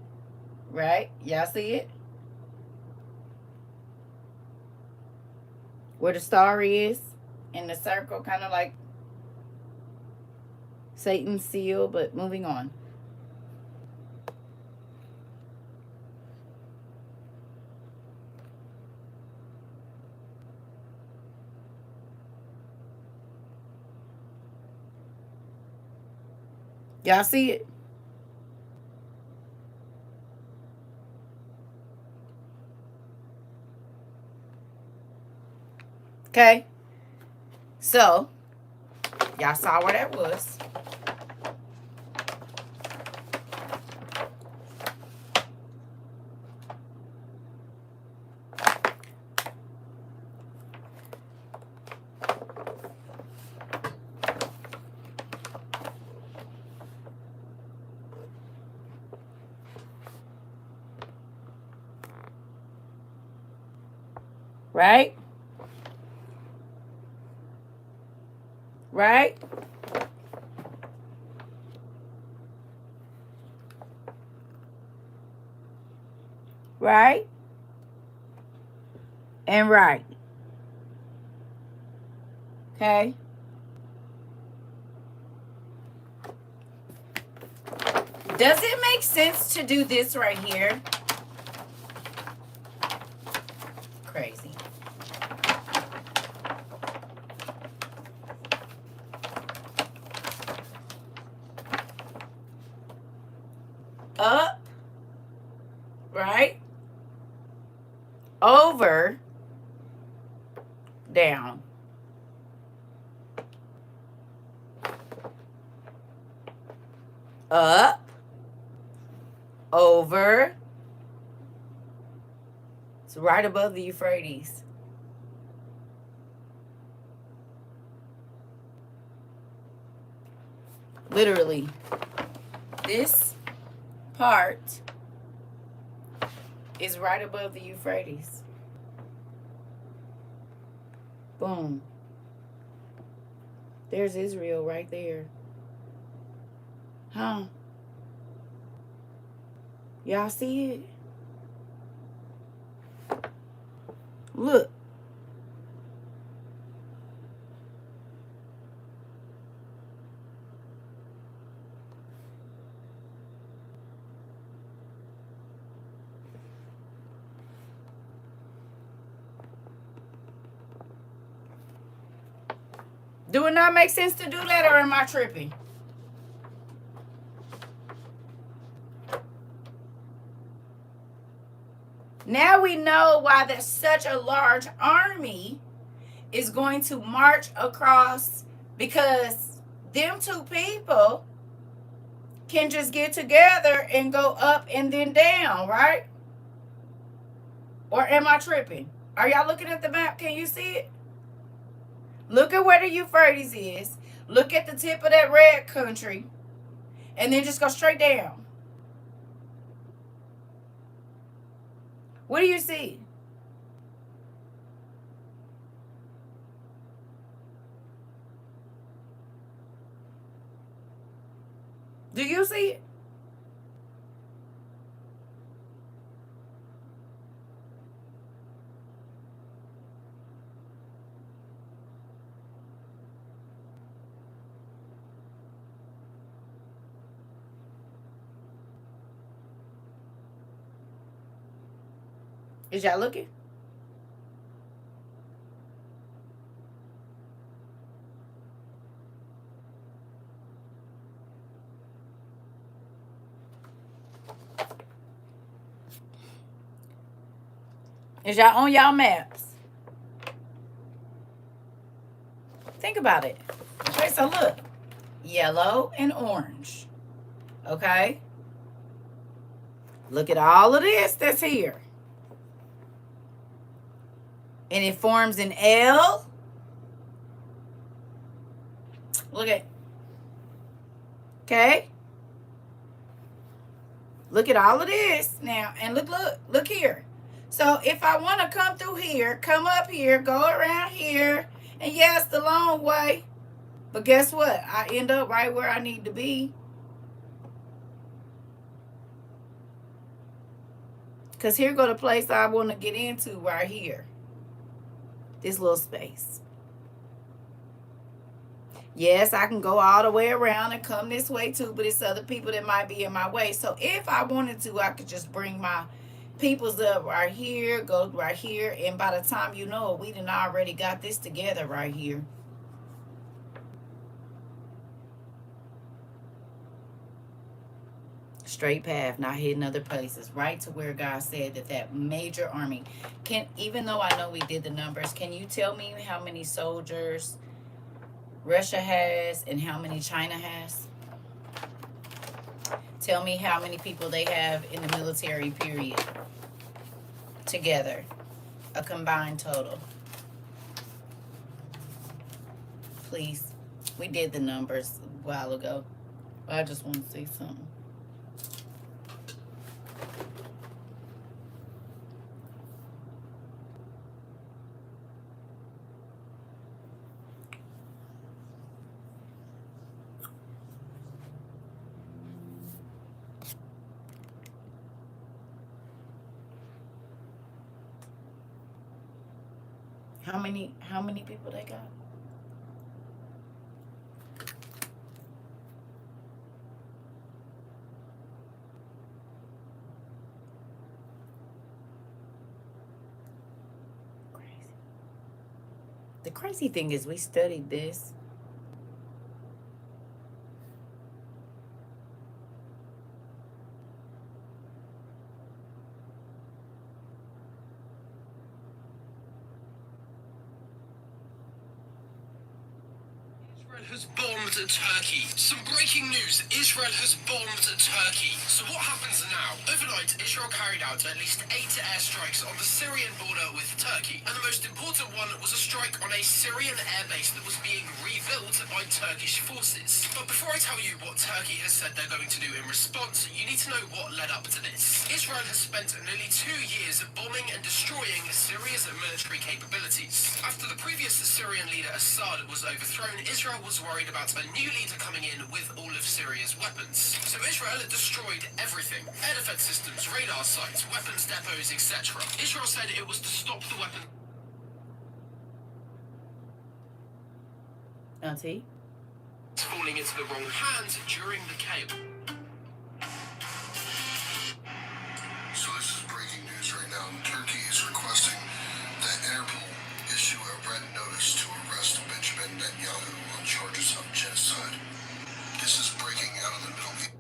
Right? Y'all see it? Where the star is in the circle, kind of like Satan's seal, but moving on. Y'all see it? Okay. So, y'all saw where that was. Right? Right? Right? And right. Okay? Does it make sense to do this right here? Crazy. Up, right? Over, down. Up, over. It's right above the Euphrates. Literally, this part is right above the Euphrates. Boom. There's Israel right there. Huh? Y'all see it? Look. Do it not make sense to do that, or am I tripping? Now we know why there's such a large army is going to march across, because them two people can just get together and go up and then down, right? Or am I tripping? Are y'all looking at the map? Can you see it? Look at where the Euphrates is. Look at the tip of that red country. And then just go straight down. What do you see? Do you see it? Is y'all looking? Is y'all on y'all maps? Think about it. Okay, so look. Yellow and orange. Okay? Look at all of this that's here. And it forms an L. Look at. Okay? Look at all of this now. And look here. So if I want to come through here, come up here, go around here, and yes, the long way. But guess what? I end up right where I need to be. Because here go the place I want to get into right here. This little space. Yes, I can go all the way around and come this way too, but it's other people that might be in my way. So if I wanted to, I could just bring my peoples up right here, go right here, and by the time you know it, we done already got this together right here. Straight path, not hidden other places, right to where God said that major army can. Even though I know we did the numbers, can you tell me how many soldiers Russia has and how many China has? Tell me how many people they have in the military, period, together, a combined total. Please. We did the numbers a while ago. I just want to say something. How many people they got? Crazy. The crazy thing is we studied this. Has bombed Turkey. Some breaking news. Israel has bombed Turkey. So what happens now? Overnight, Israel carried out at least 8 airstrikes on the Syrian border with Turkey. And the most important one was a strike on a Syrian airbase that was being rebuilt by Turkish forces. But before I tell you what Turkey has said they're going to do in response, you need to know what led up to this. Israel has spent nearly 2 years bombing growing and destroying Syria's military capabilities. After the previous Syrian leader Assad was overthrown, Israel was worried about a new leader coming in with all of Syria's weapons. So Israel destroyed everything: air defense systems, radar sites, weapons depots, etc. Israel said it was to stop the weapons Auntie? falling into the wrong hands during the chaos. So this is breaking news right now. Turkey is requesting that Interpol issue a red notice to arrest Benjamin Netanyahu on charges of genocide. This is breaking out of the Middle East.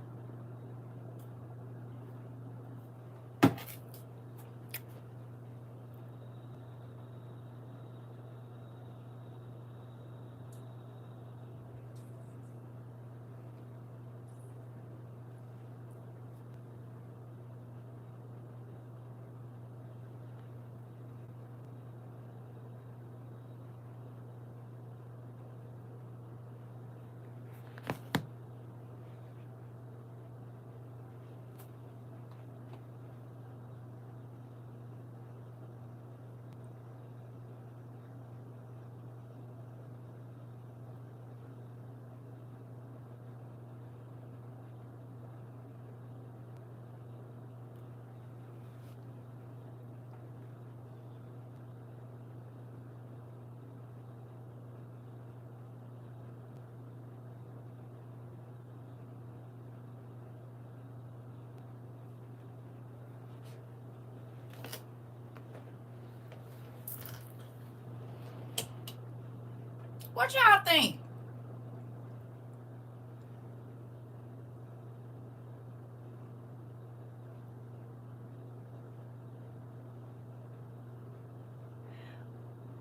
What y'all think?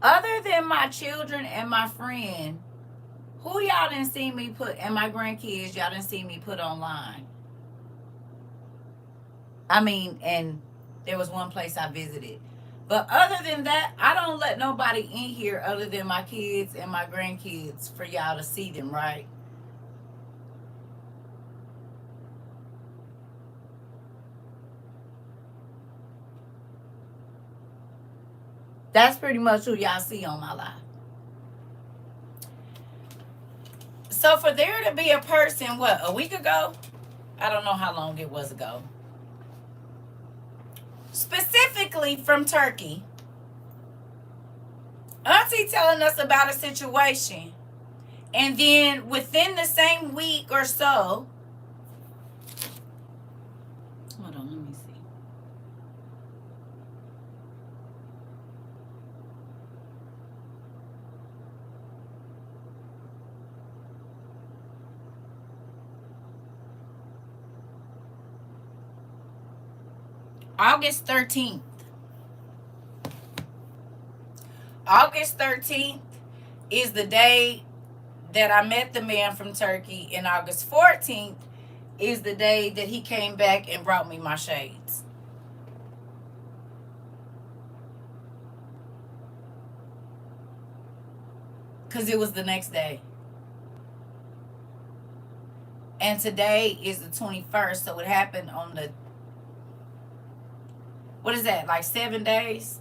Other than my children and my friend, who y'all didn't see me put, and my grandkids, y'all didn't see me put online? I mean, and there was one place I visited. But other than that, I don't let nobody in here other than my kids and my grandkids for y'all to see them, right? That's pretty much who y'all see on my live. So for there to be a person, what, a week ago? I don't know how long it was ago. Specifically from Turkey. Auntie telling us about a situation. And then within the same week or so, hold on, let me see. August 13th. August 13th is the day that I met the man from Turkey, and August 14th is the day that he came back and brought me my shades. Because it was the next day. And today is the 21st, so it happened on the, what is that, like 7 days?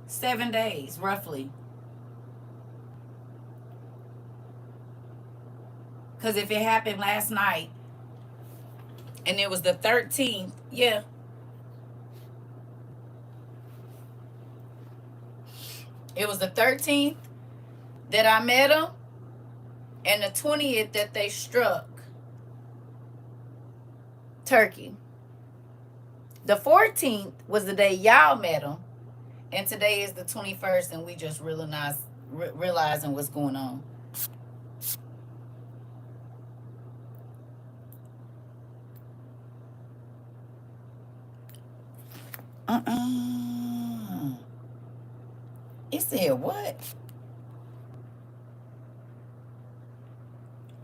7 days, roughly. Because if it happened last night, and it was the 13th, yeah. It was the 13th that I met him, and the 20th that they struck Turkey. The 14th was the day y'all met him, and today is the 21st, and we just realizing what's going on. It said what?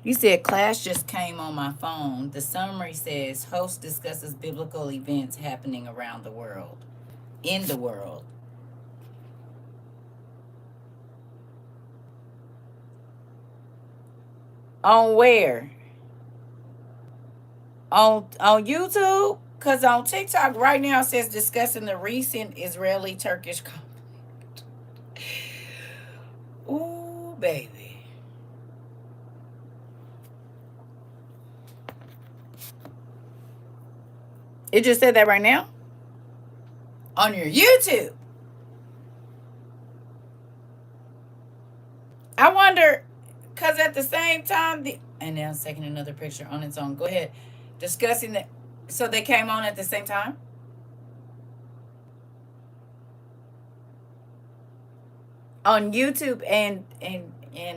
You said class just came on my phone. The summary says host discusses biblical events happening around the world. In the world. On where? On YouTube? Because on TikTok right now it says discussing the recent Israeli Turkish conflict. Ooh, baby. It just said that right now on your YouTube. I wonder, because at the same time, and now it's taking another picture on its own. Go ahead. Discussing that. So they came on at the same time? On YouTube and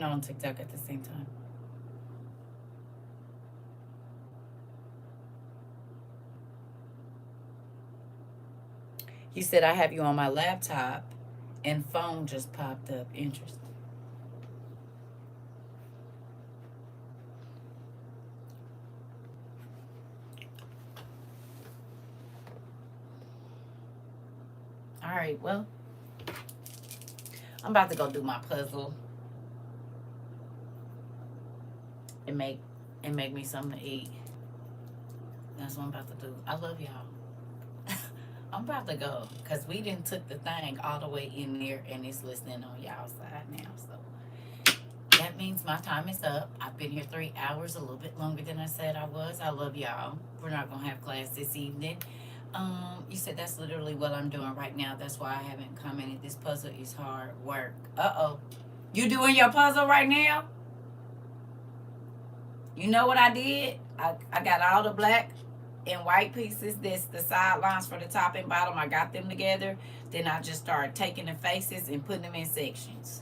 on TikTok at the same time. He said, I have you on my laptop and phone just popped up. Interesting. All right, well, I'm about to go do my puzzle and make me something to eat. That's what I'm about to do. I love y'all. I'm about to go because we didn't took the thing all the way in there and it's listening on y'all side now. So that means my time is up. I've been here 3 hours, a little bit longer than I said I was. I love y'all. We're not gonna have class this evening. You said that's literally what I'm doing right now. That's why I haven't commented. This puzzle is hard work. Uh-oh. You doing your puzzle right now? You know what I did? I got all the black and white pieces. This the sidelines for the top and bottom. I got them together. Then I just started taking the faces and putting them in sections.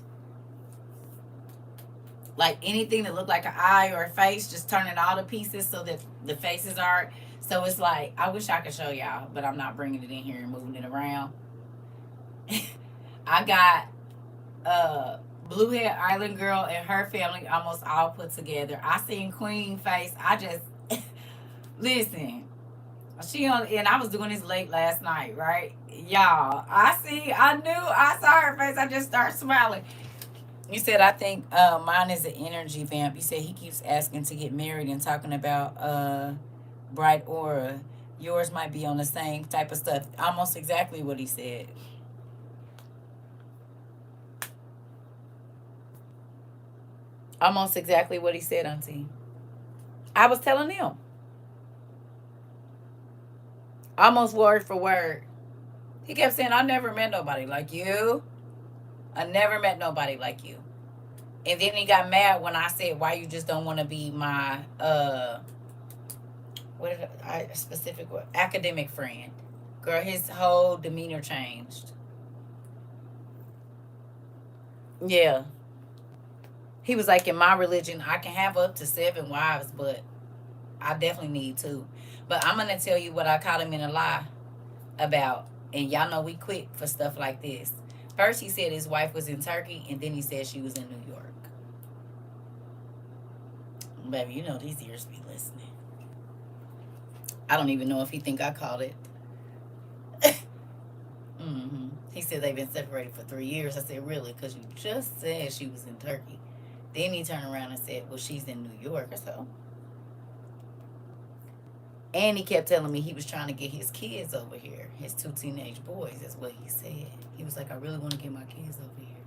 Like anything that looked like an eye or a face, just turning all the pieces so that the faces are. So it's like, I wish I could show y'all, but I'm not bringing it in here and moving it around. I got Blue Head Island Girl and her family almost all put together. I seen Queen face. I just listen. She on, and I was doing this late last night, right? Y'all, I knew, I saw her face. I just started smiling. You said, I think mine is an energy vamp. You said he keeps asking to get married and talking about bright aura. Yours might be on the same type of stuff. Almost exactly what he said. Almost exactly what he said, Auntie. I was telling him. Almost word for word. He kept saying, I never met nobody like you. I never met nobody like you. And then he got mad when I said, why you just don't want to be my what did I specific word? Academic friend. Girl, his whole demeanor changed. Yeah. He was like, in my religion, I can have up to 7 wives, but I definitely need 2. But I'm gonna tell you what I caught him in a lie about. And y'all know we quick for stuff like this. First he said his wife was in Turkey, and then he said she was in New York. Baby, you know these ears be listening. I don't even know if he think I called it. He said they've been separated for 3 years. I said, really? Because you just said she was in Turkey. Then he turned around and said, well, she's in New York or so. And he kept telling me he was trying to get his kids over here. His 2 teenage boys, is what he said. He was like, I really want to get my kids over here.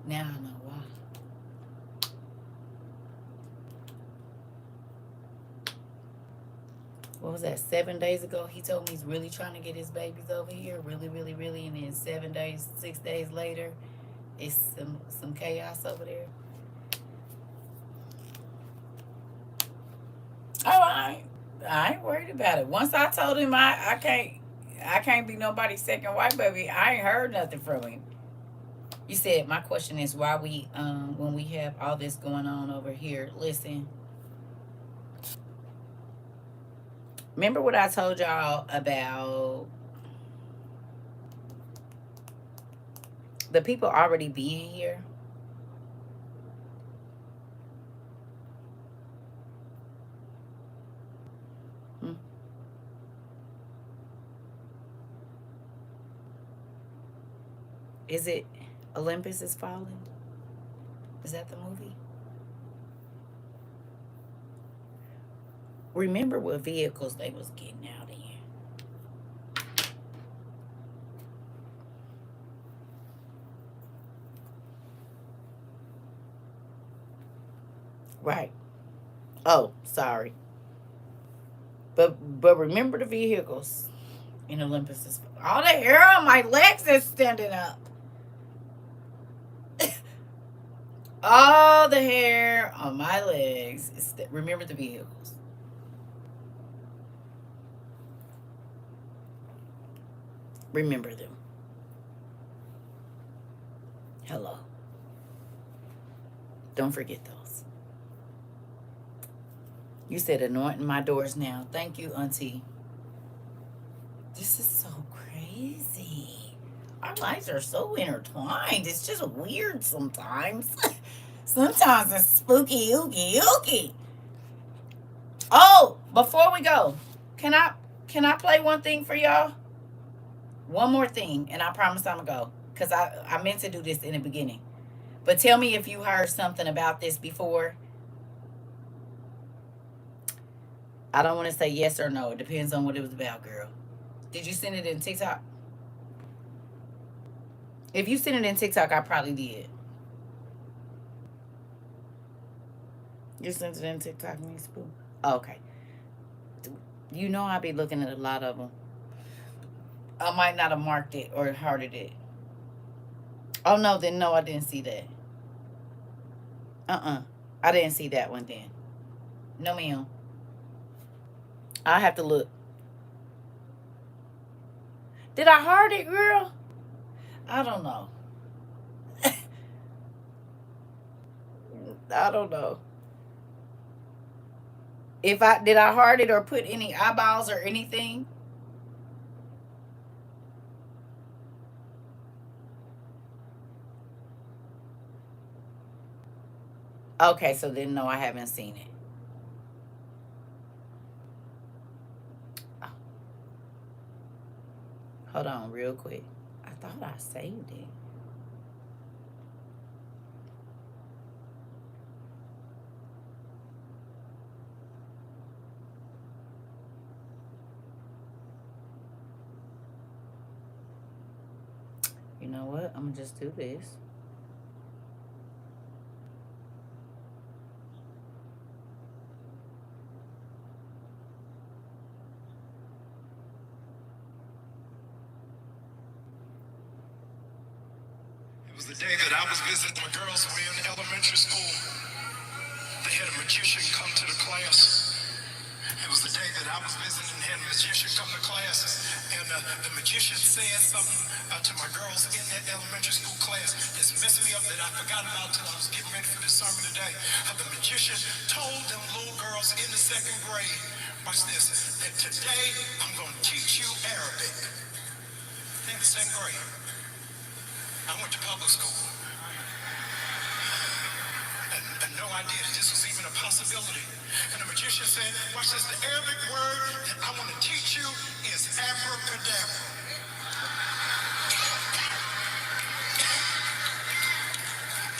Now I know why. What was that, 7 days ago? He told me he's really trying to get his babies over here. Really, really, really. And then 7 days, 6 days later, it's some chaos over there. Oh, I ain't worried about it. Once I told him I can't be nobody's second wife, baby. I ain't heard nothing from him. You said my question is why we when we have all this going on over here. Listen. Remember what I told y'all about the people already being here? Hmm? Is it Olympus is Falling? Is that the movie? Remember what vehicles they was getting out in. Right. Oh, sorry. But remember the vehicles in Olympus. All the hair on my legs is standing up. All the hair on my legs. Remember the vehicles. Remember them. Hello. Don't forget those. You said anointing my doors now. Thank you, Auntie. This is so crazy. Our lives are so intertwined. It's just weird sometimes. Sometimes it's spooky, ooky, ooky. Oh, before we go, can I play one thing for y'all? One more thing, and I promise I'm gonna go. Cause I meant to do this in the beginning. But tell me if you heard something about this before. I don't want to say yes or no. It depends on what it was about, girl. Did you send it in TikTok? If you sent it in TikTok, I probably did. You sent it in TikTok, me spoon. Oh, okay. You know I be looking at a lot of them. I might not have marked it or hearted it. Oh no, then no, I didn't see that. I didn't see that one then. No, ma'am. I have to look. Did I heart it, girl? I don't know. I don't know. If I did I heart it or put any eyeballs or anything? Okay, so then no, I haven't seen it. Oh, hold on, real quick. I thought I saved it. You know what? I'm gonna just do this. It was the day that I was visiting my girls who were in elementary school. They had a magician come to the class. It was the day that I was visiting and had a magician come to class. And the magician said something to my girls in that elementary school class that's messed me up that I forgot about till I was getting ready for this sermon today. The magician told them little girls in the second grade, watch this, that today I'm going to teach you Arabic. In the second grade. I went to public school. And no idea that this was even a possibility. And the magician said, watch this, the Arabic word that I want to teach you is abracadabra.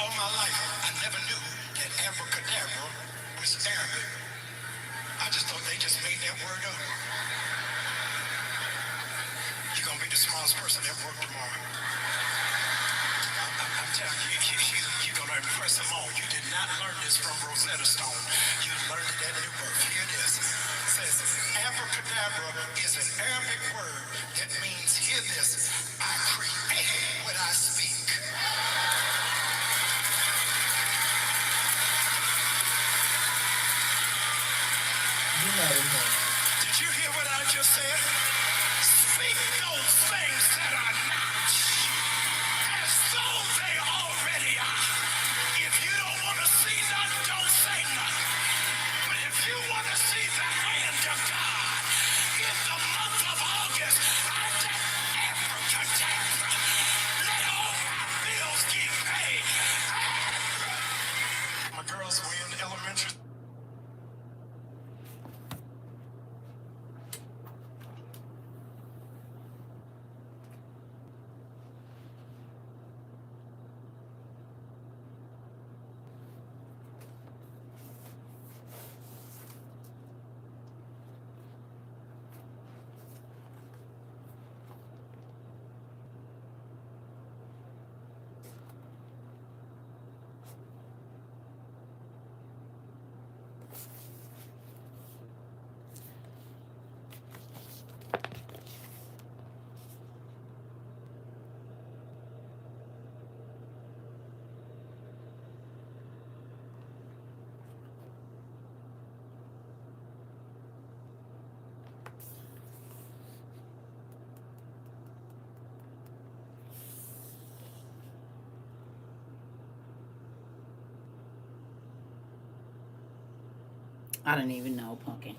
All my life, I never knew that abracadabra was Arabic. I just thought they just made that word up. You're going to be the smartest person at work tomorrow. I'm telling you, you're going to impress them all. You did not learn this from Rosetta Stone. You learned it at New Birth. Here it is. It says, abracadabra is an Arabic word that means, hear this, I create what I speak. You know that. Did you hear what I just said? Speak those things that are not as though they already are. If you don't want to see nothing, don't say nothing. But if you want to see the hand of God in the month of August, I don't even know, pumpkin.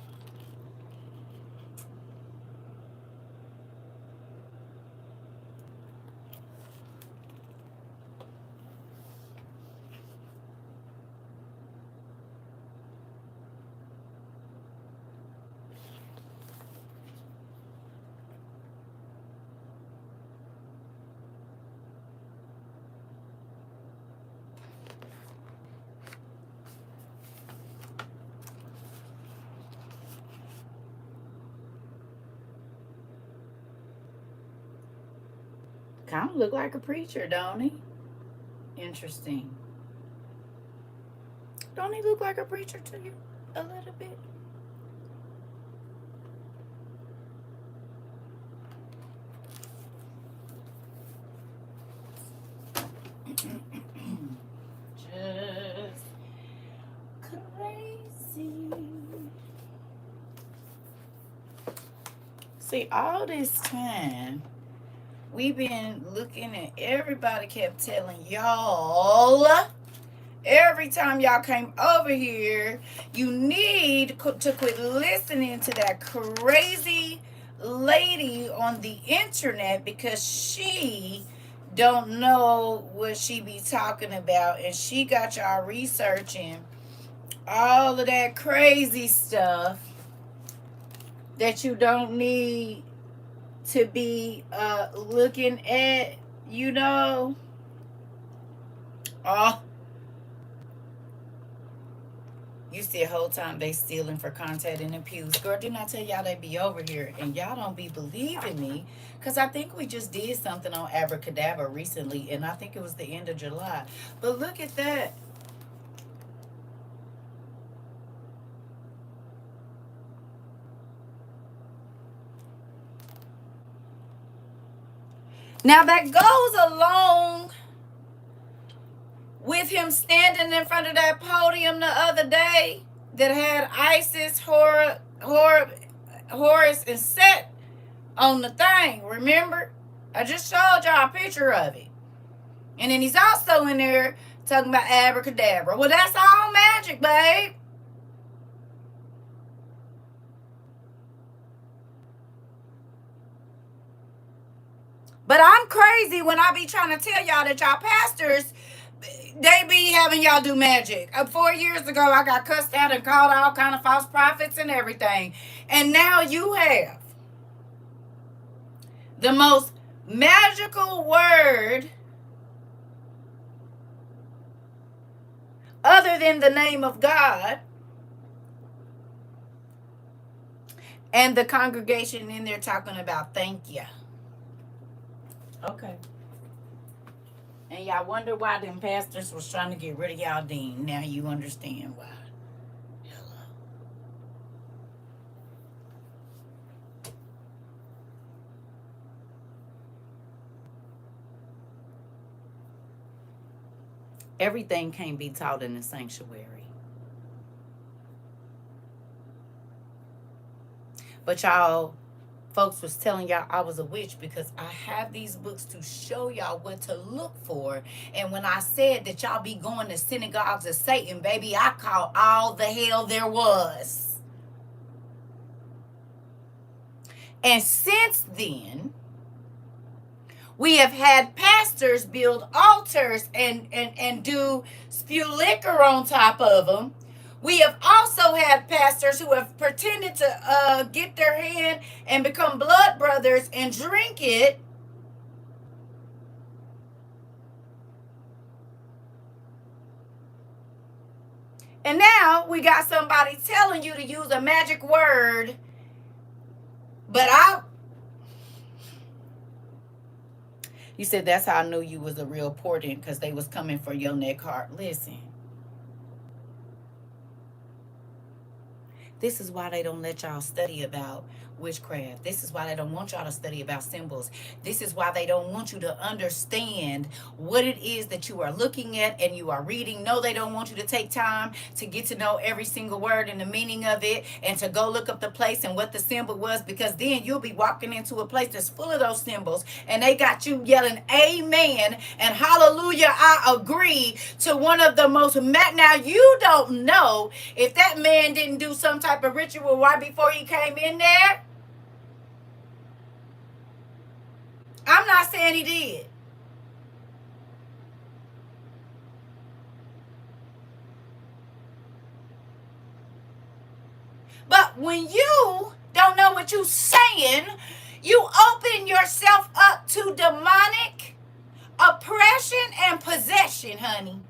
Kind of look like a preacher, don't he? Interesting. Don't he look like a preacher to you? A little bit. Just crazy. See, all this time, we've been looking at everybody kept telling y'all every time y'all came over here, you need to quit listening to that crazy lady on the internet because she don't know what she be talking about, and she got y'all researching all of that crazy stuff that you don't need to be looking at, you know. Oh, you see the whole time they stealing for content in the pews. Girl, didn't I tell y'all they be over here? And y'all don't be believing me. Because I think we just did something on Abracadabra recently. And I think it was the end of July. But look at that. Now that goes along with him standing in front of that podium the other day that had Isis, Horus, and Set on the thing. Remember? I just showed y'all a picture of it. And then he's also in there talking about abracadabra. Well, that's all magic, babe. But I'm crazy when I be trying to tell y'all that y'all pastors, they be having y'all do magic. 4 years ago, I got cussed out and called all kind of false prophets and everything. And now you have the most magical word other than the name of God, and the congregation in there talking about thank you. Okay. And y'all wonder why them pastors was trying to get rid of y'all dean. Now you understand why. Hello. Everything can't be taught in the sanctuary. But y'all, folks was telling y'all I was a witch because I have these books to show y'all what to look for. And when I said that y'all be going to synagogues of Satan, baby, I called all the hell there was. And since then, we have had pastors build altars and do spew liquor on top of them. We have also had pastors who have pretended to get their hand and become blood brothers and drink it. And now we got somebody telling you to use a magic word. But you said that's how I knew you was a real portent, because they was coming for your neck heart. Listen. This is why they don't let y'all study about witchcraft. This is why they don't want y'all to study about symbols. This is why they don't want you to understand what it is that you are looking at and you are reading. No, they don't want you to take time to get to know every single word and the meaning of it and to go look up the place and what the symbol was, because then you'll be walking into a place that's full of those symbols and they got you yelling amen and hallelujah, I agree, to one of the most now you don't know if that man didn't do some type of ritual right before he came in there. I'm not saying he did. But when you don't know what you're saying, you open yourself up to demonic oppression and possession, honey.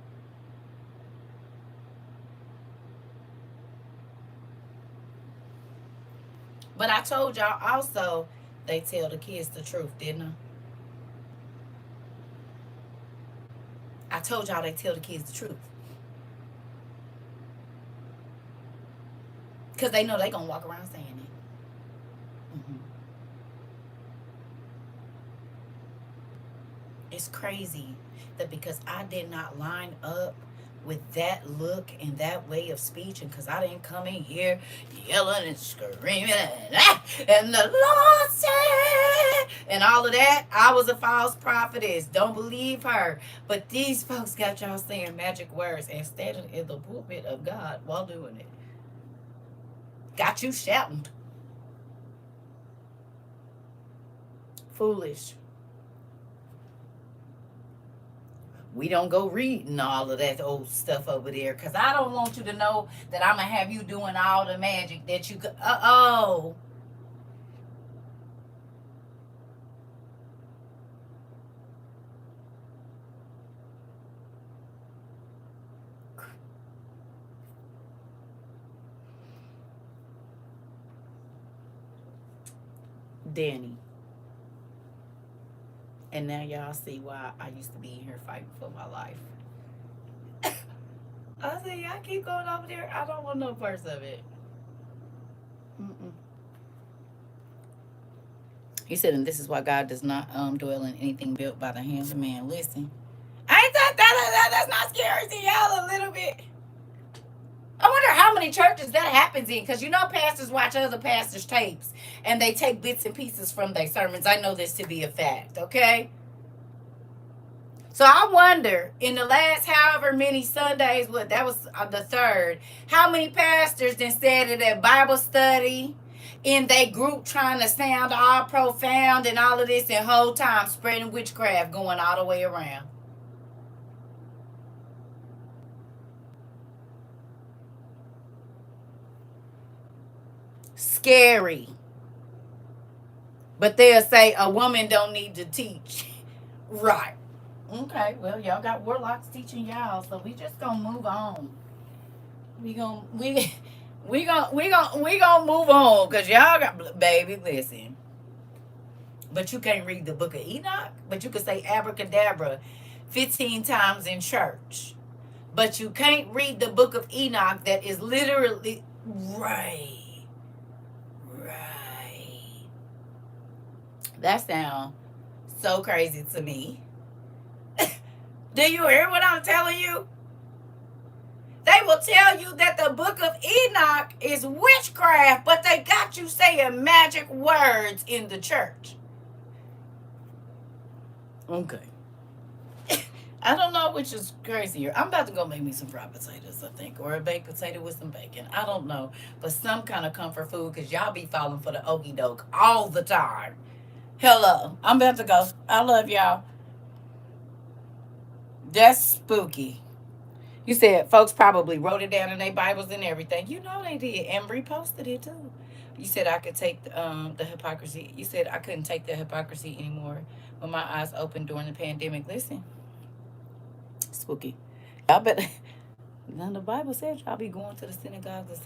But I told y'all also, they tell the kids the truth, didn't I? I told y'all they tell the kids the truth. Because they know they're going to walk around saying it. Mm-hmm. It's crazy that because I did not line up with that look and that way of speech, and because I didn't come in here yelling and screaming and the Lord said and all of that, I was a false prophetess. Don't believe her. But these folks got y'all saying magic words and standing in the pulpit of God while doing it. Got you shouting. Foolish. We don't go reading all of that old stuff over there, because I don't want you to know that I'm going to have you doing all the magic that you could. Uh-oh. Danny. And now y'all see why I used to be in here fighting for my life. I said, y'all keep going over there. I don't want no parts of it. Mm-mm. He said, and this is why God does not dwell in anything built by the hands of man. Listen, I thought that's not scary to y'all a little bit. I wonder how many churches that happens in, because you know pastors watch other pastors' tapes and they take bits and pieces from their sermons. I know this to be a fact, okay? So I wonder, in the last however many Sundays, that was the third, how many pastors instead of that Bible study in their group trying to sound all profound and all of this, and whole time spreading witchcraft going all the way around. Scary. But they'll say a woman don't need to teach. Right. Okay, well, y'all got warlocks teaching y'all, so we just gonna move on. We gonna move on, because y'all got, baby, listen. But you can't read the book of Enoch, but you can say abracadabra 15 times in church. But you can't read the book of Enoch that is literally right. That sounds so crazy to me. Do you hear what I'm telling you? They will tell you that the book of Enoch is witchcraft, but they got you saying magic words in the church. Okay. I don't know which is crazier. I'm about to go make me some fried potatoes, I think, or a baked potato with some bacon. I don't know. But some kind of comfort food, because y'all be falling for the okie doke all the time. Hello. I'm about to go. I love y'all. That's spooky. You said folks probably wrote it down in their Bibles and everything. You know they did, and reposted it too. You said I could take the hypocrisy. You said I couldn't take the hypocrisy anymore when my eyes opened during the pandemic. Listen, spooky. Y'all better. Now the Bible says y'all be going to the synagogues and